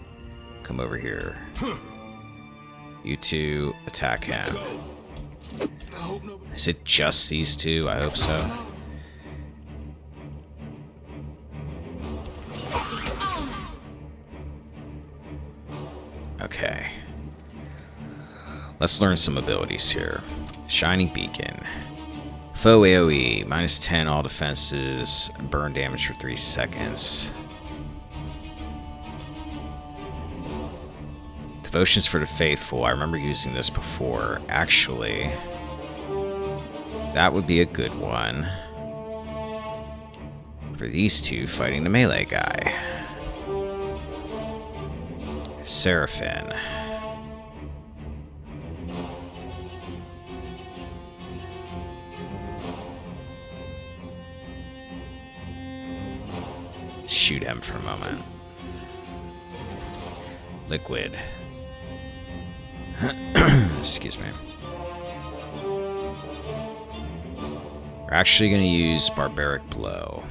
come over here. You two, attack him. Is it just these two? I hope so. Okay. Let's learn some abilities here. Shining Beacon. Foe AoE, minus 10 all defenses, burn damage for 3 seconds. Devotions for the Faithful. I remember using this before. Actually, that would be a good one for these two fighting the melee guy. Seraphim. Shoot him for a moment. Liquid. Excuse me. We're actually going to use Barbaric Blow.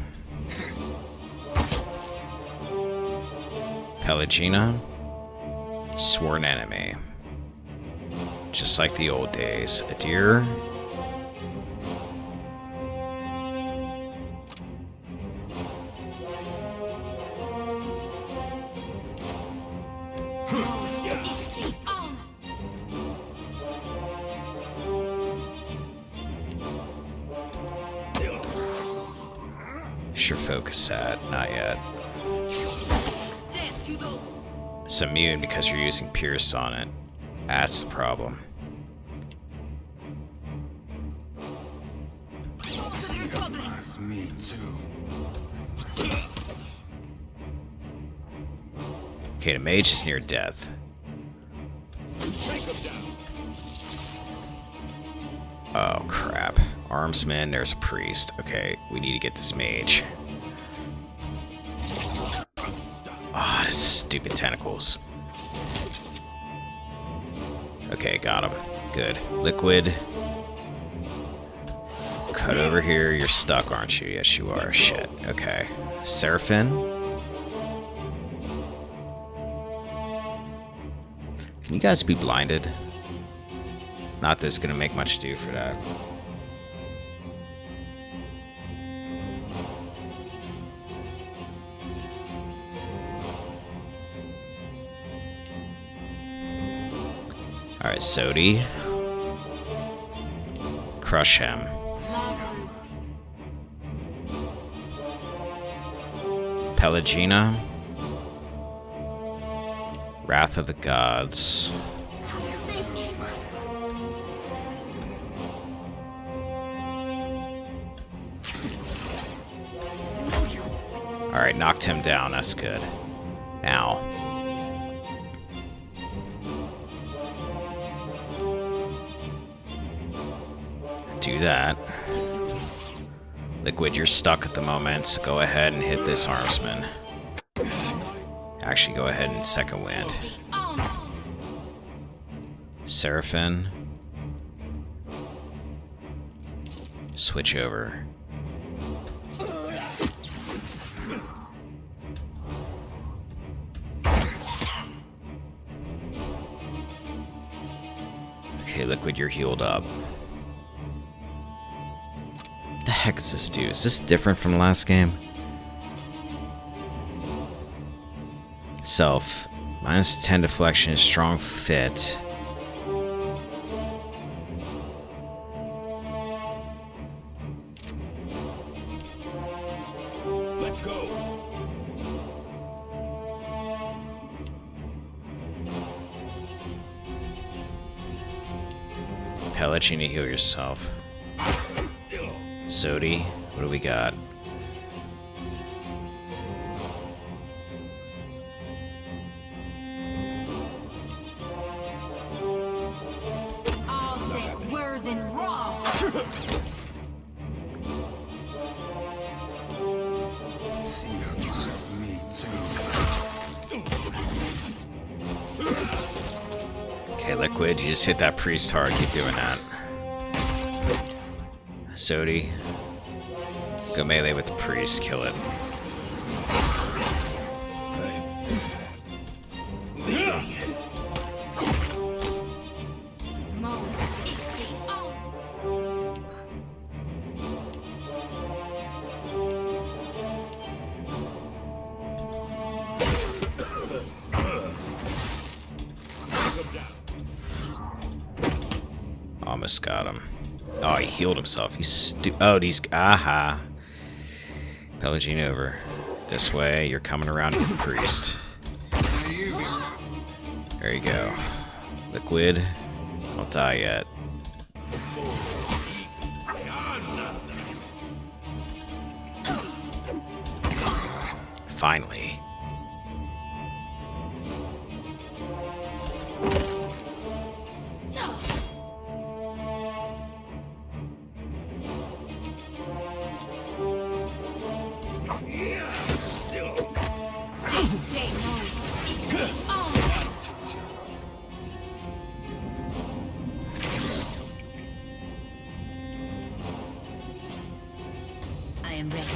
Pelagina. Sworn Enemy. Just like the old days. Adir. Your focus at, not yet. It's immune because you're using Pierce on it. That's the problem. That's me too. Okay, the mage is near death. Oh crap. Armsman, there's a priest. Okay, we need to get this mage. Ah, oh, this stupid tentacles. Okay, got him. Good. Liquid. Cut over here. You're stuck, aren't you? Yes, you are. Shit. Okay. Seraphim. Can you guys be blinded? Not that it's gonna make much do for that. Alright, Sodi. Crush him. Pelagina. Wrath of the Gods. Alright, knocked him down. That's good. Now. Do that. Liquid, you're stuck at the moment, so go ahead and hit this armsman. Actually, go ahead and second wind. Seraphim. Switch over. Okay, Liquid, you're healed up. What the heck is this dude? Is this different from the last game? Self. Minus 10 deflection, strong fit. Let's go. Pellet, you need to heal yourself. Zodi, what do we got? All thick, worse than raw. Okay, Liquid, you just hit that priest hard. Keep doing that. Zodi, go melee with the priest. Kill it. Almost got him. Oh, he healed himself. He's oh, these. Aha. Pelagine over. This way. You're coming around to the priest. There you go. Liquid. Don't die yet. Finally. I am ready.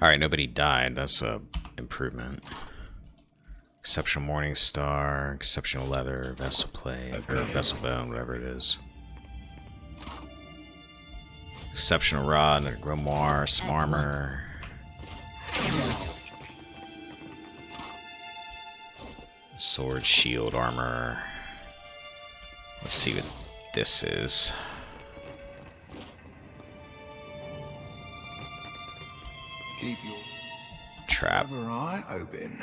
Alright, nobody died. That's a improvement. Exceptional Morning Star, Exceptional Leather, Vessel Plate, or Vessel Bone, whatever it is. Exceptional Rod, a Grimoire, some armor. Sword, shield, armor. Let's see what this is. Keep your trap. eye open.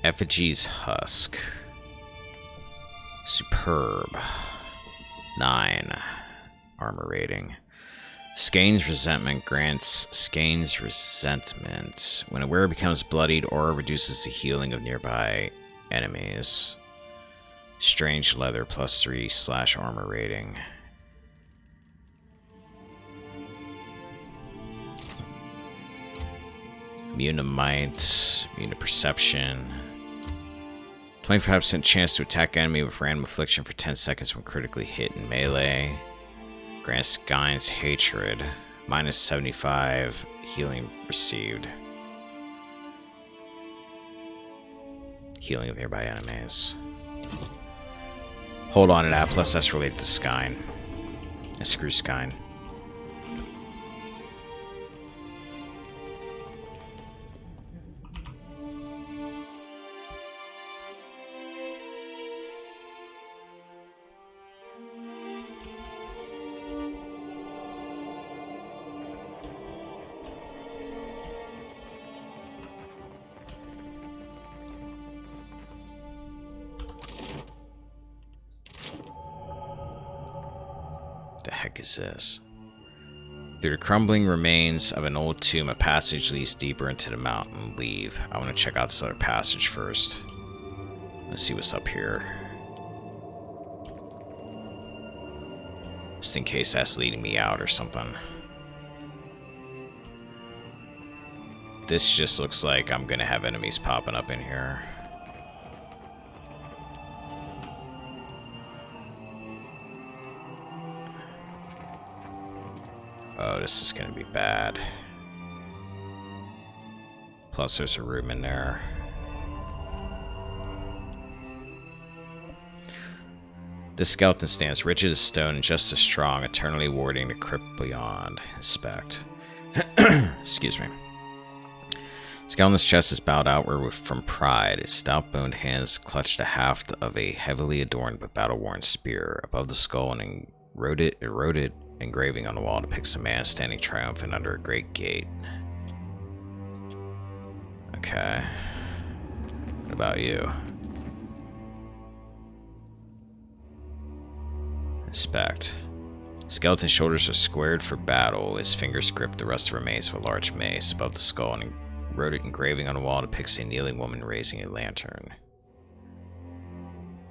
Effigy's Husk. Superb. 9 armor rating. Skane's Resentment grants Skane's Resentment. When a wearer becomes bloodied, aura reduces the healing of nearby enemies. Strange Leather +3 / armor rating. Immune to Might, immune to Perception. 25% chance to attack enemy with random affliction for 10 seconds when critically hit in melee. Grants Skyne's Hatred. -75 healing received. Healing of nearby enemies. Hold on to that, plus that's related to Skyne. Screw Skyne. The heck is this? Through the crumbling remains of an old tomb, a passage leads deeper into the mountain. Leave. I want to check out this other passage first. Let's see what's up here. Just in case that's leading me out or something. This just looks like I'm gonna have enemies popping up in here. Oh, this is gonna be bad. Plus there's a room in there. This skeleton stands rigid as stone and just as strong, eternally warding the crypt beyond. Inspect. Excuse me. Skeleton's chest is bowed outward from pride. Its stout-boned hands clutch the haft of a heavily adorned but battle-worn spear. Above the skull, an eroded engraving on the wall depicts a man standing triumphant under a great gate. Okay. What about you? Inspect. Skeleton's shoulders are squared for battle. His fingers grip the rusted remains of a large mace. Above the skull, an eroded engraving on the wall depicts a kneeling woman raising a lantern.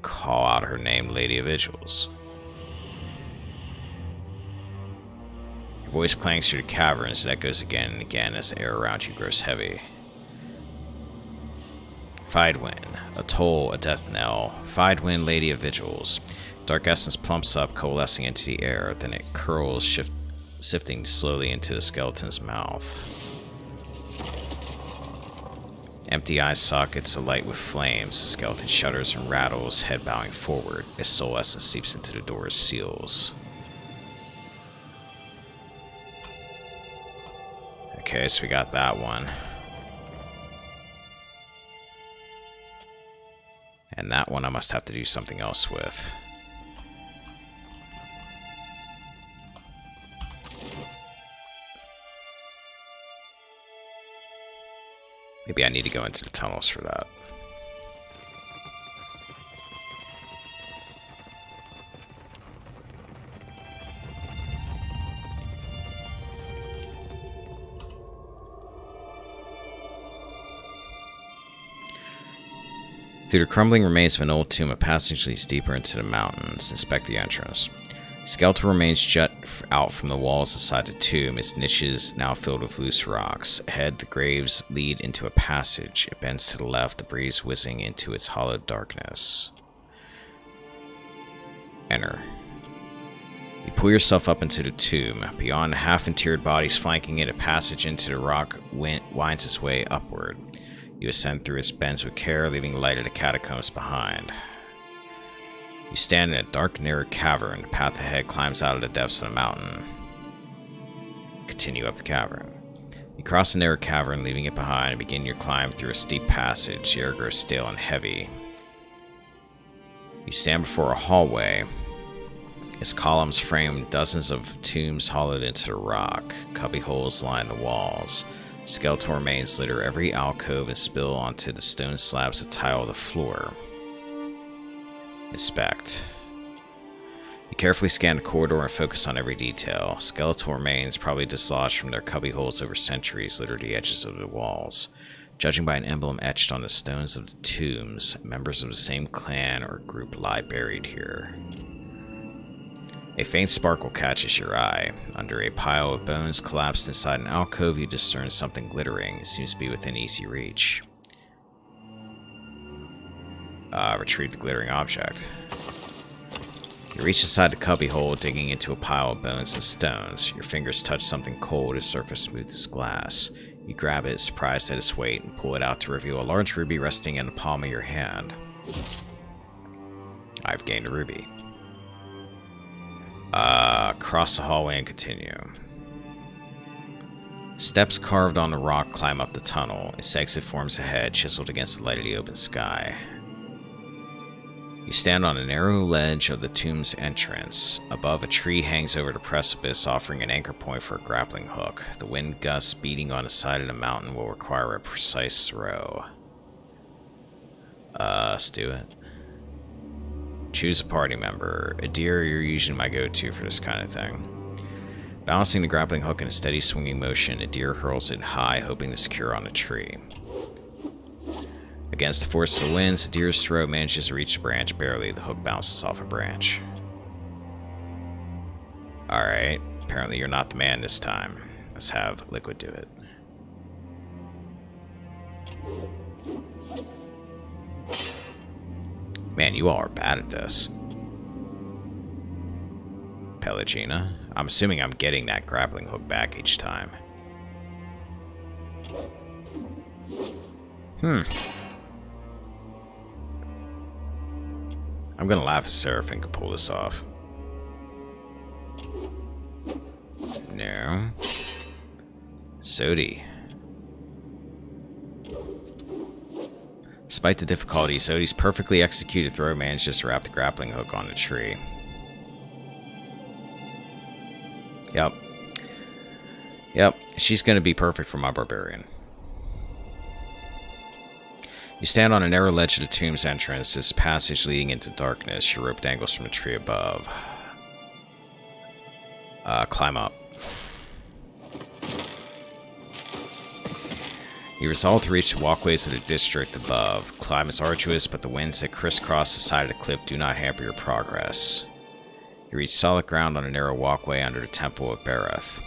Call out her name, Lady of Vigils. Your voice clangs through the caverns. It echoes again and again as the air around you grows heavy. Fidwin, a toll, a death knell. Fidwin, Lady of Vigils. Dark essence plumps up, coalescing into the air, then it curls, sifting slowly into the skeleton's mouth. Empty eye sockets alight with flames. The skeleton shudders and rattles, head bowing forward. Its soul essence seeps into the door's seals. Okay, so we got that one. And that one I must have to do something else with. Maybe I need to go into the tunnels for that. Through the crumbling remains of an old tomb, a passage leads deeper into the mountains. Inspect the entrance. Skeletal remains jut out from the walls inside the tomb, its niches now filled with loose rocks. Ahead, the graves lead into a passage. It bends to the left, the breeze whizzing into its hollowed darkness. Enter. You pull yourself up into the tomb. Beyond the half-interred bodies flanking it, a passage into the rock winds its way upward. You ascend through its bends with care, leaving the light of the catacombs behind. You stand in a dark, narrow cavern. The path ahead climbs out of the depths of the mountain. Continue up the cavern. You cross the narrow cavern, leaving it behind, and begin your climb through a steep passage. The air grows stale and heavy. You stand before a hallway. Its columns frame dozens of tombs hollowed into the rock. Cubby holes line the walls. Skeletal remains litter every alcove and spill onto the stone slabs that tile the floor. Inspect. You carefully scan the corridor and focus on every detail. Skeletal remains, probably dislodged from their cubbyholes over centuries, litter the edges of the walls. Judging by an emblem etched on the stones of the tombs, members of the same clan or group lie buried here. A faint sparkle catches your eye. Under a pile of bones collapsed inside an alcove, you discern something glittering. It seems to be within easy reach. Retrieve the glittering object. You reach inside the cubbyhole, digging into a pile of bones and stones. Your fingers touch something cold, its surface smooth as glass. You grab it, surprised at its weight, and pull it out to reveal a large ruby resting in the palm of your hand. I've gained a ruby. Cross the hallway and continue. Steps carved on the rock climb up the tunnel. Its exit forms ahead, chiseled against the light of the open sky. You stand on a narrow ledge of the tomb's entrance. Above, a tree hangs over the precipice, offering an anchor point for a grappling hook. The wind gusts beating on the side of the mountain will require a precise throw. Let's do it. Choose a party member. Adir, you're usually my go-to for this kind of thing. Balancing the grappling hook in a steady swinging motion, Adir hurls it high, hoping to secure on a tree. Against the force of the winds, Adir's throw manages to reach the branch barely. The hook bounces off a branch. Alright, apparently you're not the man this time. Let's have Liquid do it. Man, you all are bad at this. Pelagina. I'm assuming I'm getting that grappling hook back each time. I'm gonna laugh if Seraphim can pull this off. No. Sodi. Despite the difficulty, Sodi's perfectly executed throw manages to wrap the grappling hook on the tree. Yep, she's gonna be perfect for my barbarian. You stand on a narrow ledge of the tomb's entrance, this passage leading into darkness. Your rope dangles from a tree above. Climb up. You resolve to reach the walkways of the district above. The climb is arduous, but the winds that crisscross the side of the cliff do not hamper your progress. You reach solid ground on a narrow walkway under the Temple of Bereth.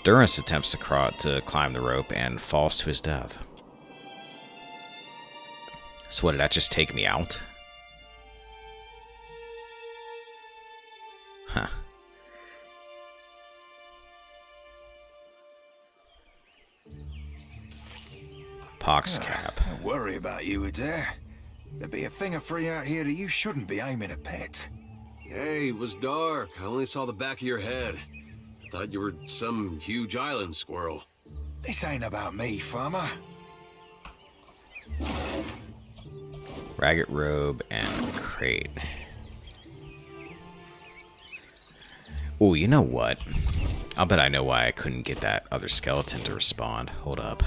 Durance attempts to climb the rope and falls to his death. So what, did that just take me out? Huh. Pox cap. Don't worry about you, Adair. There'd be a thing of free out here that you shouldn't be aiming at pets. Hey, it was dark. I only saw the back of your head. Thought you were some huge island squirrel. This ain't about me, farmer. Ragged robe and crate. Oh, you know what? I'll bet I know why I couldn't get that other skeleton to respond. Hold up.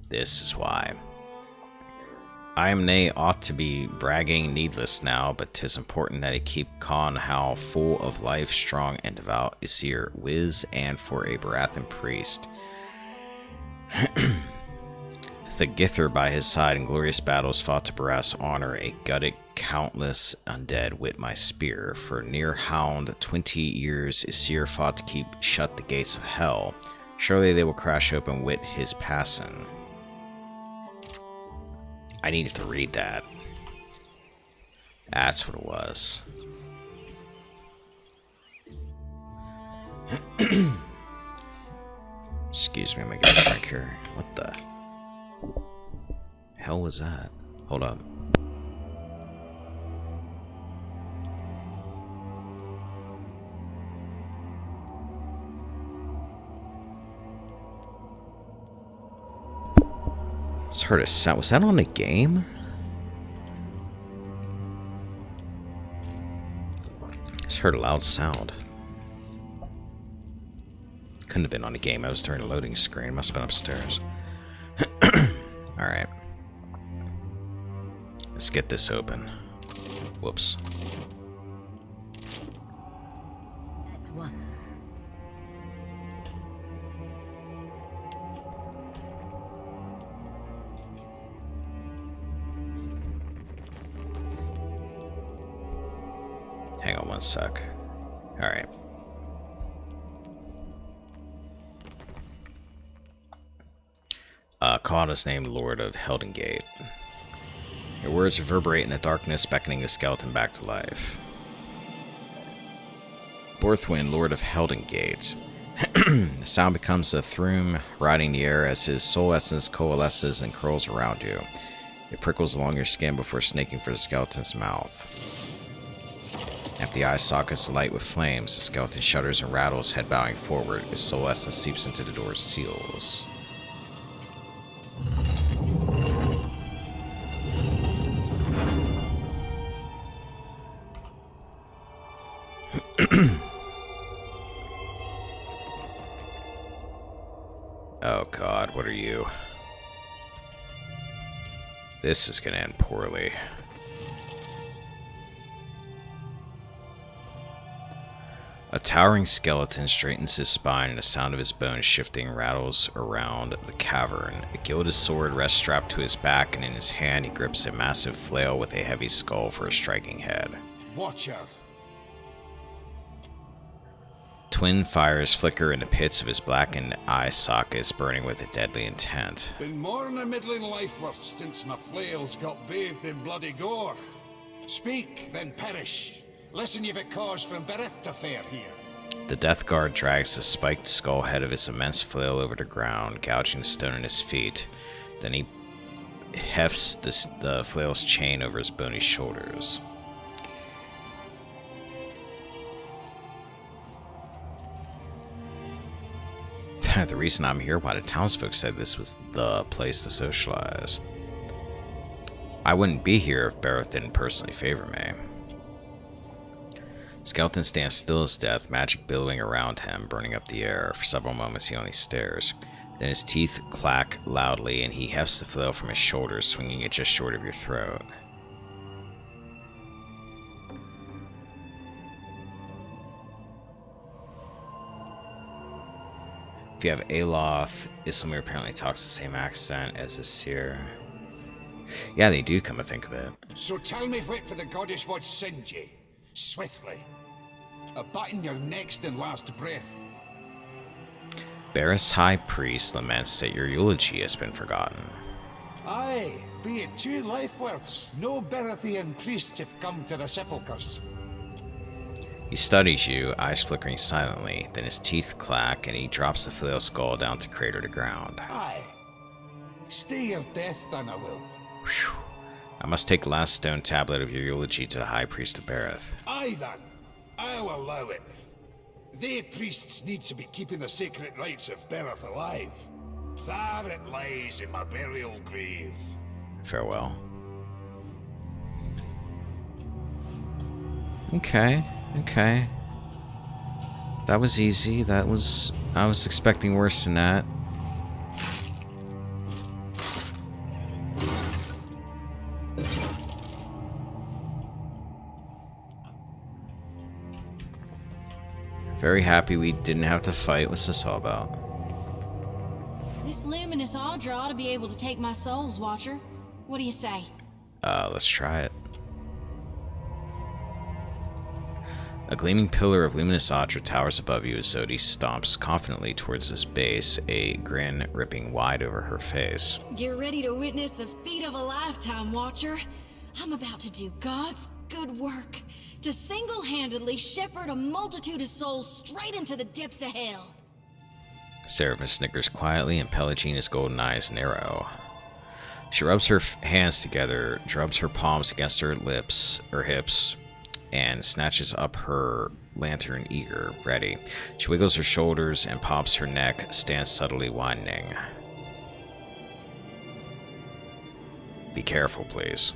This is why. I am nay ought to be bragging needless now, but 'tis important that he keep con how full of life, strong and devout Isir whiz, and for a Barathan priest. Thegither by his side in glorious battles fought to Barath's honor, a gutted countless undead with my spear. For near hound 20 years Isir fought to keep shut the gates of hell. Surely they will crash open with his passing. I needed to read that. That's what it was. Excuse me, I'm gonna get a drink here. What the hell was that? Hold up. Just heard a sound. Was that on the game? Just heard a loud sound. Couldn't have been on the game. I was during a loading screen. Must have been upstairs. Alright. Let's get this open. Whoops. At once. Hang on one sec. Alright. Kana's named Lord of Heldengate. Your words reverberate in the darkness, beckoning the skeleton back to life. Borthwyn, Lord of Heldengate. The sound becomes a thrum riding the air as his soul essence coalesces and curls around you. It prickles along your skin before snaking for the skeleton's mouth. After the eye sockets alight with flames, the skeleton shudders and rattles, head bowing forward. His soul essence seeps into the door's seals. Oh god, what are you? This is gonna end poorly. A towering skeleton straightens his spine, and the sound of his bones shifting rattles around the cavern. A gilded sword rests strapped to his back, and in his hand he grips a massive flail with a heavy skull for a striking head. Watcher. Twin fires flicker in the pits of his blackened eye sockets, burning with a deadly intent. Been more than a middling life worth since my flails got bathed in bloody gore. Speak, then perish. Listen, you've a cause from Bereth to fare here. The Death Guard drags the spiked skull head of his immense flail over the ground, gouging the stone in his feet. Then he hefts the flail's chain over his bony shoulders. The reason I'm here, why the townsfolk said this was the place to socialize. I wouldn't be here if Bereth didn't personally favor me. Skeleton stands still as death, magic billowing around him, burning up the air. For several moments he only stares. Then his teeth clack loudly, and he hefts the flail from his shoulders, swinging it just short of your throat. If you have Aloth, Islamir apparently talks the same accent as the seer. Yeah, they do, come to think of it. So tell me what for the goddess would send ye. Swiftly. A button your next and last breath. Barris High Priest laments that your eulogy has been forgotten. Aye, be it 2 life worths, no Berethian priests have come to the sepulchres. He studies you, eyes flickering silently, then his teeth clack and he drops the flail skull down to crater the ground. Aye. Stay your death, then I will. Whew. I must take the last stone tablet of your eulogy to the High Priest of Bereth. Aye then, I'll allow it. They priests need to be keeping the sacred rites of Bereth alive. There it lies in my burial grave. Farewell. Okay. Okay. That was easy. I was expecting worse than that. Very happy we didn't have to fight. What's this all about? This luminous Audra ought to be able to take my soul's watcher. What do you say? Let's try it. A gleaming pillar of luminous Audra towers above you as Zodi stomps confidently towards this base, a grin ripping wide over her face. Get ready to witness the feat of a lifetime, Watcher. I'm about to do God's good work, to single-handedly shepherd a multitude of souls straight into the depths of hell. Seraphim snickers quietly, and Pelagina's golden eyes narrow. She rubs her hands together, drubs her palms against her hips, and snatches up her lantern eager, ready. She wiggles her shoulders and pops her neck, stands subtly widening. Be careful, please.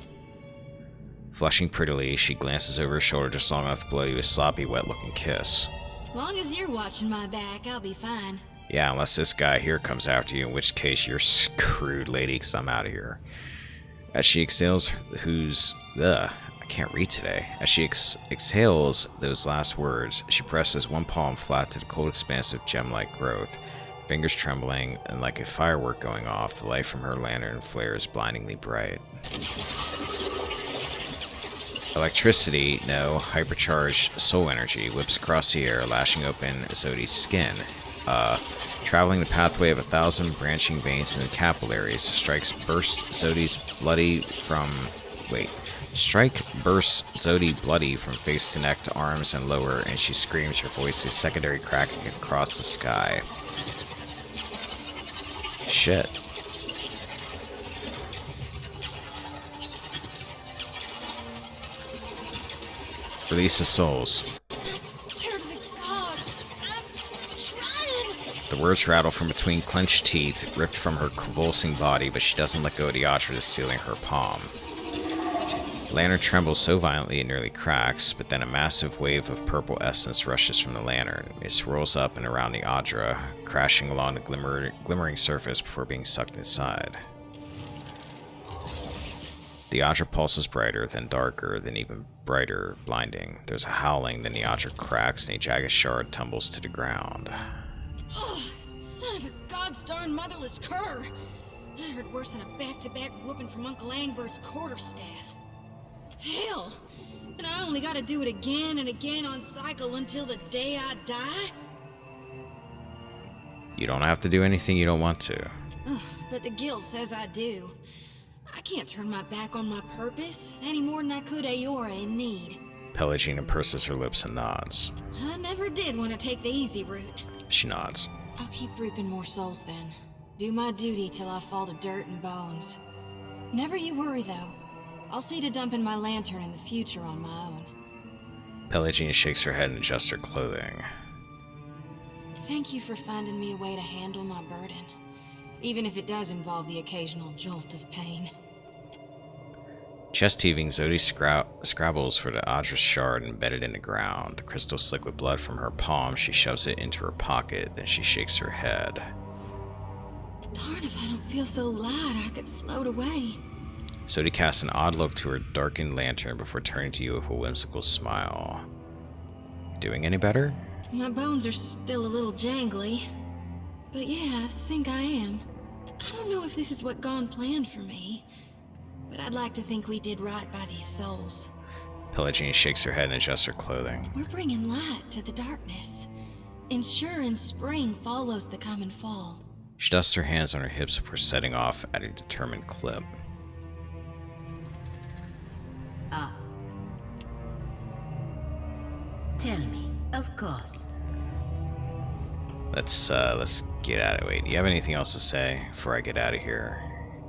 Flushing prettily, she glances over her shoulder just long enough to blow you a sloppy, wet-looking kiss. Long as you're watching my back, I'll be fine. Yeah, unless this guy here comes after you, in which case you're screwed, lady, because I'm out of here. As she exhales, I can't read today. As she exhales those last words, she presses one palm flat to the cold expanse of gem-like growth, fingers trembling, and like a firework going off, the light from her lantern flares blindingly bright. Electricity, no, hypercharged soul energy, whips across the air, lashing open Zodi's skin. Traveling the pathway of 1,000 branching veins and capillaries, bursts Zodi bloody from face to neck to arms and lower, and she screams, her voice a secondary cracking across the sky. Shit. Release the souls. The words rattle from between clenched teeth, ripped from her convulsing body, but she doesn't let go of the Audra that's sealing her palm. The lantern trembles so violently it nearly cracks, but then a massive wave of purple essence rushes from the lantern. It swirls up and around the Audra, crashing along the glimmering surface before being sucked inside. The Adra pulses brighter, then darker, then even brighter, blinding. There's a howling, then the Adra cracks, and a jagged shard tumbles to the ground. Ugh, son of a god's darn motherless cur! I heard worse than a back-to-back whooping from Uncle Angbert's quarterstaff. Hell! And I only gotta do it again and again on cycle until the day I die? You don't have to do anything you don't want to. Ugh, but the guild says I do. I can't turn my back on my purpose any more than I could Aora in need. Pelagina purses her lips and nods. I never did want to take the easy route. She nods. I'll keep reaping more souls then. Do my duty till I fall to dirt and bones. Never you worry though. I'll see to dumping my lantern in the future on my own. Pelagina shakes her head and adjusts her clothing. Thank you for finding me a way to handle my burden. Even if it does involve the occasional jolt of pain. Chest heaving, Zodi scrabbles for the Adra's shard embedded in the ground. The crystal slick with blood from her palm, she shoves it into her pocket, then she shakes her head. Darn if I don't feel so light I could float away. Zodi casts an odd look to her darkened lantern before turning to you with a whimsical smile. Doing any better? My bones are still a little jangly. But yeah, I think I am. I don't know if this is what Gon planned for me. But I'd like to think we did right by these souls. Pelagina shakes her head and adjusts her clothing. We're bringing light to the darkness. Ensuring spring follows the common fall. She dusts her hands on her hips before setting off at a determined clip. Ah. Tell me, of course. Let's get out of it. Wait, do you have anything else to say before I get out of here?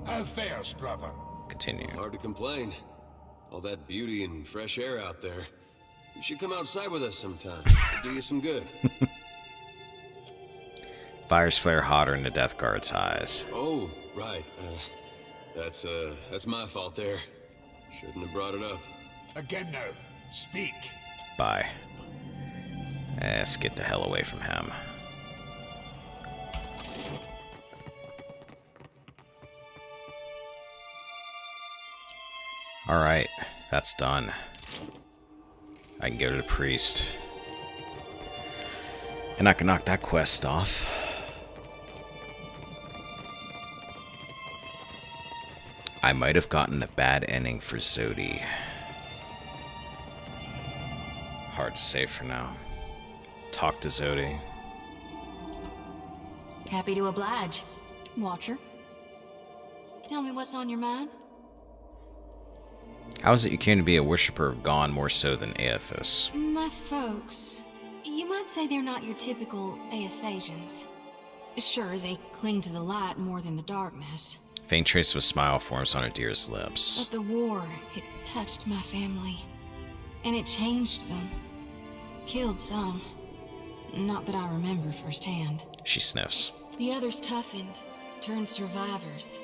How fares, brother? Continue. Hard to complain. All that beauty and fresh air out there. You should come outside with us sometime. It'll do you some good. Fires flare hotter in the Death Guard's eyes. Oh, right. That's my fault there. Shouldn't have brought it up. Again now. Speak. Bye. Let's get the hell away from him. Alright, that's done. I can go to the priest. And I can knock that quest off. I might have gotten a bad ending for Zodi. Hard to say for now. Talk to Zodi. Happy to oblige. Watcher. Tell me what's on your mind? How is it you came to be a worshipper of Gon more so than Aethys? My folks. You might say they're not your typical Aethasians. Sure, they cling to the light more than the darkness. Faint trace of a smile forms on Adir's lips. But the war, it touched my family. And it changed them. Killed some. Not that I remember firsthand. She sniffs. The others toughened, turned survivors.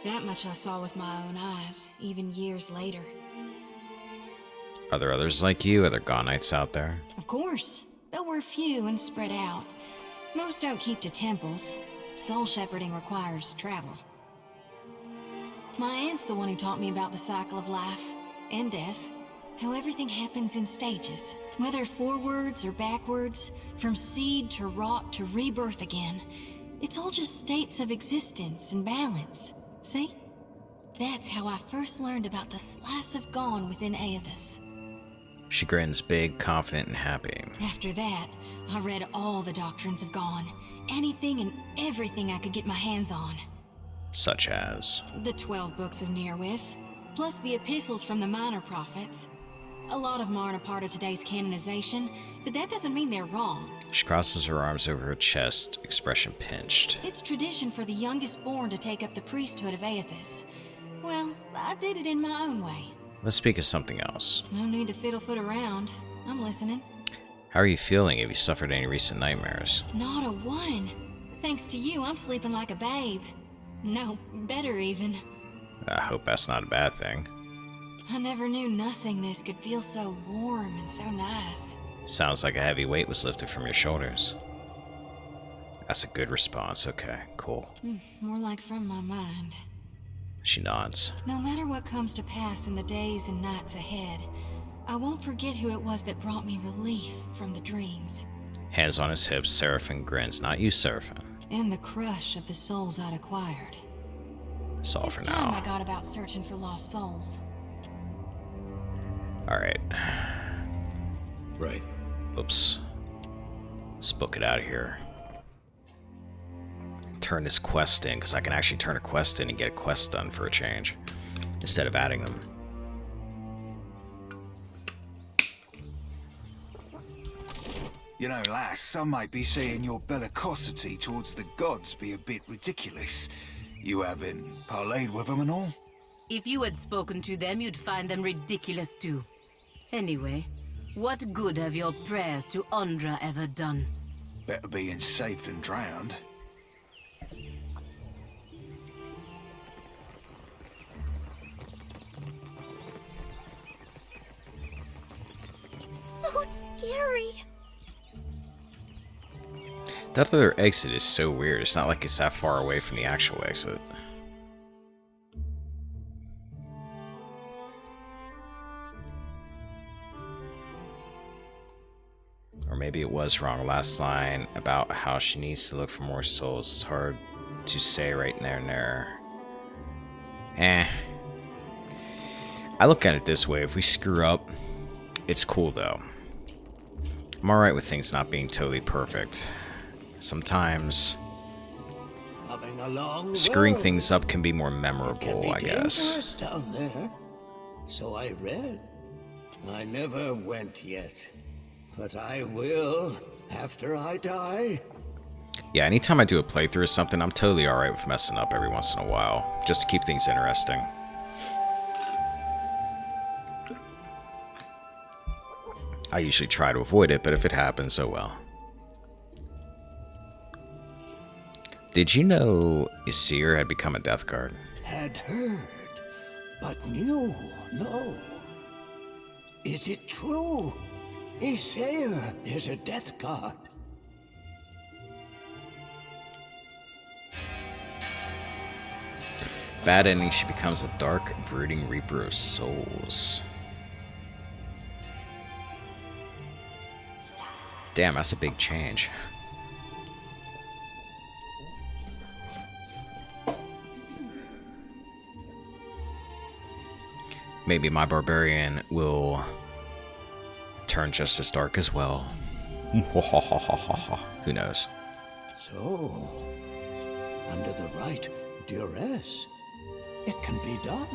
That much I saw with my own eyes, even years later. Are there others like you, other Gonites out there? Of course. Though we're few and spread out. Most don't keep to temples. Soul shepherding requires travel. My aunt's the one who taught me about the cycle of life and death. How everything happens in stages. Whether forwards or backwards, from seed to rot to rebirth again. It's all just states of existence and balance. See? That's how I first learned about the slice of Gon within Aethys. She grins big, confident, and happy. After that, I read all the doctrines of Gon. Anything and everything I could get my hands on. Such as? The 12 books of Nearwith, plus the epistles from the minor prophets. A lot of them aren't a part of today's canonization, but that doesn't mean they're wrong. She crosses her arms over her chest, expression pinched. It's tradition for the youngest born to take up the priesthood of Aethys. Well, I did it in my own way. Let's speak of something else. No need to fiddlefoot around. I'm listening. How are you feeling? Have you suffered any recent nightmares? Not a one. Thanks to you, I'm sleeping like a babe. No, better even. I hope that's not a bad thing. I never knew nothingness could feel so warm and so nice. Sounds like a heavy weight was lifted from your shoulders. That's a good response. Okay, cool. More like from my mind. She nods. No matter what comes to pass in the days and nights ahead, I won't forget who it was that brought me relief from the dreams. Hands on his hips, Seraphim grins. Not you, Seraphim. And the crush of the souls I'd acquired. That's all for It's time now. I got about searching for lost souls. Alright. Right. Oops. Let's book it out of here. Turn this quest in, because I can actually turn a quest in and get a quest done for a change, instead of adding them. You know, lass, some might be saying your bellicosity towards the gods be a bit ridiculous. You haven't parlayed with them and all? If you had spoken to them, you'd find them ridiculous too. Anyway, what good have your prayers to Undra ever done? Better being safe than drowned. So scary. That other exit is so weird. It's not like it's that far away from the actual exit. Or maybe it was wrong. Last line about how she needs to look for more souls. It's hard to say right there and there. I look at it this way. If we screw up, it's cool though. I'm alright with things not being totally perfect. Sometimes screwing things up can be more memorable, I guess. Down there. So I read. I never went yet, but I will after I die. Yeah, anytime I do a playthrough of something, I'm totally alright with messing up every once in a while, just to keep things interesting. I usually try to avoid it, but if it happens, oh well. Did you know Isir had become a death guard? Had heard, but knew no. Is it true? Isir is a death guard. Bad ending, she becomes a dark, brooding reaper of souls. Damn, that's a big change. Maybe my barbarian will turn just as dark as well. Who knows? So, under the right duress, it can be done.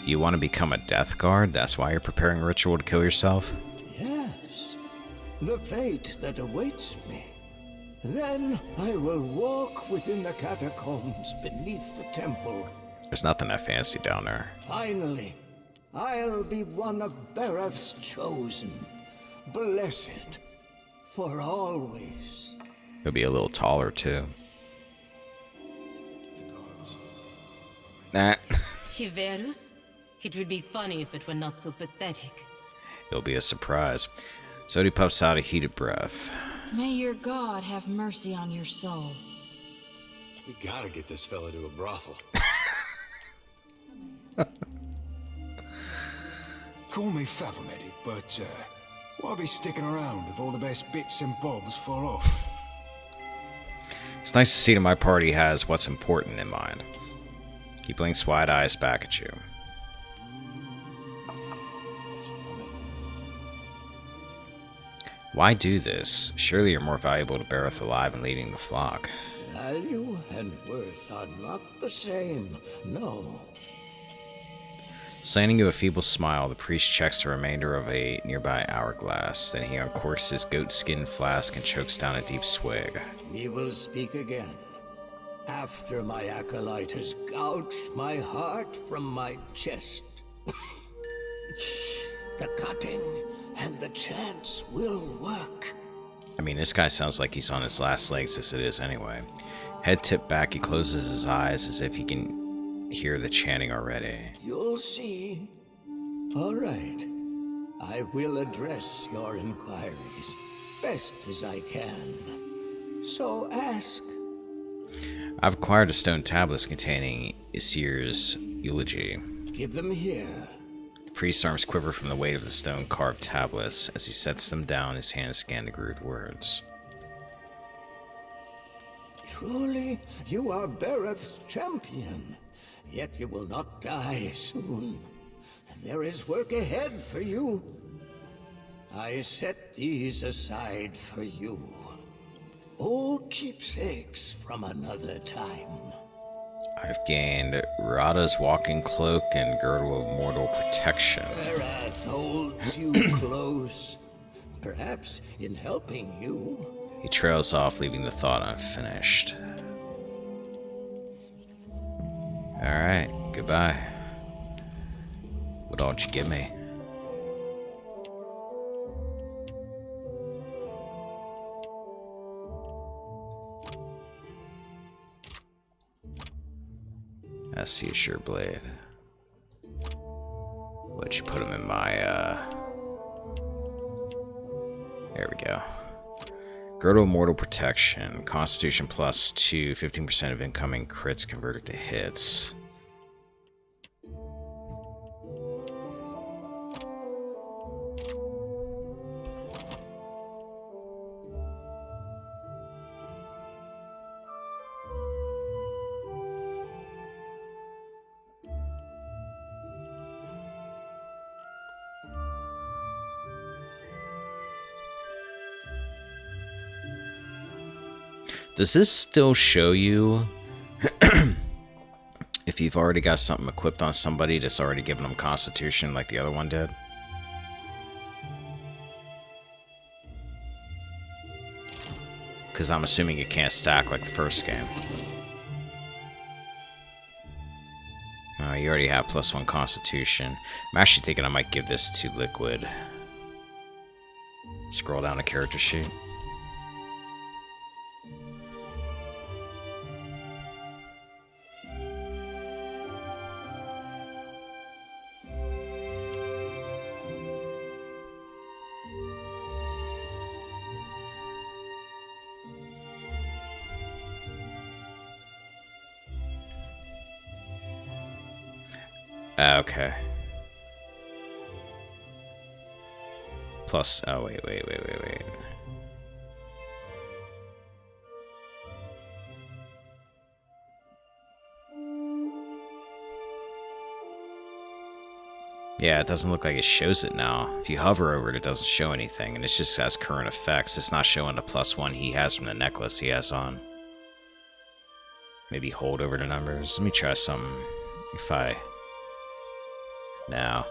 You want to become a death guard? That's why you're preparing a ritual to kill yourself? Yes, the fate that awaits me. Then I will walk within the catacombs beneath the temple. There's nothing that fancy down there. Finally, I'll be one of Bereth's chosen, blessed for always. He'll be a little taller, too. Nah. Tiverus? It would be funny if it were not so pathetic. It'll be a surprise. Sodi puffs out a heated breath. May your God have mercy on your soul. We gotta get this fella to a brothel. Call me Favomedic, but why be sticking around if all the best bits and bobs fall off? It's nice to see that my party has what's important in mind. He blinks wide eyes back at you. Why do this? Surely you're more valuable to Bereth alive and leading the flock. Value and worth are not the same, no. Slanting you a feeble smile, the priest checks the remainder of a nearby hourglass. Then he uncorks his goat-skin flask and chokes down a deep swig. We will speak again. After my acolyte has gouged my heart from my chest. The cutting and the chants will work. I mean, this guy sounds like he's on his last legs as it is anyway. Head tipped back, he closes his eyes as if he can hear the chanting already. You'll see. All right. I will address your inquiries best as I can. So ask. I've acquired the stone tablets containing Isir's eulogy. Give them here. The priest's arms quiver from the weight of the stone-carved tablets. As he sets them down, his hands scan the grooved words. Truly, you are Bereth's champion, yet you will not die soon. There is work ahead for you. I set these aside for you. Old keepsakes from another time. I've gained Radha's walking cloak and girdle of mortal protection. Bereth holds you close, perhaps in helping you. He trails off, leaving the thought unfinished. Alright, goodbye. What all did you give me? I see a sure blade. Let you put him in my, There we go. Girdle of Mortal Protection. Constitution +2. 15% of incoming crits converted to hits. Does this still show you if you've already got something equipped on somebody that's already given them Constitution like the other one did? Because I'm assuming you can't stack like the first game. You already have +1 Constitution. I'm actually thinking I might give this to Liquid. Scroll down the character sheet. Okay. Plus, oh, wait. Yeah, it doesn't look like it shows it now. If you hover over it, it doesn't show anything, and it just has current effects. It's not showing the +1 he has from the necklace he has on. Maybe hold over the numbers. Let me try something. If I... Now.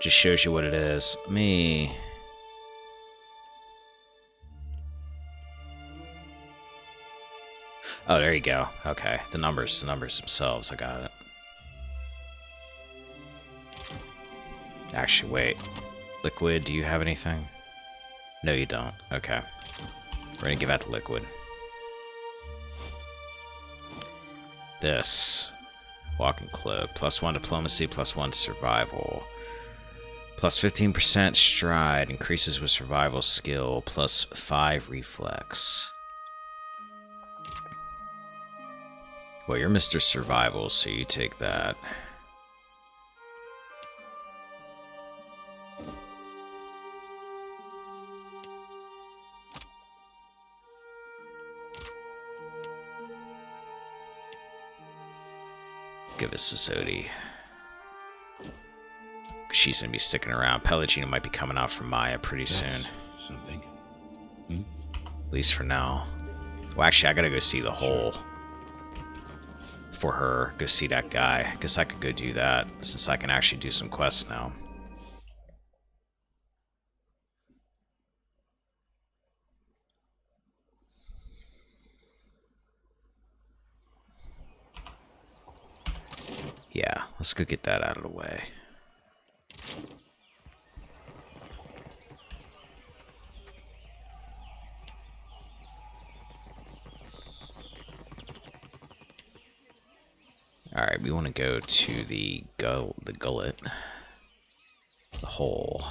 Just shows you what it is. Me. Oh, there you go. Okay. The numbers themselves. I got it. Actually, wait. Liquid, do you have anything? No, you don't. Okay. We're gonna give that to Liquid. This. Walking Cloak. +1 Diplomacy, +1 Survival. +15% Stride. Increases with Survival skill. +5 Reflex. Well, you're Mr. Survival, so you take that. Give us Sasodi. She's gonna be sticking around. Pelagina might be coming out from Maya pretty soon. Something. At least for now. Well, actually, I gotta go see the hole. For her. Go see that guy. Guess I could go do that, since I can actually do some quests now. Yeah, let's go get that out of the way. Alright, we want to go to the gullet. The hole.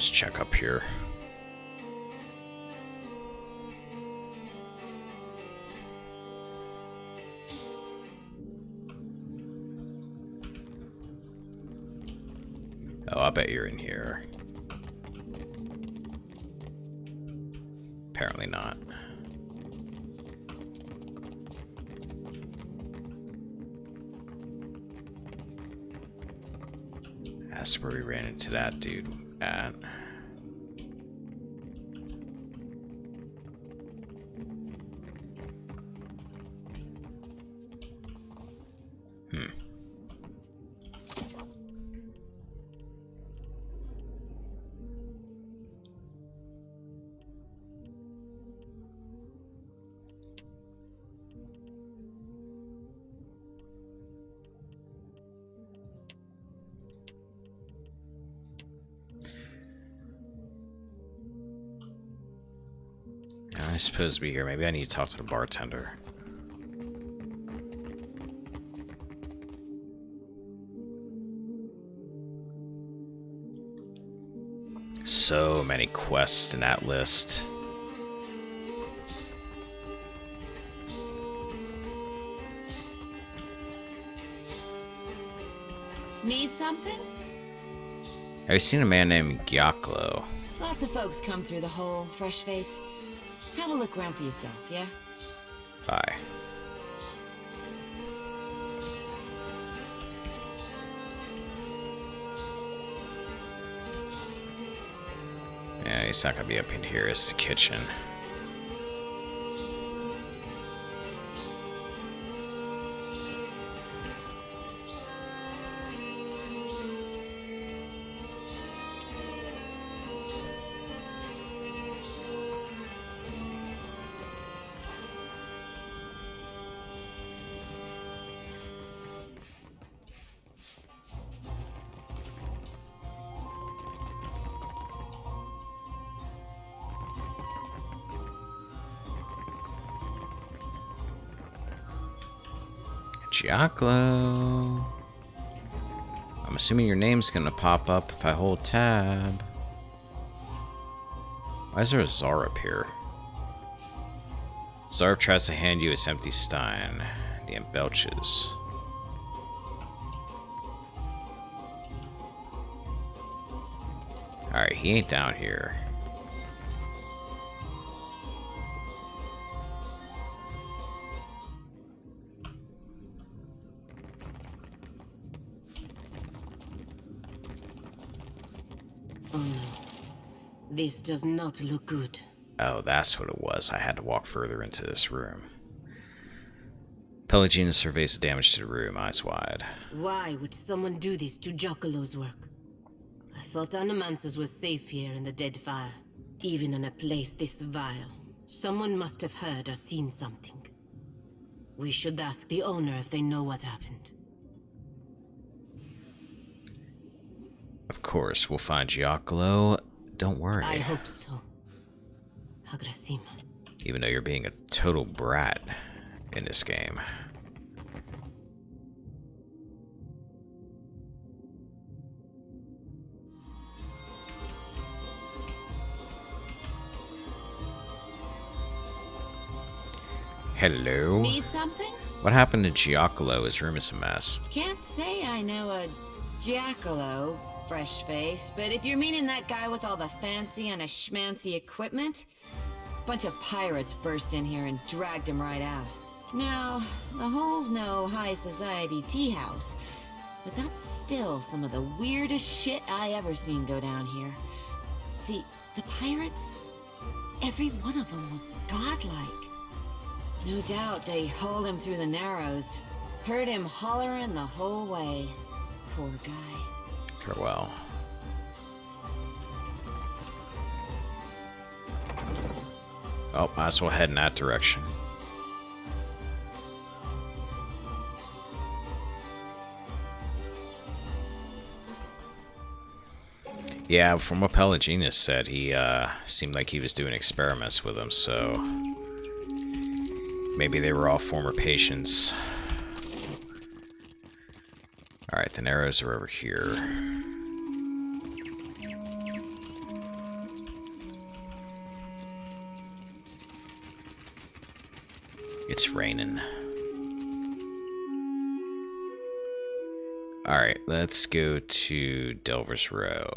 Let's check up here. Oh, I bet you're in here. Apparently not. That's where we ran into that dude at. I'm supposed to be here. Maybe I need to talk to the bartender. So many quests in that list. Need something? Have you seen a man named Gyaklo? Lots of folks come through the hole, fresh face. Have a look around for yourself, yeah? Bye. Yeah, he's not gonna be up in here. It's the kitchen. Gyaklo. I'm assuming your name's gonna pop up if I hold tab. Why is there a Zarb here? Zarb tries to hand you his empty stein. The imp belches. Alright, he ain't down here. Oh no. This does not look good. Oh, that's what it was. I had to walk further into this room. Pelagina surveys the damage to the room, eyes wide. Why would someone do this to Giaccolo's work? I thought Animances was safe here in the Deadfire. Even in a place this vile, someone must have heard or seen something. We should ask the owner if they know what happened. Of course, we'll find Gyaklo. Don't worry. I hope so. Agrasima. Even though you're being a total brat in this game. Hello? Need something? What happened to Gyaklo? His room is a mess. Can't say I know a Giaccolo, fresh face, but if you're meaning that guy with all the fancy and a schmancy equipment, a bunch of pirates burst in here and dragged him right out. Now, the hole's no high society tea house, but that's still some of the weirdest shit I ever seen go down here. See, the pirates, every one of them was godlike. No doubt they hauled him through the Narrows. Heard him hollering the whole way. Poor guy. Farewell. Oh, might as well head in that direction. Yeah, from what Pelaginus said, he seemed like he was doing experiments with them, so maybe they were all former patients. Alright, the arrows are over here. It's raining. Alright, let's go to Delver's Row.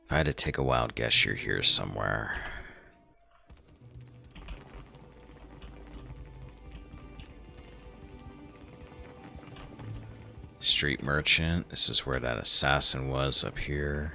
If I had to take a wild guess, you're here somewhere. Street merchant. This is where that assassin was up here.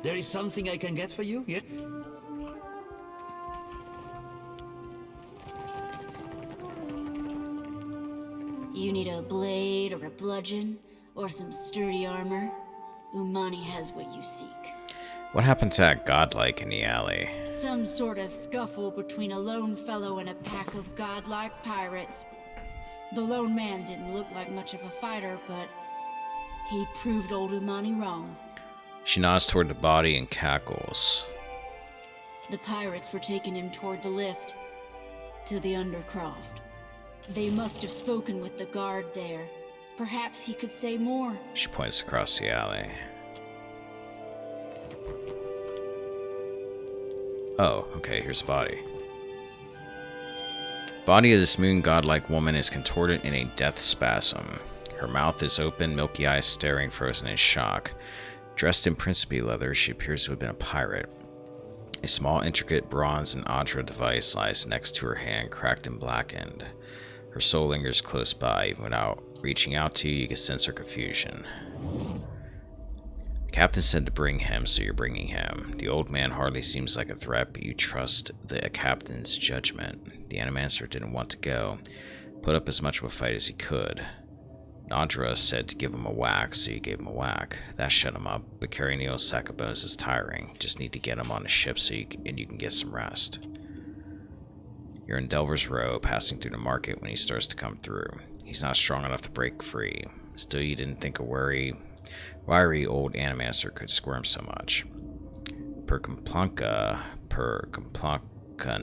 There is something I can get for you, yet? You need a blade or a bludgeon or some sturdy armor. Umani has what you seek. What happened to that godlike in the alley? Some sort of scuffle between a lone fellow and a pack of godlike pirates. The lone man didn't look like much of a fighter, but he proved old Umani wrong. She nods toward the body and cackles. The pirates were taking him toward the lift, to the Undercroft. They must have spoken with the guard there. Perhaps he could say more. She points across the alley. Oh, okay, here's the body. Body of this moon godlike woman is contorted in a death spasm. Her mouth is open, milky eyes staring, frozen in shock. Dressed in principally leather, she appears to have been a pirate. A small, intricate bronze and Audra device lies next to her hand, cracked and blackened. Her soul lingers close by. Even without reaching out to you, you can sense her confusion. The captain said to bring him, so you're bringing him. The old man hardly seems like a threat, but you trust the captain's judgment. The Animancer didn't want to go. Put up as much of a fight as he could. Nadra said to give him a whack, so you gave him a whack. That shut him up, but carrying the old sack of bones is tiring. Just need to get him on a ship so you can get some rest. You're in Delver's Row, passing through the market when he starts to come through. He's not strong enough to break free. Still, you didn't think a wiry old Animancer could squirm so much. Per Complanca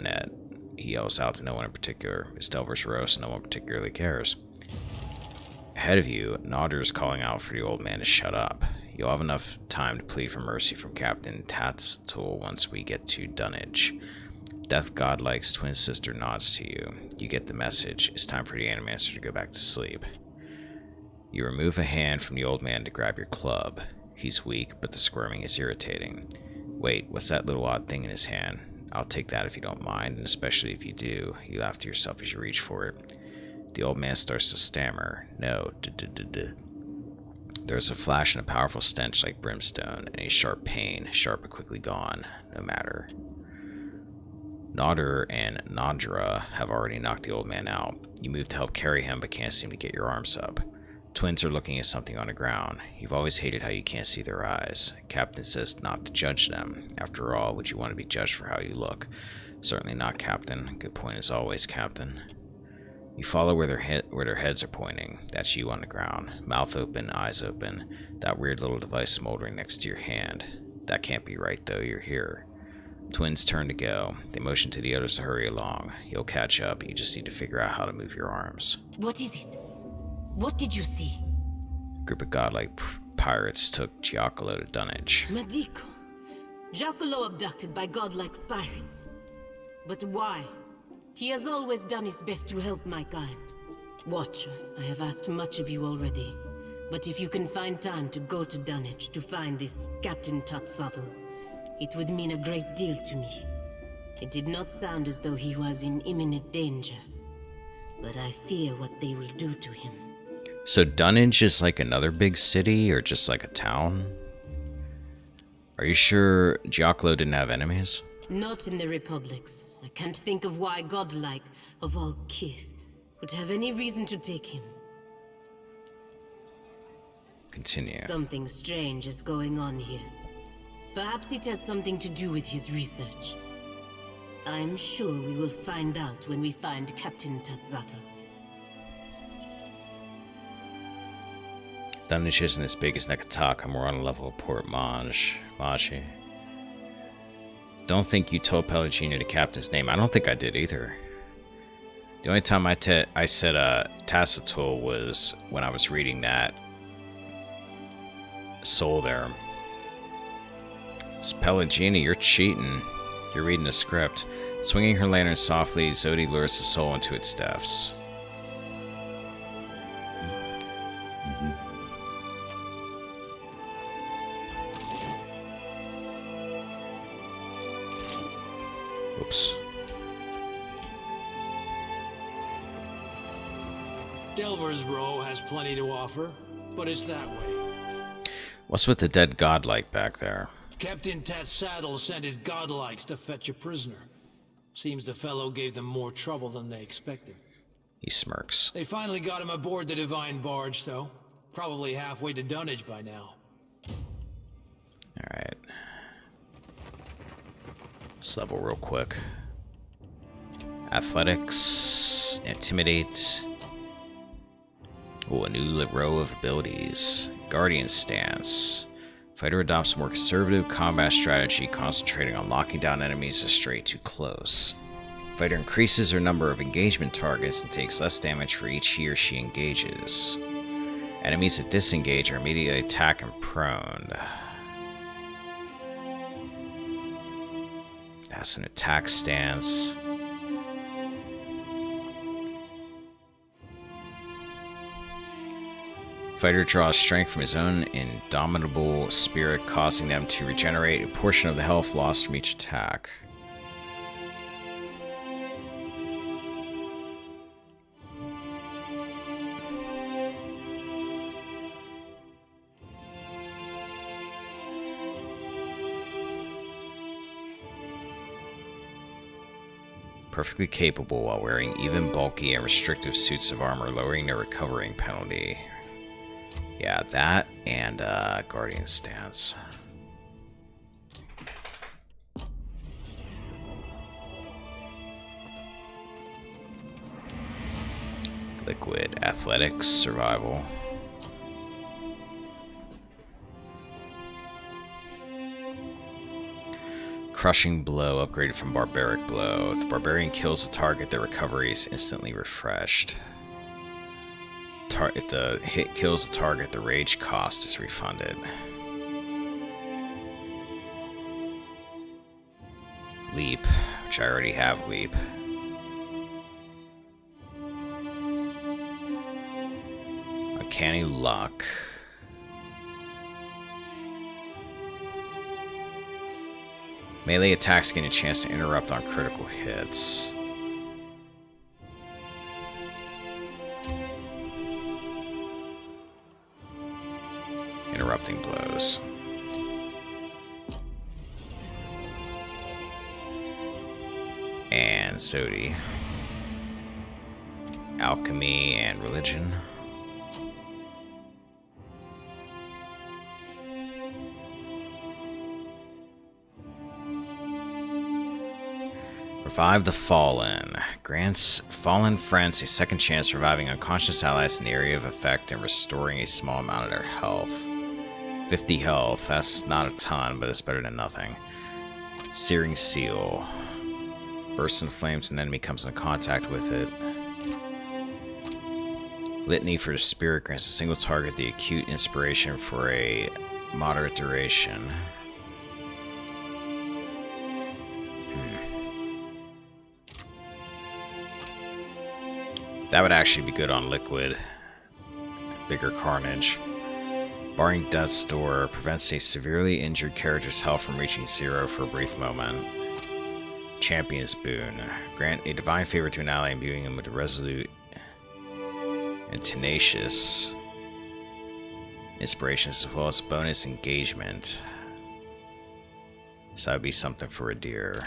net, he yells out to no one in particular. It's Delver's Row, so no one particularly cares. Ahead of you, Nodder is calling out for the old man to shut up. You'll have enough time to plead for mercy from Captain Tatstool once we get to Dunnage. Death Godlike's twin sister nods to you. You get the message. It's time for the Animancer to go back to sleep. You remove a hand from the old man to grab your club. He's weak, but the squirming is irritating. Wait, what's that little odd thing in his hand? I'll take that if you don't mind, and especially if you do. You laugh to yourself as you reach for it. The old man starts to stammer. No, There's a flash and a powerful stench like brimstone, and a sharp pain, sharp but quickly gone. No matter. Nodder and Nadra have already knocked the old man out. You move to help carry him, but can't seem to get your arms up. Twins are looking at something on the ground. You've always hated how you can't see their eyes. Captain says not to judge them. After all, would you want to be judged for how you look? Certainly not, Captain. Good point as always, Captain. You follow where their heads are pointing. That's you on the ground. Mouth open, eyes open. That weird little device smoldering next to your hand. That can't be right, though. You're here. Twins turn to go. They motion to the others to hurry along. You'll catch up. You just need to figure out how to move your arms. What is it? What did you see? A group of godlike pirates took Giacomo to Dunnage. Medico. Giacomo abducted by godlike pirates. But why? He has always done his best to help my kind. Watcher, I have asked much of you already. But if you can find time to go to Dunwich to find this Captain Tutsattel, it would mean a great deal to me. It did not sound as though he was in imminent danger, but I fear what they will do to him. So Dunwich is like another big city, or just like a town? Are you sure Giacomo didn't have enemies? Not in the Republics. I can't think of why godlike, of all kith, would have any reason to take him. Continue. Something strange is going on here. Perhaps it has something to do with his research. I'm sure we will find out when we find Captain Tutsattel. Dunwich isn't as big as Nekataka, more on a level of Port Maji. Don't think you told Pelagina the captain's name. I don't think I did either. The only time I said Tacitul was when I was reading that soul there. It's Pelagina, you're cheating. You're reading the script. Swinging her lantern softly, Zodi lures the soul into its depths. Oops. Delver's Row has plenty to offer, but it's that way. What's with the dead godlike back there? Captain Tatsaddle sent his godlikes to fetch a prisoner. Seems the fellow gave them more trouble than they expected. He smirks. They finally got him aboard the Divine Barge, though. Probably halfway to Dunwich by now. Alright. Let's level real quick. Athletics. Intimidate. Ooh, a new row of abilities. Guardian Stance. Fighter adopts a more conservative combat strategy, concentrating on locking down enemies that stray too close. Fighter increases her number of engagement targets and takes less damage for each he or she engages. Enemies that disengage are immediately attacked and prone. That's an attack stance. Fighter draws strength from his own indomitable spirit, causing them to regenerate a portion of the health lost from each attack. Perfectly capable while wearing even bulky and restrictive suits of armor, lowering their recovering penalty. Yeah, that and Guardian Stance. Liquid, Athletics, Survival. Crushing Blow, upgraded from Barbaric Blow. If the Barbarian kills the target, the recovery is instantly refreshed. If the hit kills the target, the rage cost is refunded. Leap, which I already have Leap. Uncanny Luck. Melee attacks gain a chance to interrupt on critical hits. Interrupting blows. And Sodi. Alchemy and Religion. Revive the Fallen. Grants fallen friends a second chance, reviving unconscious allies in the area of effect and restoring a small amount of their health. 50 health. That's not a ton, but it's better than nothing. Searing Seal. Bursts in flames and enemy comes in contact with it. Litany for the Spirit grants a single target the acute inspiration for a moderate duration. That would actually be good on liquid. Bigger carnage. Barring Death's Door prevents a severely injured character's health from reaching 0 for a brief moment. Champion's Boon. Grant a divine favor to an ally, imbuing him with resolute and tenacious inspirations as well as bonus engagement. So that would be something for a deer.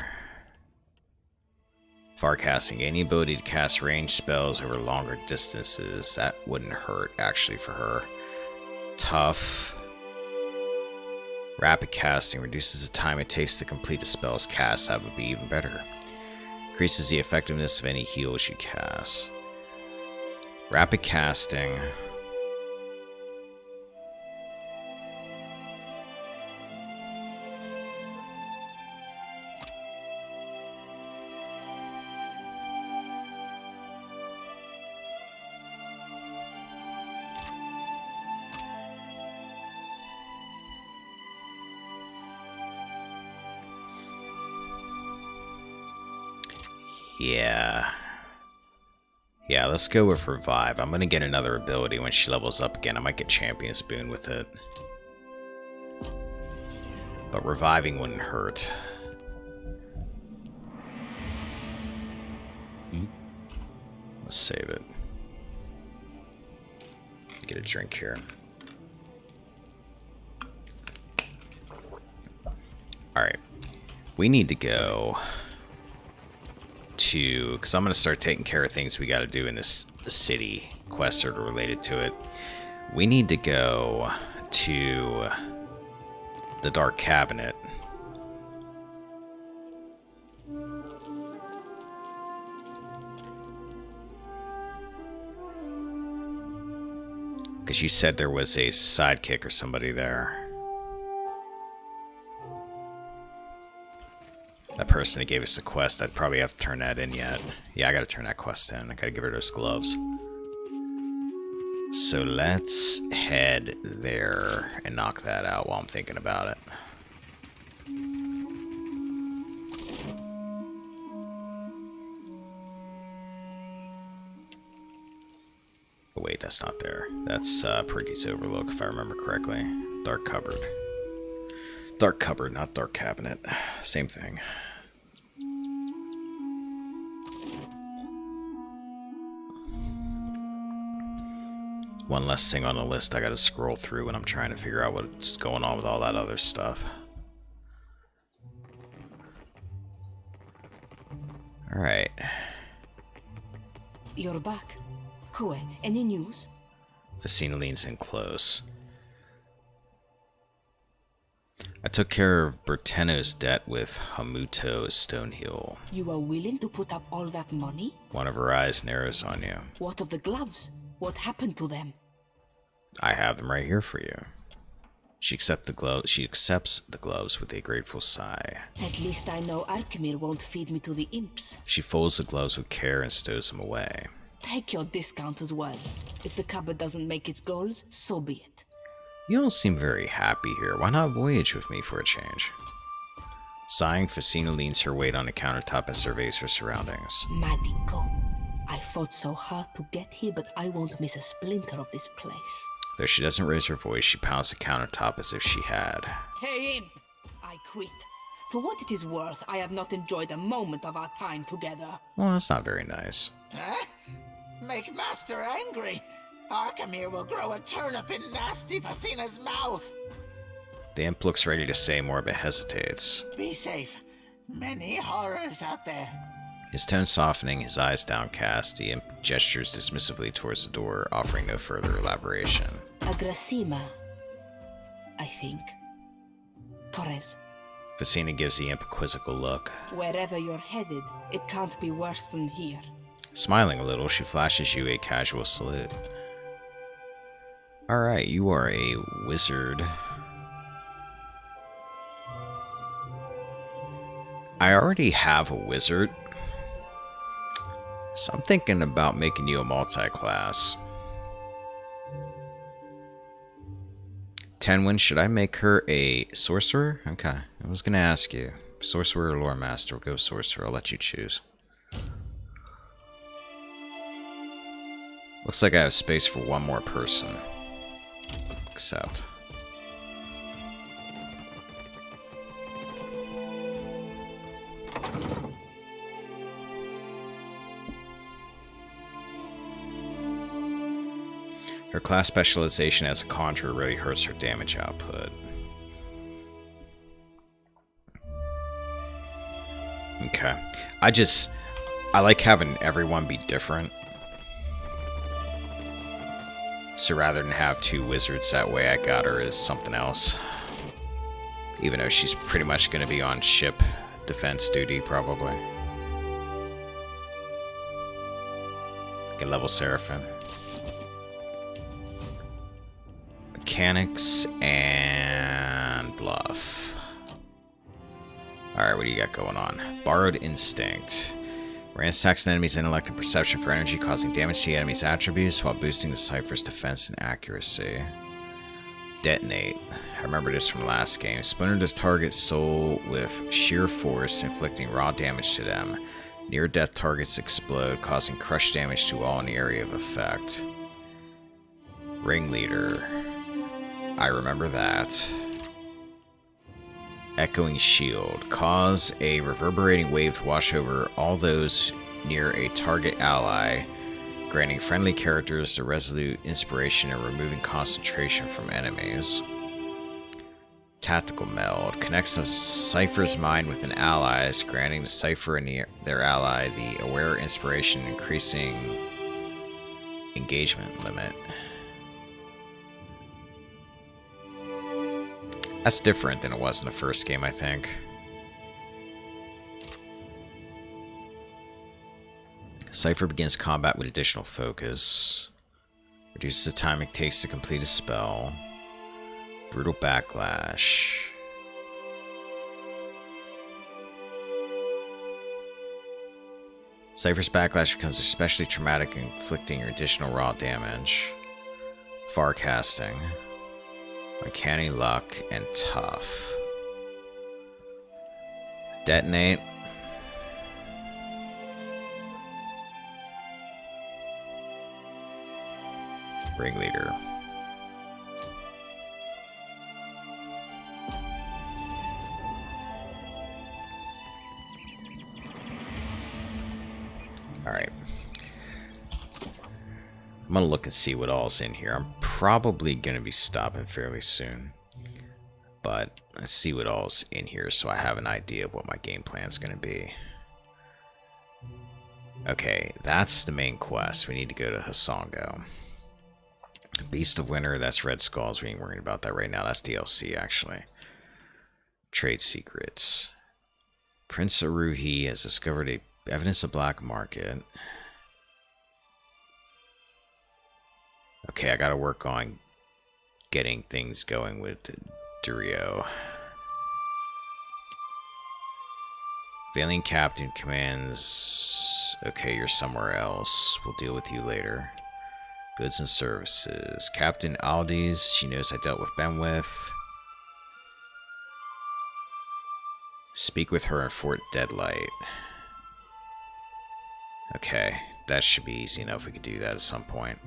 Farcasting. Any ability to cast ranged spells over longer distances. That wouldn't hurt, actually, for her. Tough. Rapid casting. Reduces the time it takes to complete a spell's cast. That would be even better. Increases the effectiveness of any heals you cast. Rapid casting. Yeah, let's go with Revive. I'm gonna get another ability when she levels up again. I might get Champion's Boon with it. But reviving wouldn't hurt. Let's save it. Get a drink here. Alright. We need to go to, because I'm going to start taking care of things we got to do in this city quests that are related to it. We need to go to the Dark Cabinet. Because you said there was a sidekick or somebody there. That person that gave us the quest, I'd probably have to turn that in yet. Yeah, I gotta turn that quest in. I gotta give her those gloves. So let's head there and knock that out while I'm thinking about it. Oh, wait, that's not there. That's Priggy's Overlook, if I remember correctly. Dark Cupboard. Dark Cupboard, not Dark Cabinet. Same thing. One less thing on the list I gotta scroll through when I'm trying to figure out what's going on with all that other stuff. Alright. You're back. Kue, any news? Vicina leans in close. I took care of Berteno's debt with Hamuto Stonehill. You are willing to put up all that money? One of her eyes narrows on you. What of the gloves? What happened to them? I have them right here for you. She accepts the gloves with a grateful sigh. At least I know Arkemir won't feed me to the imps. She folds the gloves with care and stows them away. Take your discount as well. If the cupboard doesn't make its goals, so be it. You don't seem very happy here. Why not voyage with me for a change? Sighing, Vicina leans her weight on the countertop and surveys her surroundings. Madiko, I fought so hard to get here, but I won't miss a splinter of this place. Though she doesn't raise her voice, she pounds the countertop as if she had. Hey, imp! I quit. For what it is worth, I have not enjoyed a moment of our time together. Well, that's not very nice. Huh? Make Master angry. Arkemir will grow a turnip in nasty Vicina's mouth. The imp looks ready to say more, but hesitates. Be safe. Many horrors out there. His tone softening, his eyes downcast, the imp gestures dismissively towards the door, offering no further elaboration. Agrasima, I think. Torres. Vicina gives the imp a quizzical look. Wherever you're headed, it can't be worse than here. Smiling a little, she flashes you a casual salute. Alright, you are a wizard. I already have a wizard, so I'm thinking about making you a multi-class. Tenwin, should I make her a sorcerer? Okay, I was gonna ask you. Sorcerer or lore master? We'll go sorcerer, I'll let you choose. Looks like I have space for one more person. Accept. Her class specialization as a conjurer really hurts her damage output. Okay. I like having everyone be different. So rather than have two wizards that way, I got her as something else. Even though she's pretty much going to be on ship defense duty, probably. Like a level Seraphim. Mechanics and bluff. Alright, what do you got going on? Borrowed Instinct. Ransacks an enemy's intellect and perception for energy, causing damage to the enemy's attributes while boosting the cipher's defense and accuracy. Detonate. I remember this from the last game. Splinter this target's soul with sheer force, inflicting raw damage to them. Near-death targets explode, causing crush damage to all in the area of effect. Ringleader. I remember that. Echoing Shield. Cause a reverberating wave to wash over all those near a target ally, granting friendly characters the resolute inspiration and removing concentration from enemies. Tactical Meld. Connects the Cypher's mind with an ally's, granting the Cypher and their ally the aware inspiration, increasing engagement limit. That's different than it was in the first game, I think. Cypher begins combat with additional focus. Reduces the time it takes to complete a spell. Brutal Backlash. Cypher's Backlash becomes especially traumatic, inflicting additional raw damage. Farcasting. Uncanny Luck and Tough. Detonate. Ringleader. Alright. I'm gonna look and see what all's in here. I'm probably gonna be stopping fairly soon. But let's see what all's in here so I have an idea of what my game plan's gonna be. Okay, that's the main quest. We need to go to Hasongo. Beast of Winter, that's Red Skulls. We ain't worrying about that right now. That's DLC, actually. Trade Secrets. Prince Aruhi has discovered evidence of black market. Okay, I gotta work on getting things going with Durio. Valiant Captain commands... Okay, you're somewhere else. We'll deal with you later. Goods and services. Captain Aldi's. She knows I dealt with Benwith. Speak with her in Fort Deadlight. Okay, that should be easy enough. We could do that at some point.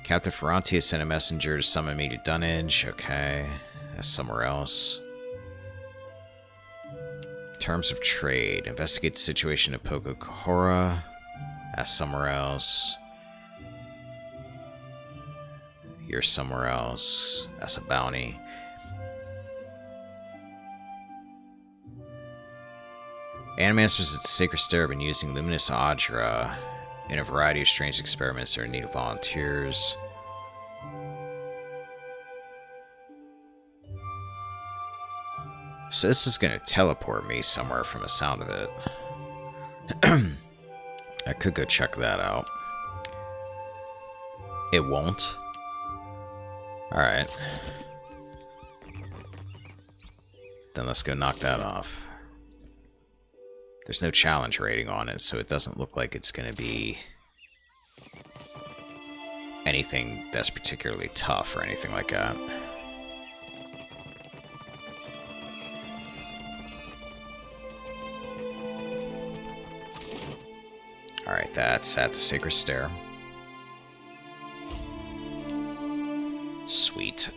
Captain Ferranti has sent a messenger to summon me to Dunnage. Okay, that's somewhere else. Terms of trade. Investigate the situation at Poco Kahora. That's somewhere else. You're somewhere else. That's a bounty. Animasters at the Sacred Stair have been using Luminous Adra in a variety of strange experiments that are in need of volunteers. So this is going to teleport me somewhere from the sound of it. I could go check that out. It won't. Alright. Then let's go knock that off. There's no challenge rating on it, so it doesn't look like it's going to be anything that's particularly tough or anything like that. Alright, that's at the Sacred Stair. Sweet.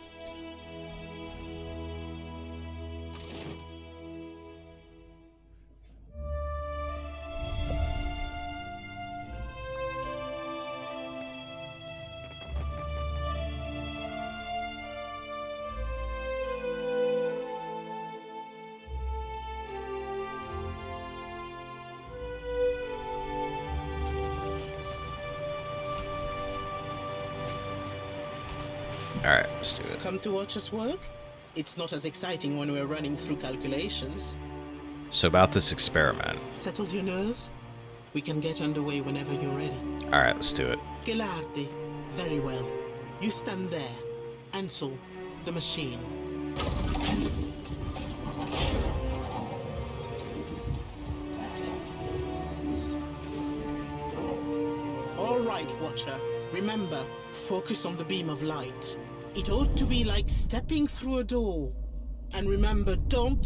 Alright, let's do it. Come to watch us work? It's not as exciting when we're running through calculations. So about this experiment. Settled your nerves? We can get underway whenever you're ready. Alright, let's do it. Gelardi. Very well. You stand there. Ansel, the machine. All right, Watcher. Remember, focus on the beam of light. It ought to be like stepping through a door. And remember, don't...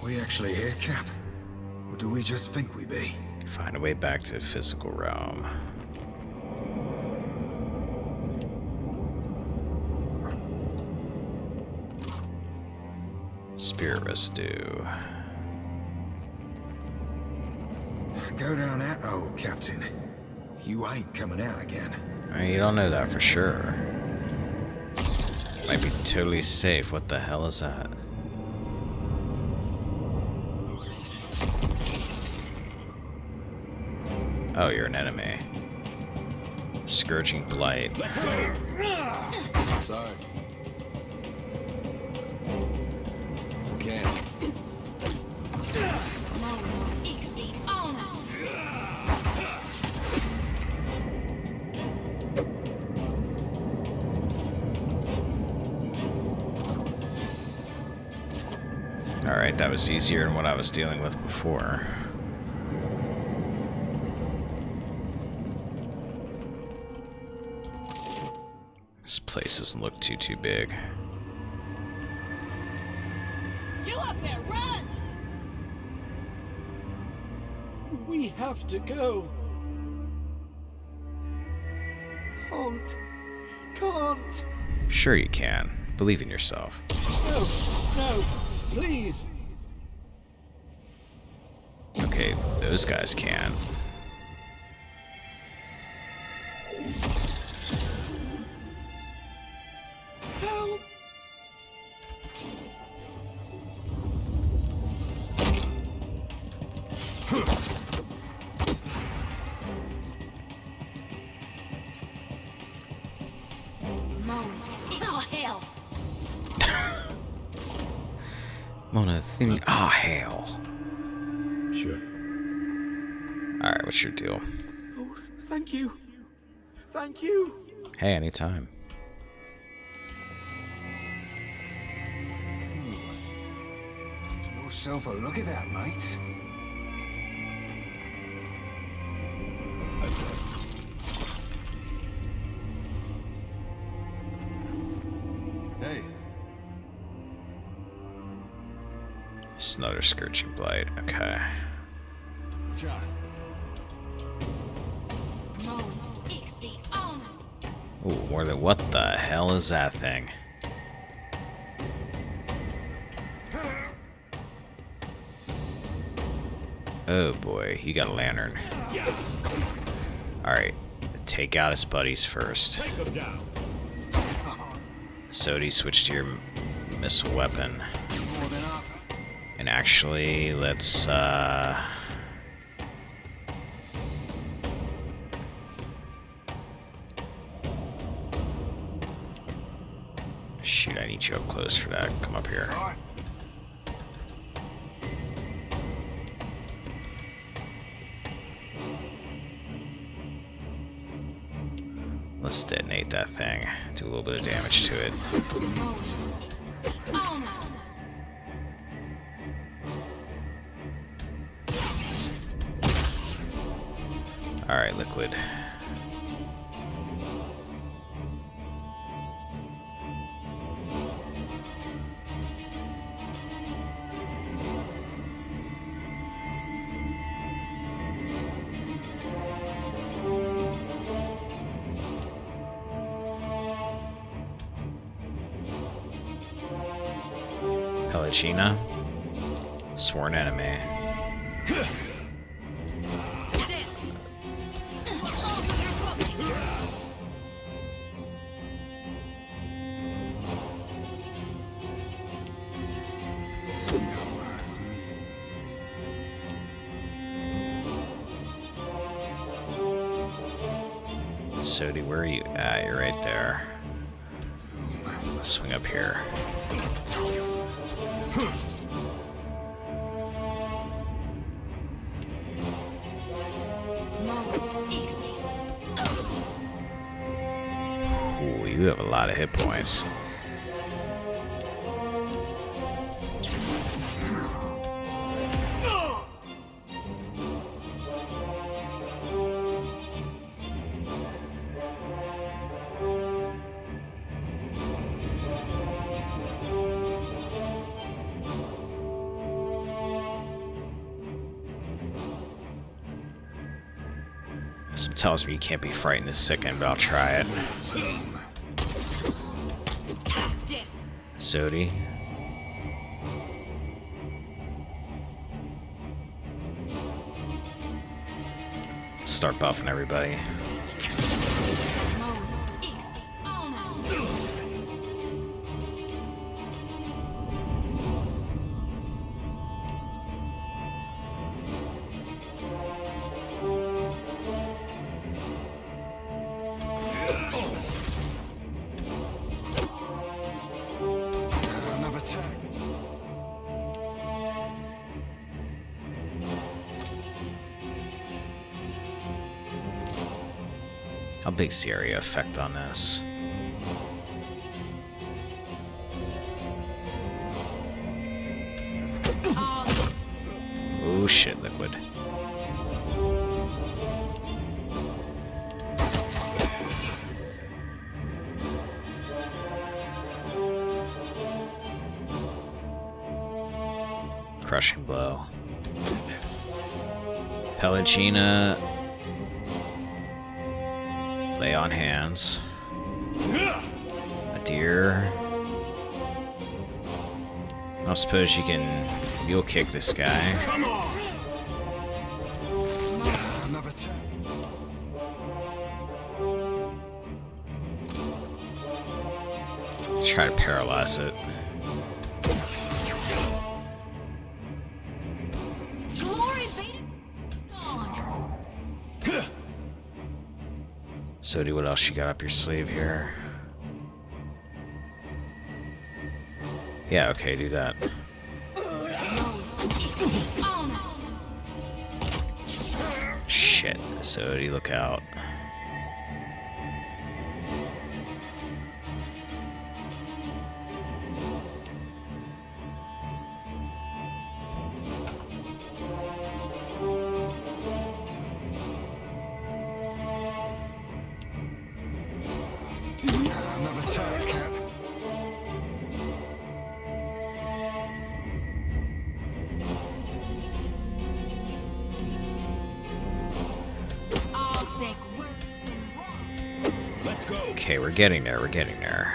We actually here, Cap? Or do we just think we be? Find a way back to the physical realm. Spirit residue. Go down that hole, Captain. You ain't coming out again. I mean, you don't know that for sure. Might be totally safe. What the hell is that? Oh, you're an enemy. Scourging Blight. Sorry. Okay. Alright, that was easier than what I was dealing with before. This place doesn't look too big. You up there, run! We have to go. Can't. Sure you can. Believe in yourself. No, please. Okay, those guys can. Help. Oh, hell. Mona thinking, ah, hell. Sure. Alright, what's your deal? Oh, thank you. Thank you. Hey, anytime. Yourself a look at that, mate. Hey. It's another Scourging Blight. Okay. John. Ooh, what the hell is that thing? Oh boy, he got a lantern. Alright, take out his buddies first. Sodi, switch to your missile weapon. And actually, let's shoot, I need you up close for that. Come up here. Let's detonate that thing. Do a little bit of damage to it. Alright, Liquid. Pellicina. Sworn enemy. Sodi, where are you at? You're right there. Let's swing up here. Ooh, you have a lot of hit points. Some tells me you can't be frightened this second, but I'll try it. Sodi. Start buffing everybody. How big's the area effect on this? Oh shit, liquid. Crushing blow. Pellicina. Lay on hands. A deer. I suppose you can mule kick this guy. Come on. Another Try to paralyze it. Sodi, what else you got up your sleeve here? Yeah, okay, do that. Shit, Sodi, look out. Another turret cap. Let's go. Okay, we're getting there, we're getting there.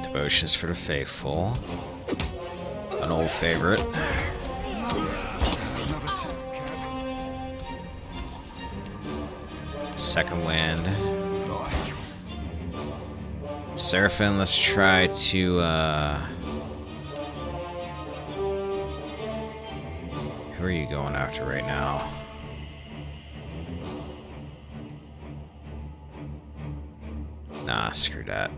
Devotions for the Faithful. An old favorite. Second Wind. Seraphim, let's try to, who are you going after right now? Nah, screw that.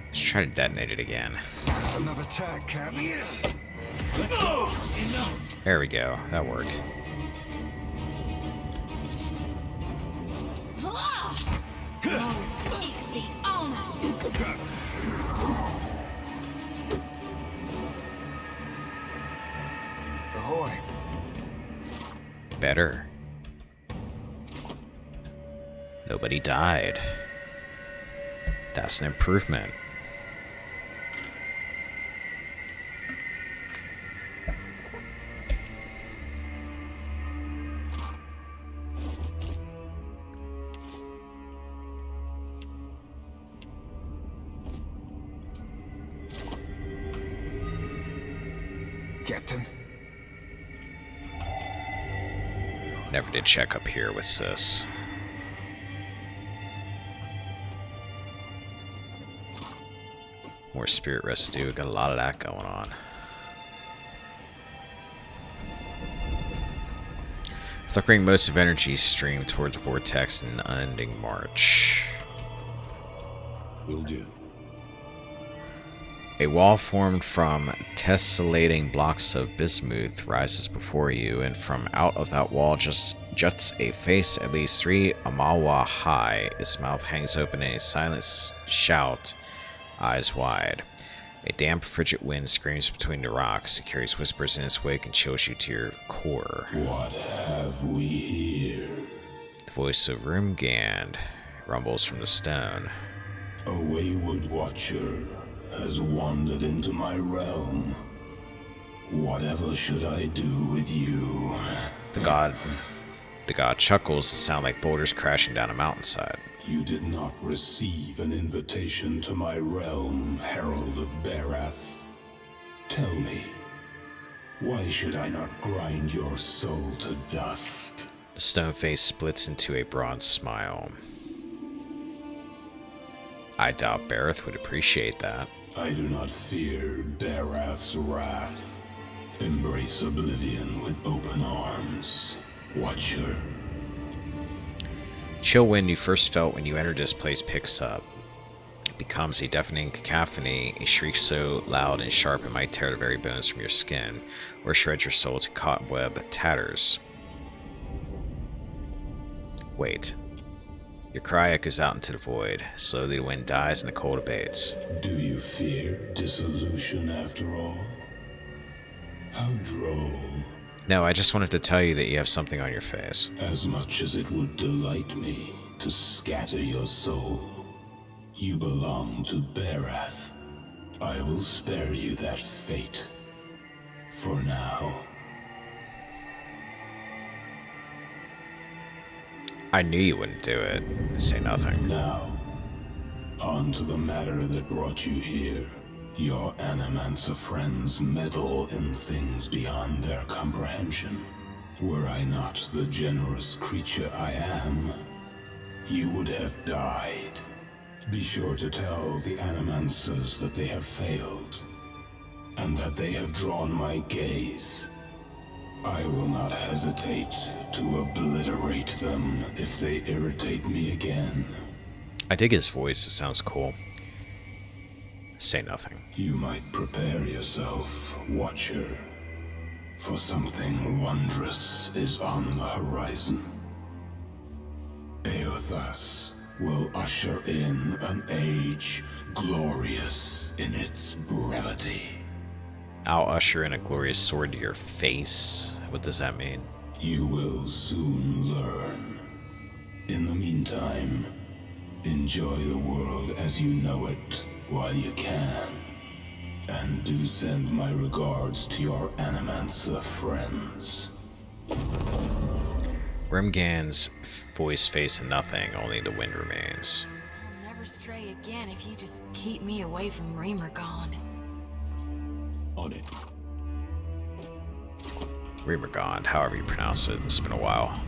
Let's try to detonate it again. Another tag, Cap. There we go. That worked. Ahoy. better. Nobody died. That's an improvement. Captain? Never did check up here with Sis. More spirit residue. Got a lot of that going on. Flickering motes of energy stream towards the vortex in an unending march. Will do. A wall formed from tessellating blocks of bismuth rises before you, and from out of that wall just juts a face at least 3 amawa high. Its mouth hangs open in a silent shout, eyes wide. A damp, frigid wind screams between the rocks. It carries whispers in its wake and chills you to your core. What have we here? The voice of Rumgand rumbles from the stone. A wayward watcher has wandered into my realm. Whatever should I do with you? The god chuckles to sound like boulders crashing down a mountainside. You did not receive an invitation to my realm, Herald of Barath. Tell me, why should I not grind your soul to dust? The stone face splits into a broad smile. I doubt Barath would appreciate that. I do not fear Barath's wrath. Embrace oblivion with open arms, Watcher. Chill wind you first felt when you entered this place picks up. It becomes a deafening cacophony, a shriek so loud and sharp it might tear the very bones from your skin, or shred your soul to cobweb tatters. Wait. Your cry echoes out into the void. Slowly the wind dies and the cold abates. Do you fear dissolution after all? How droll. No, I just wanted to tell you that you have something on your face. As much as it would delight me to scatter your soul, you belong to Barath. I will spare you that fate. For now. I knew you wouldn't do it. Say nothing. Now, on to the matter that brought you here. Your Animancer friends meddle in things beyond their comprehension. Were I not the generous creature I am, you would have died. Be sure to tell the Animancers that they have failed, and that they have drawn my gaze. I will not hesitate to obliterate them if they irritate me again. I dig his voice, it sounds cool. Say nothing. You might prepare yourself, Watcher, for something wondrous is on the horizon. Eothas will usher in an age glorious in its brevity. I'll usher in a glorious sword to your face. What does that mean? You will soon learn. In the meantime, enjoy the world as you know it while you can. And do send my regards to your Animancer friends. Rumgand's voice face and nothing, only the wind remains. I'll never stray again if you just keep me away from Remergond. On it. Remergond, however you pronounce it. It's been a while.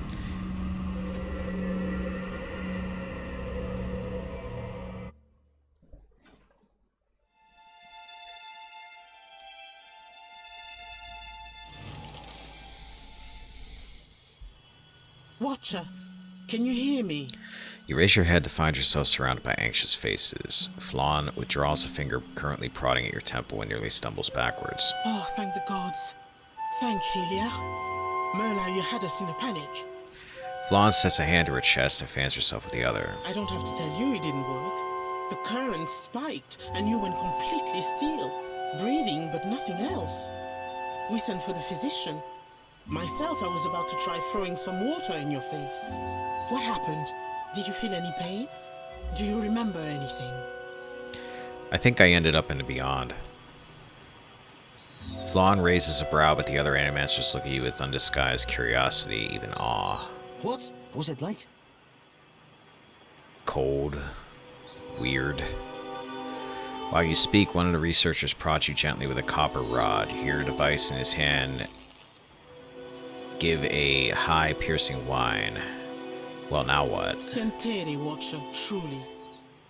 Watcher, can you hear me? You raise your head to find yourself surrounded by anxious faces. Flan withdraws a finger currently prodding at your temple and nearly stumbles backwards. Oh, thank the gods. Thank Helia. Merla, you had us in a panic. Flan sets a hand to her chest and fans herself with the other. I don't have to tell you it didn't work. The current spiked and you went completely still. Breathing, but nothing else. We sent for the physician. Myself, I was about to try throwing some water in your face. What happened? Did you feel any pain? Do you remember anything? I think I ended up in the Beyond. Flan raises a brow, but the other Animansters look at you with undisguised curiosity, even awe. What was it like? Cold. Weird. While you speak, one of the researchers prods you gently with a copper rod. You hear a device in his hand give a high, piercing whine. Well, now what? Senteri, Watcher, truly.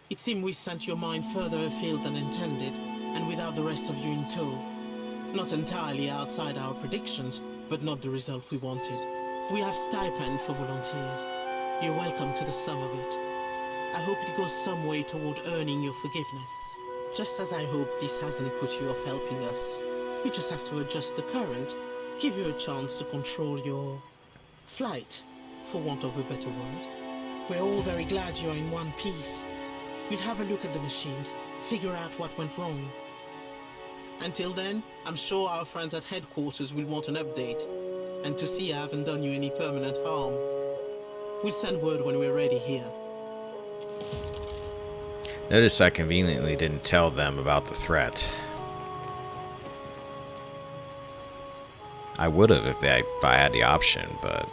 It seemed we sent your mind further afield than intended, and without the rest of you in tow. Not entirely outside our predictions, but not the result we wanted. We have stipend for volunteers. You're welcome to the sum of it. I hope it goes some way toward earning your forgiveness. Just as I hope this hasn't put you off helping us. We just have to adjust the current, give you a chance to control your flight, for want of a better word. We're all very glad you're in one piece. We'll have a look at the machines, figure out what went wrong. Until then, I'm sure our friends at headquarters will want an update, and to see I haven't done you any permanent harm. We'll send word when we're ready here. Notice I conveniently didn't tell them about the threat. I would have if I had the option, but